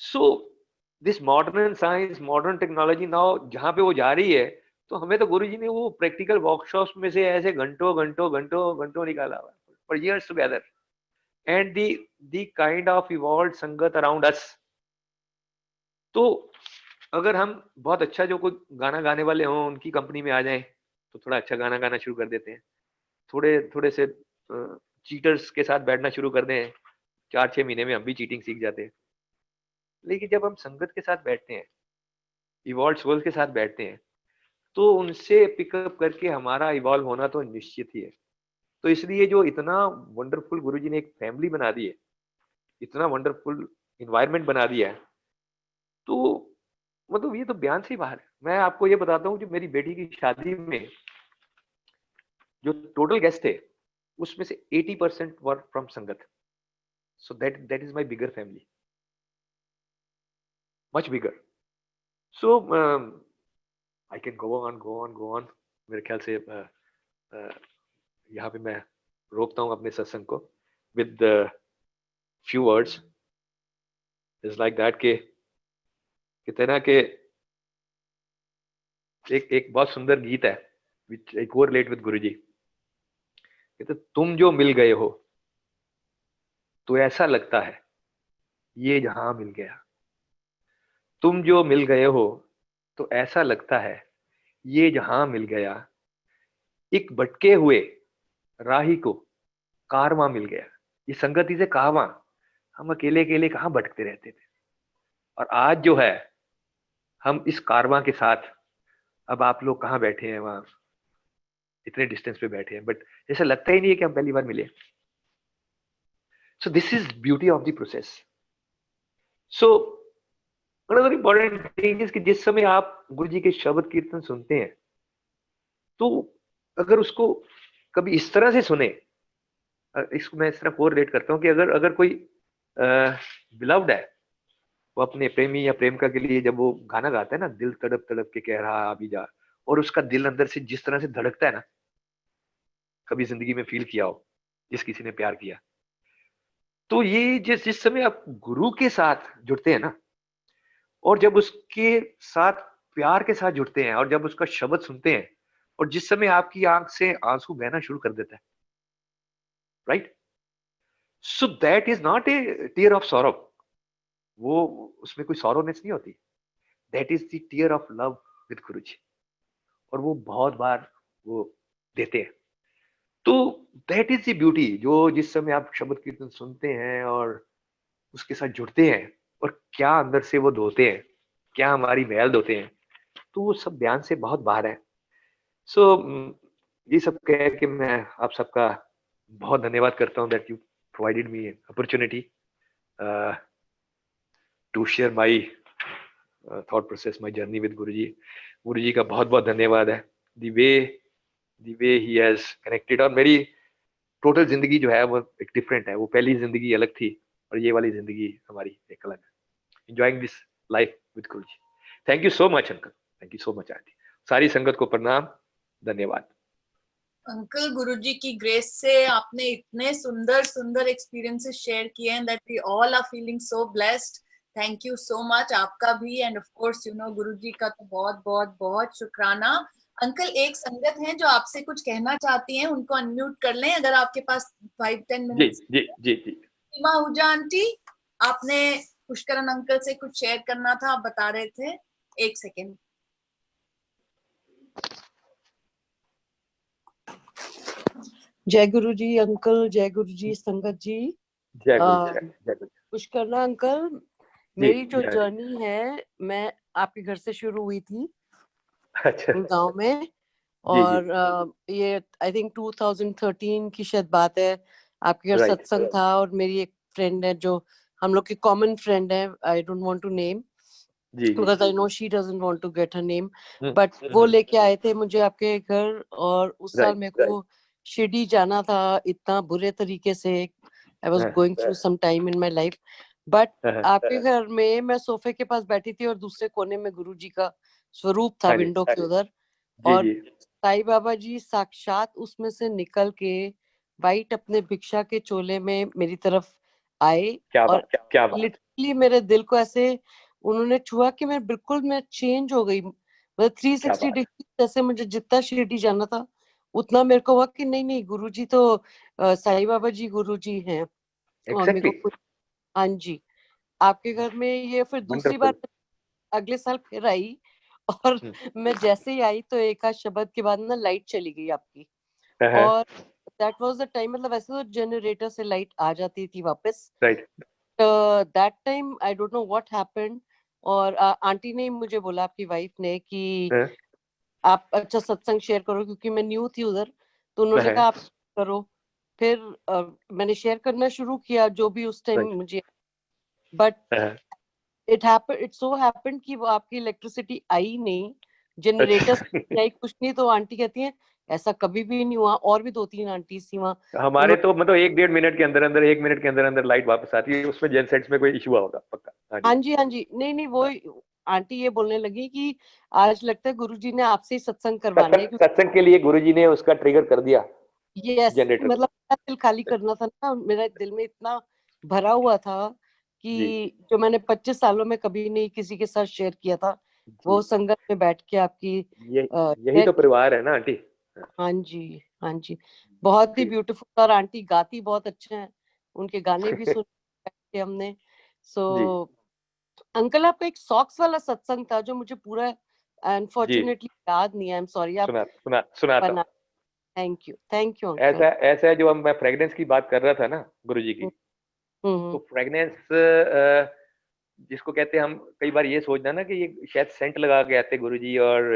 So this modern science, modern technology now जहां पे वो जा रही है, तो हमें तो गुरुजी ने वो प्रैक्टिकल वर्कशॉप्स में से ऐसे घंटों घंटों घंटों घंटों निकाला हुआ for years together, and the kind of evolved संगत अराउंड अस। तो अगर हम बहुत अच्छा जो कोई गाना गाने वाले हों उनकी कंपनी में आ जाएं तो थोड़ा अच्छा गाना गाना शुरू कर देते हैं। थोड़े थोड़े से चीटर्स के साथ बैठना शुरू कर दें, 4-6 महीने में हम भी चीटिंग सीख जाते हैं। लेकिन जब हम संगत के साथ बैठते हैं, इवॉल्व सोल के साथ बैठते हैं, तो उनसे पिकअप करके हमारा इवॉल्व होना तो निश्चित ही है। तो इसलिए जो इतना वंडरफुल गुरुजी ने एक फैमिली बना दी है, इतना वंडरफुल इन्वायरमेंट बना दिया है, तो मतलब ये तो बयान से ही बाहर है। मैं आपको ये बताता हूँ, जो मेरी बेटी की शादी में जो टोटल गेस्ट थे उसमें से 80% वर फ्रॉम संगत। सो that is my bigger family, much bigger. So I can go on. मेरे ख्याल से यहाँ पे मैं रोकता हूँ अपने सत्संग को with few words. Is like that के कितना के एक बहुत सुंदर गीत है विच आई कोरिलेट विद गुरुजी। कहते तुम जो मिल गए हो तो ऐसा लगता है ये जहां मिल गया। तुम जो मिल गए हो तो ऐसा लगता है ये जहां मिल गया। एक भटके हुए राही को कारवां मिल गया। ये संगति से कारवां, हम अकेले अकेले कहाँ भटकते रहते थे, और आज जो है हम इस कारवां के साथ, अब आप लोग कहाँ बैठे हैं, वहां इतने डिस्टेंस पे बैठे हैं, बट ऐसा लगता ही नहीं है कि हम पहली बार मिले। सो this is beauty of the process. So another important thing is कि जिस समय आप गुरु जी के शब्द कीर्तन सुनते हैं, तो अगर उसको कभी इस तरह से सुने, इसको मैं इस तरह कोरिलेट करता हूँ कि अगर अगर कोई बिलव्ड है, वो अपने प्रेमी या प्रेमिका के लिए जब वो गाना गाता है ना, दिल तड़प तड़प के कह रहा अभी जा, और उसका दिल अंदर से जिस तरह से धड़कता है ना, कभी जिंदगी में फील किया हो जिस किसी ने प्यार किया, तो ये जिस जिस समय आप गुरु के साथ जुड़ते हैं ना, और जब उसके साथ प्यार के साथ जुड़ते हैं, और जब उसका शब्द सुनते हैं, और जिस समय आपकी आंख से आंसू बहना शुरू कर देता है, right, so that is not a tear of sorrow. वो उसमें कोई सॉरोनेस नहीं होती, that is the tear of love with guru ji. और वो बहुत बार वो देते हैं। तो दैट इज द ब्यूटी, जो जिस समय आप शब्द कीर्तन सुनते हैं और उसके साथ जुड़ते हैं, और क्या अंदर से वो धोते हैं, क्या हमारी महल धोते हैं, तो वो सब बयान से बहुत बाहर है। सो ये सब कह के मैं आप सबका बहुत धन्यवाद करता हूँ that you provided me opportunity to share my thought process, my journey with Guruji. गुरुजी का बहुत बहुत धन्यवाद है. The way he has connected, और मेरी टोटल जिंदगी जो है वो एक डिफरेंट है. वो पहली जिंदगी अलग थी और ये वाली जिंदगी हमारी एक अलग है. Enjoying this life with Guruji. Thank you so much uncle. Thank you so much aunty. सारी संगत को प्रणाम, धन्यवाद. अंकल, गुरुजी की ग्रेस से आपने इतने सुंदर सुंदर एक्सपीरियंसेस शेयर किए हैं that we all are feeling so blessed. Thank you so much. आपका भी, and of course you know Guruji का तो बहुत बहुत बहुत शुक्राना. अंकल, एक संगत है जो आपसे कुछ कहना चाहती हैं, उनको अनम्यूट कर लें अगर आपके पास 5-10 मिनट. जी जी जी. सीमा आहूजा आंटी, आपने पुष्करण अंकल से कुछ शेयर करना था, आप बता रहे थे. 1 सेकेंड. जय गुरु जी अंकल, जय गुरु जी संगत जी. जय गुरु. पुष्करण अंकल, मेरी जो जर्नी है, मैं आपके घर से शुरू हुई थी. अच्छा. गांव में. और ये आई थिंक 2013 की शायद बात है. आपके घर सत्संग था और मेरी एक फ्रेंड है जो हम लोग की कॉमन फ्रेंड है. I don't want to name because I know she doesn't want to get her name, but वो लेके आए थे मुझे आपके घर. और उस साल मेरे को शिरडी जाना था इतना बुरे तरीके से. I was going through some time in my life, but आपके घर में मैं सोफे के पास बैठी थी और दूसरे कोने में गुरुजी का स्वरूप था विंडो के उधर. और साईं बाबा जी साक्षात उसमें से निकल के वाइट अपने भिक्षा के चोले में मेरी तरफ आए. और लिटरली मेरे दिल को ऐसे उन्होंने छुआ कि मैं चेंज हो गई. मतलब 360 डिग्री. जैसे मुझे जितना शिरडी जाना था उतना मेरे को हुआ कि नहीं गुरुजी तो साईं बाबा जी गुरुजी हैं. और मेरे को हाँ जी, आपके घर में ये फिर दूसरी बार अगले साल फिर आई. और मैं जैसे ही आई तो एक आध शब्द के बाद ना लाइट चली गई आपकी. और दैट वाज द टाइम, मतलब ऐसे तो जनरेटर से लाइट आ जाती थी वापस. That time I don't know what happened. और आंटी ने मुझे बोला, आपकी वाइफ ने, कि आप अच्छा सत्संग शेयर करो, क्योंकि मैं न्यू थी उधर. तो उन्होंने कहा आप करो. फिर मैंने शेयर करना शुरू किया जो भी उस टाइम मुझे. बट इट सो हैपेंड कि वो आपकी इलेक्ट्रिसिटी आई नहीं, जनरेटर आई कुछ नहीं. तो आंटी कहती हैं ऐसा कभी भी नहीं हुआ. और भी 2-3 आंटी थी वहाँ. हमारे तो मतलब 1-1.5 मिनट के अंदर अंदर 1 मिनट के अंदर अंदर लाइट वापस आती है. उसमें जेनसेट्स में कोई इशू होगा पक्का. हाँ जी. नहीं वो आंटी ये बोलने लगी कि आज लगता है गुरुजी ने आपसे ही सत्संग करवाना है. सत्संग के लिए गुरुजी ने उसका ट्रिगर कर दिया. यस, मतलब दिल खाली करना था ना. मेरा दिल में इतना भरा हुआ था कि जो मैंने 25 सालों में कभी नहीं किसी के साथ शेयर किया था, वो संगत में बैठ के आपकी यही तो परिवार है ना आंटी. हाँ जी. बहुत ही ब्यूटीफुल. और आंटी गाती बहुत अच्छे हैं, उनके गाने भी सुने हमने. सो अंकल, आपका एक सॉक्स वाला सत्संग था जो मुझे पूरा अनफॉर्चुनेटली याद नहीं है. I am sorry. आप सुना. Thank you uncle. ऐसा है जो मैं फ्रेग्रेंस की बात कर रहा था ना गुरुजी की. तो फ्रेग्रेंस जिसको कहते हैं, हम कई बार ये सोचना ना कि ये शायद सेंट लगा के आते गुरुजी और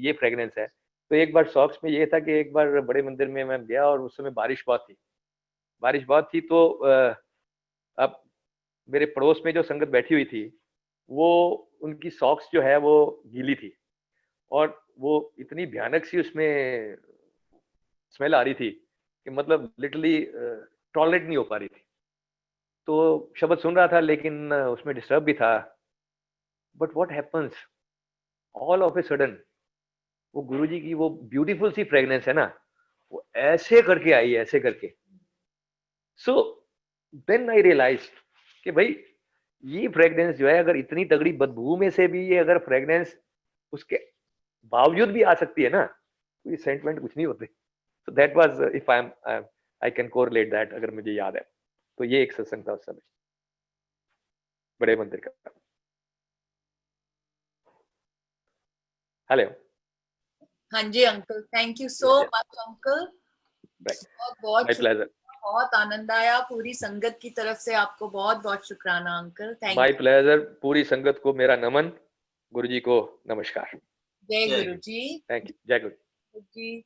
ये फ्रेग्रेंस है. तो एक बार सॉक्स में ये था कि एक बार बड़े मंदिर में मैं गया और उस समय बारिश बहुत थी. तो अब मेरे पड़ोस में जो संगत बैठी हुई थी, वो उनकी सॉक्स जो है वो गीली थी और वो इतनी भयानक सी उसमें स्मेल आ रही थी कि मतलब लिटरली टॉलरेट नहीं हो पा रही थी. तो शब्द सुन रहा था लेकिन उसमें डिस्टर्ब भी था. But what happens, all of a sudden वो गुरुजी की वो ब्यूटीफुल सी फ्रेग्रेंस है ना, वो ऐसे करके. सो देन आई रियलाइज कि भाई ये फ्रेग्रेंस जो है, अगर इतनी तगड़ी बदबू में से भी ये अगर फ्रेग्रेंस उसके बावजूद भी आ सकती है ना, तो ये सेंटमेंट कुछ नहीं होते. सो that was, if I can correlate that, अगर मुझे याद है तो ये एक सत्संग था उस समय बड़े मंदिर का. हेलो. हाँ जी uncle, thank you so much uncle. बहुत आनंद आया. पूरी संगत की तरफ से आपको बहुत बहुत शुक्राना uncle. Thank you. My pleasure. पूरी संगत को मेरा नमन. गुरुजी को नमस्कार. जय गुरु जी. Thank you. जय गुरु जी.